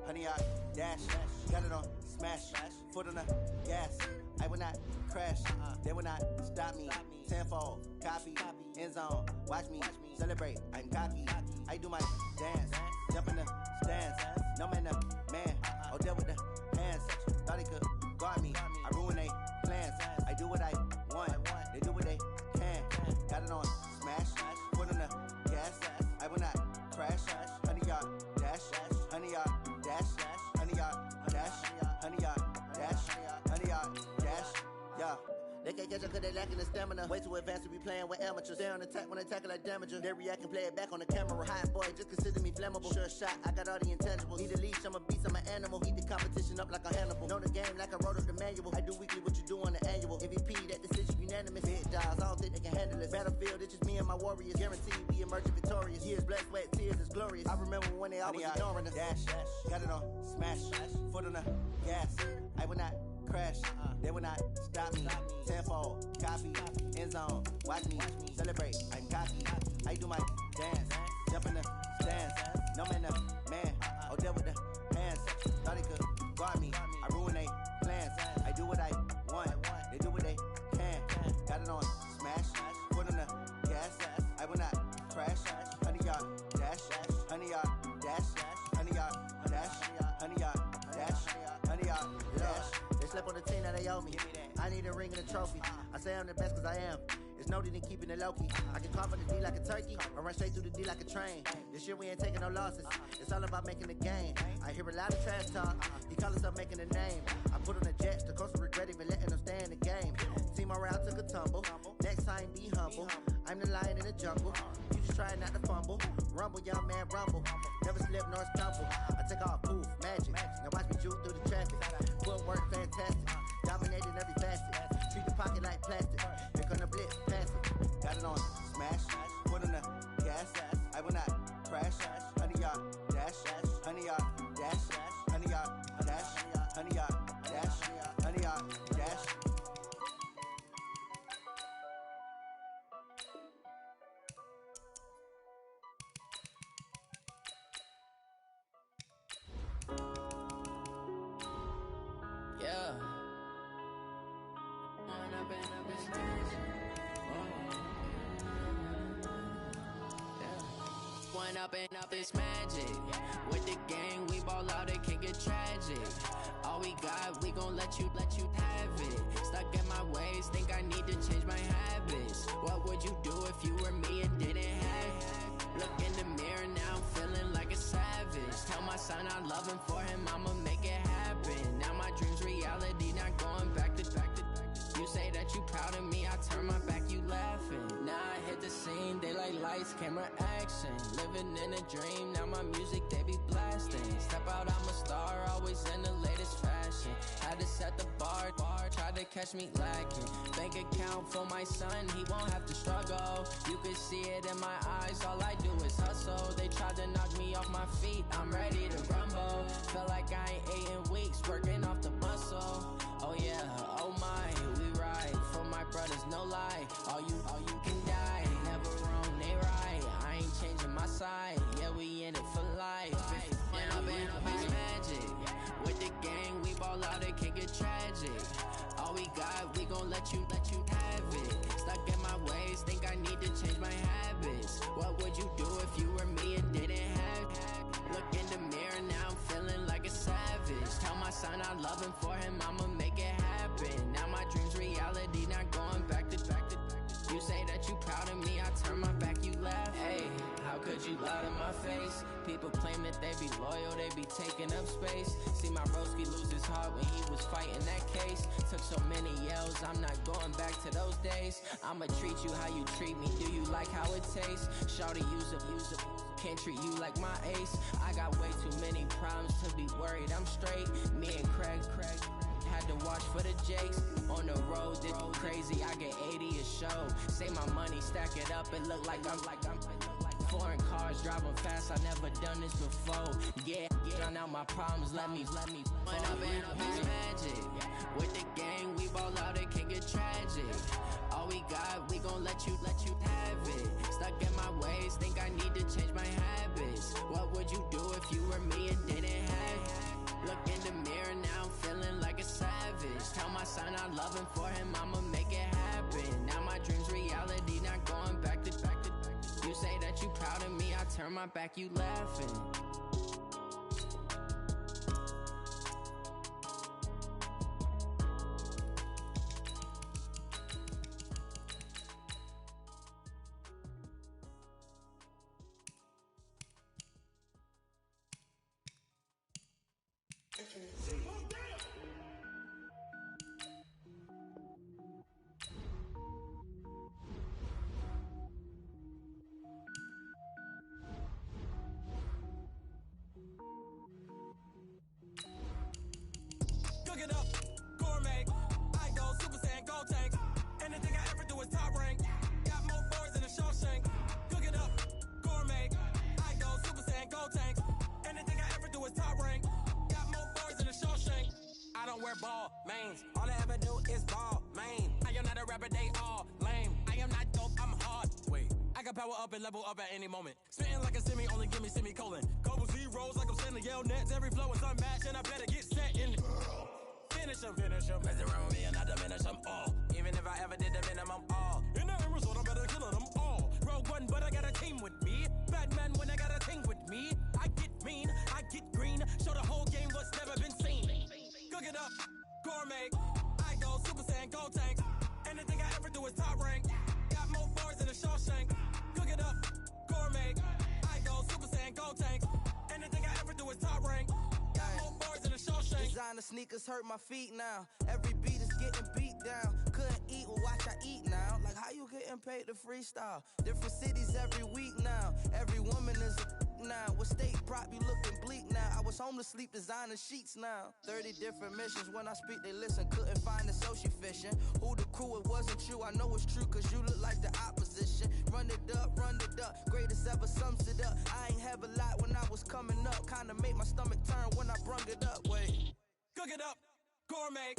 Honey, I dash, got it on smash, foot on the gas. I will not crash, they will not stop me. Tenfold, copy, end zone, watch me celebrate. I'm cocky, I do my dance, jump in the stands. No man, the man, oh, deal with the hands. Thought he could guard me, I ruin they plans. I do what I want, they do what they can. Got it on smash, foot on the gas. I will not crash, honey, y'all dash, honey, y'all dash, honey, y'all dash, honey, y'all dash, honey, y'all dash, yeah. They can't catch up cause they lacking the stamina. Way too advanced to be playing with amateurs. Stay on attack when they tackle like damager. They react and play it back on the camera. Hot boy, just consider me flammable. Sure shot, I got all the intangibles. Need a leash, I'm a beast, I'm an animal. Heat the competition up like a Hannibal. Know the game like I wrote up the manual. I do weekly what you do on the annual. MVP, that decision unanimous. Big jobs, I don't think they can handle it. Battlefield, it's just me and my warriors. Guaranteed we emerging victorious. Years, blood, sweat, tears, is glorious. I remember when they always ignoring us. Dash, got it on smash, foot on the gas. I will not crash, they will not stop me. Tenfold, copy, end zone, watch me celebrate. I'm cocky, I do my dance, jump in the dance. No man, man. Oh, deal with the hands. Thought he could guard me. I ruin they plans. I do what I want. They do what they can. Got it on smash. Put on the gas. I will not crash. 100-yard dash. 100-yard dash. 100-yard dash. 100-yard dash. 100-yard dash. They slept on the team that they owe me. I need a ring and a trophy. I say I'm the best cause I am. It's noted in keeping it low-key. I can cough on the D like a turkey, or run straight through the D like a train. This year we ain't taking no losses. It's all about making the game. I hear a lot of trash talk. He call us up making a name. I put on the jets, the coach will regret even letting them stay in the game. Team morale took a tumble. Next time be humble. I'm the lion in the jungle. You just try not to fumble. Rumble, young man, rumble. Never slip nor stumble. I take off, poof, magic. Now watch me juke through the traffic. Footwork fantastic. Dominating every facet. Treat the pocket like plastic. Here come the blitz, pass it. Got it on smash. Put on the gas. I will not crash. 100-yard dash. 100-yard dash. 100-yard dash. 100-yard dash. 100-yard dash. Yeah. One up and up is magic. With the gang, we ball out, it can get tragic. All we got, we gon' let you have it. Stuck in my ways, think I need to change my habits. What would you do if you were me and didn't have it? Look in the mirror now, I'm feeling like a savage. Tell my son I love him, for him I'ma make it happen. Now my dream's reality, not going back to. You say that you proud of me, I turn my back, you laughing. Now I hit the scene, they like lights, camera, action. Living in a dream, now my music, they be blasting. Step out, I'm a star, always in the latest fashion. Had to set the bar, tried to catch me lacking. Bank account for my son, he won't have to struggle. You can see it in my eyes, all I do is hustle. They tried to knock me off my feet, I'm ready to rumble. Felt like I ain't ate in weeks, working off the muscle. Oh yeah, oh my, we ride for my brothers, no lie. All you can die, never wrong, they right. I ain't changing my side, yeah, we in it for life. When up and up is magic. With the gang, we ball out, it can get tragic. All we got, we gon' let you have it. Stuck in my ways, think I need to change my habits. What would you do if you were me and didn't have it? Look in the mirror, now I'm feeling like a savage. Tell my son I love him, for him I'ma make it happen. Now my dream's reality, not going back to. You say that you proud of me, I turn my back, you laugh. Hey, how could you lie to my face? People claim that they be loyal, they be taking up space. See my broski lose his heart when he was fighting that case. Took so many yells, I'm not going back to those days. I'ma treat you how you treat me, do you like how it tastes? Shawty, use it. Can't treat you like my ace. I got way too many problems to be worried, I'm straight. Me and Craig had to watch for the Jakes. On the road, this crazy, I get 80 a show. Save my money, stack it up, it look like I'm foreign cars, driving fast, I never done this before. Yeah, drown out my problems, let me When up and up is magic. With the gang, we ball out, it can get tragic. All we got, we gon' let you have it. Stuck in my ways, think I need to change my habits. What would you do if you were me and didn't have it? Look in the mirror, now I'm feeling like a savage. Tell my son I love him, for him I'ma make it happen. Now my dream's reality, not going back to. You say that you proud of me, I turn my back, you laughing. Cook it up, gourmet. I go Super Saiyan, gold tank. Anything I ever do is top rank. Got more boards than a Shawshank. Cook it up, gourmet. I go Super Saiyan, gold tank. Anything I ever do is top rank. Got more boards than a Shawshank. I don't wear ball mains. All I ever do is ball main. I am not a rapper, they all lame. I am not dope, I'm hard. Wait, I can power up and level up at any moment. Spitting like a semi, only give me semicolon. Couple zeros like I'm sending yell nets. Every flow is unmatched, and I better get set in. Finish him. Mess around with me and I diminish them all. Even if I ever did the minimum, all. In the end result, I'm better killing them all. Rogue One, but I got a team with me. Batman when I got a team with me. I get mean, I get green. Show the whole game what's never been seen. Cook it up, gourmet. I go Super Saiyan, go tank. Anything I ever do is top rank. Got more bars than a Shawshank. Cook it up, gourmet. I go Super Saiyan, go tank. Anything I ever do is top rank. Got more bars than a Shawshank. Designer sneakers hurt my feet now. Every beat is getting beat down. Couldn't eat, well watch I eat now. Like how you getting paid to freestyle? Different cities every week now. Every woman is a now. What state prop you looking bleak now? I was home to sleep designing sheets now. 30 different missions. When I speak they listen. Couldn't find it so she fishing. Who the crew, it wasn't true. I know it's true cause you look like the opposition. Run it up. Greatest ever sums it up. I ain't have a lot when I was coming up. Kinda made my stomach turn when I brung it up. Wait. Cook it up, gourmet.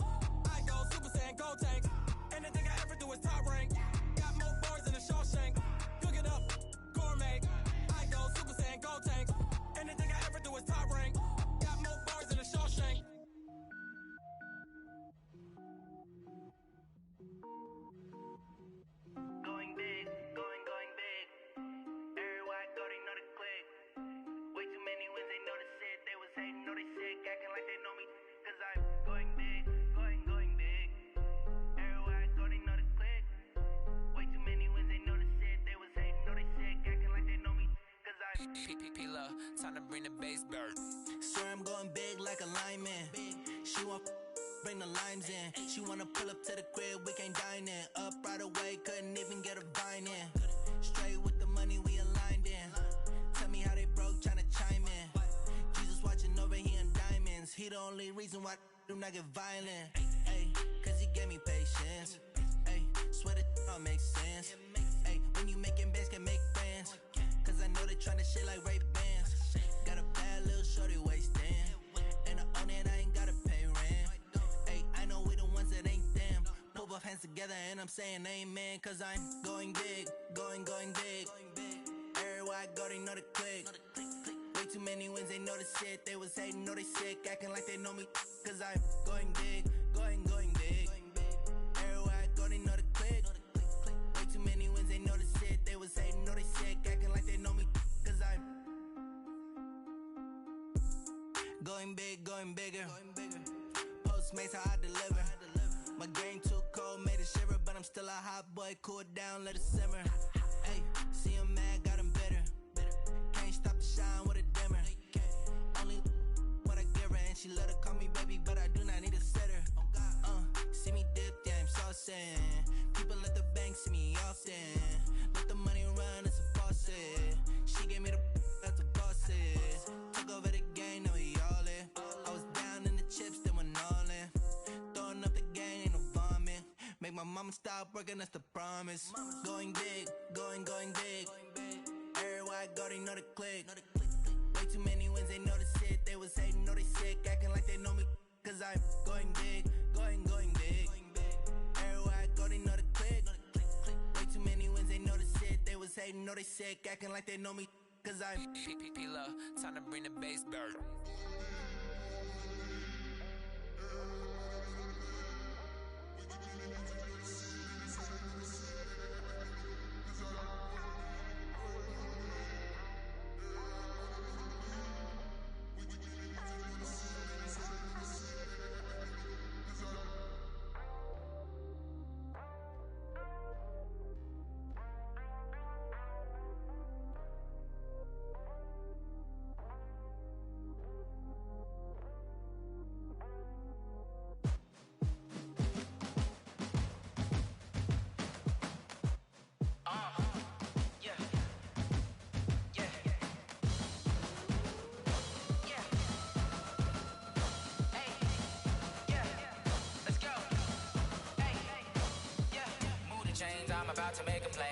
I go Super Saiyan, go tank. Anything I ever do is top rank. Got more bars than a Shawshank. Cook it up, gourmet. I go Super Saiyan, go tank. Anything I ever do is top rank. Got more bars than a Shawshank. Going big, going big. Everywhere I go, they know the click. Way too many wins, they know the shit. They was hating, know they sick, acting like they know me. Cause I'm going big, going big. Everywhere I go, they know the click. Way too many wins, they know the shit. They was hating, know they sick, acting like they know me. Cause I'm P-P-P-Love, time to bring the bass bird. Swear I'm going big like a lineman. She want bring the limes in. She wanna pull up to the crib, we can't dine in. Up right away, couldn't even get a vine in. Straight with the money we aligned in. Tell me how they broke, tryna chime in. Jesus watching over here in diamonds. He the only reason why I do not get violent. Ay, cause he gave me patience. Ay, swear that all makes sense. Ay, when you making bands, can make friends. Cause I know they tryna shit like Ray-Bans. Got a bad little shorty wasting. And I own it, I ain't gotta pay rent. Ay, I know we the ones that ain't them. Put both hands together and I'm saying amen. Cause I'm going big, going big. Everywhere I go, they know the click. Way too many wins, they know the shit. They was hating, know they sick, acting like they know me. Cause I'm going big, going big. Everywhere I go, they know the click. Way too many wins, they know the shit. They was hating, know they sick, acting like they know me. Cause I'm going big, going bigger. Postmates how I deliver. My game too cold, made it shiver. But I'm still a hot boy, cool it down, let it simmer. Hey, see him mad, got him bitter. Can't stop the shine with a dimmer. Only what I give her, and she let her call me baby, but I do not need a sitter. See me dip, yeah, I'm saucing. People at the bank see me often. Let the money run, it's a faucet. She gave me the that's a bosses. Took over the game, now we all in. I was down in the chips, then went all in. Throwing up the game, ain't no vomit. Make my mama stop working, that's the promise. Going big, going big. Everywhere I go, they know the click. Way too many wins, they know the shit. They was hating, know they sick, acting like they know me. Cause I'm going big, going big. Everywhere I go, they know the click. Way too many wins, they know the shit. They was hating, know they sick, acting like they know me. Cause I'm P-P-P-Love, time to bring the bass bird. I'm about to make a play.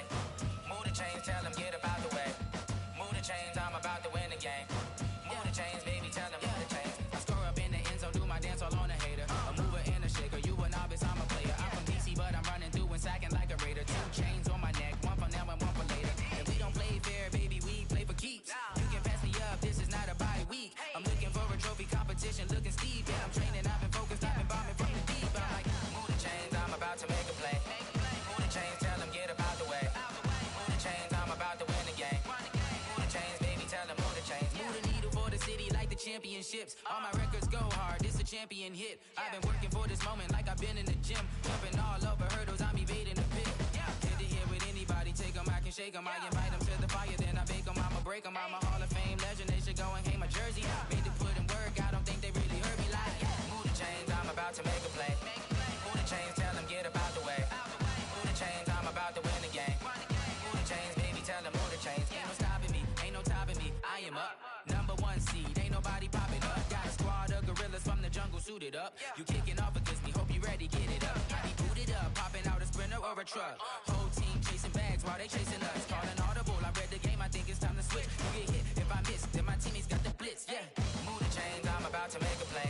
Move the chains, tell them get about the way. Move the chains, I'm about to win the game. Move the chains, baby, tell them move the chains. I score up in the end zone, do my dance all on a hater. A mover and a shaker, you a novice, I'm a player. I'm from DC, but I'm running through and sacking like a raider. 2 chains on my neck, one for now and one for later. If we don't play fair, baby, we play for keeps. You can pass championships. All my records go hard, this a champion hit. I've been working for this moment like I've been in the gym. Jumping all over hurdles, I'm evading the pit. Head to head with anybody, take them, I can shake them. I invite them to the fire, then I bake them, I'ma break them. I'm a Hall of Fame legend, they should go and hang my jersey. Made to put in work, I don't think they really heard me like. Move the chains, I'm about to make a play. Move the chains, tell them get up out the way. Move the chains, I'm about to win the game. Move the chains, baby, tell them move the chains. Ain't no stopping me, ain't no topping me, I am up. Number one seed, ain't nobody popping up. Got a squad of gorillas from the jungle suited up. You kicking off against me, hope you ready, get it up. I be booted up, popping out a sprinter or a truck. Whole team chasing bags while they chasing us. Calling audible, I read the game, I think it's time to switch. You get hit, if I miss, then my teammates got the blitz, yeah. Move the chains, I'm about to make a play.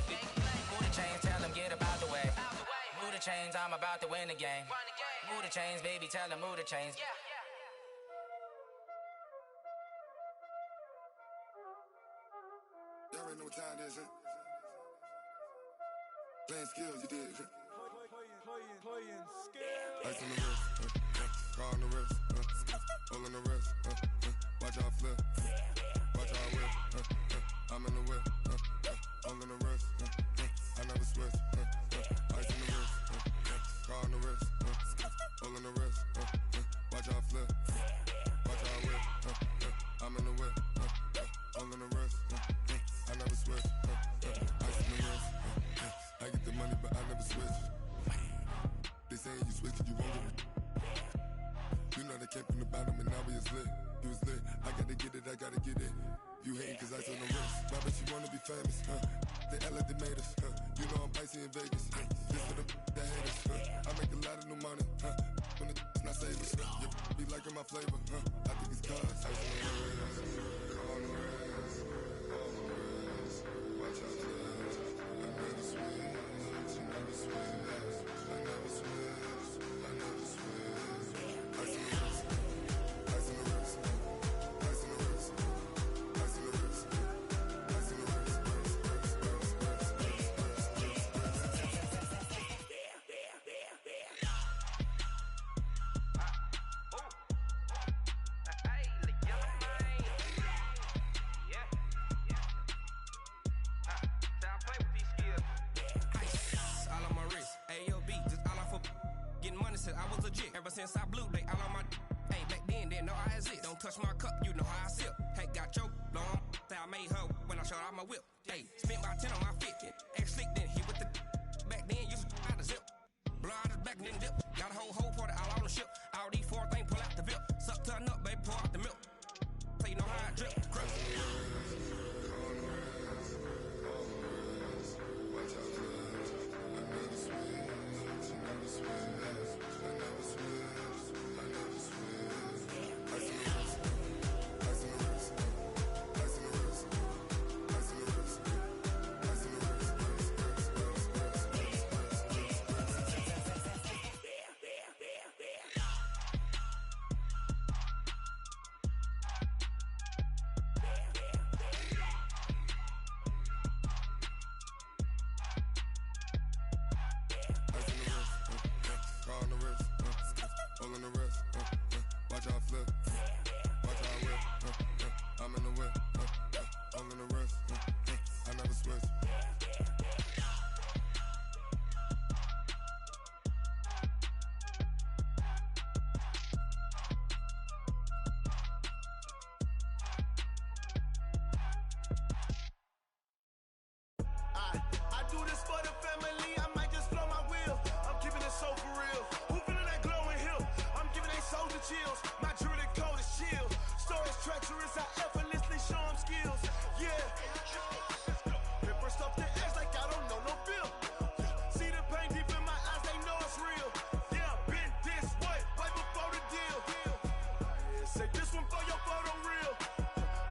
Move the chains, tell them get up out the way. Move the chains, I'm about to win the game. Move the chains, baby, tell them move the chains. Y'all already know what time it is, huh? Playing skills, you did. Playing skills. Ice on the wrist, car on the wrist, hole in the wrist, watch out flip, watch out whip, I'm in the whip, hole in the wrist, I never switch, ice on the wrist, car on the wrist, hole in the wrist, watch out flip, watch out whip, I'm in the whip, hole in the wrist, I never switch, ice on the wrist, I get the money but I never switch. They saying you switch, you won't get it. You know they came from the bottom and now we is lit. You was lit, I gotta get it, I gotta get it. You hating cause I on the wrist. My bitch, you wanna be famous, They Ella, they made us, You know I'm icy in Vegas, This for the that hate us, I make a lot of new money, When the not savers, You be liking my flavor, I think it's cause ice on the wrist, on the wrist, on the wrist. Watch out, I never switch, I never switch. I never switch, I never switch. Ice in the wrist, ice in the wrist, ice in the wrist, ice in the wrist, ice in the wrist, I was legit ever since I blew they all on my. Hey, back then didn't know I exist. Don't touch my cup, you know how I sip. Hey, got your long. Say I made her when I showed out my whip. Hey, spent about 10 on my fit. Ex slick then hit with the. Back then used to out the zip. Blow out his back and then dip. Got a whole party all on the ship. All these four things pull out the VIP. Suck to a nut, baby, pour out the milk. So you know how I drip. Crush. watch out, I never switch, I never switch. I do this for the family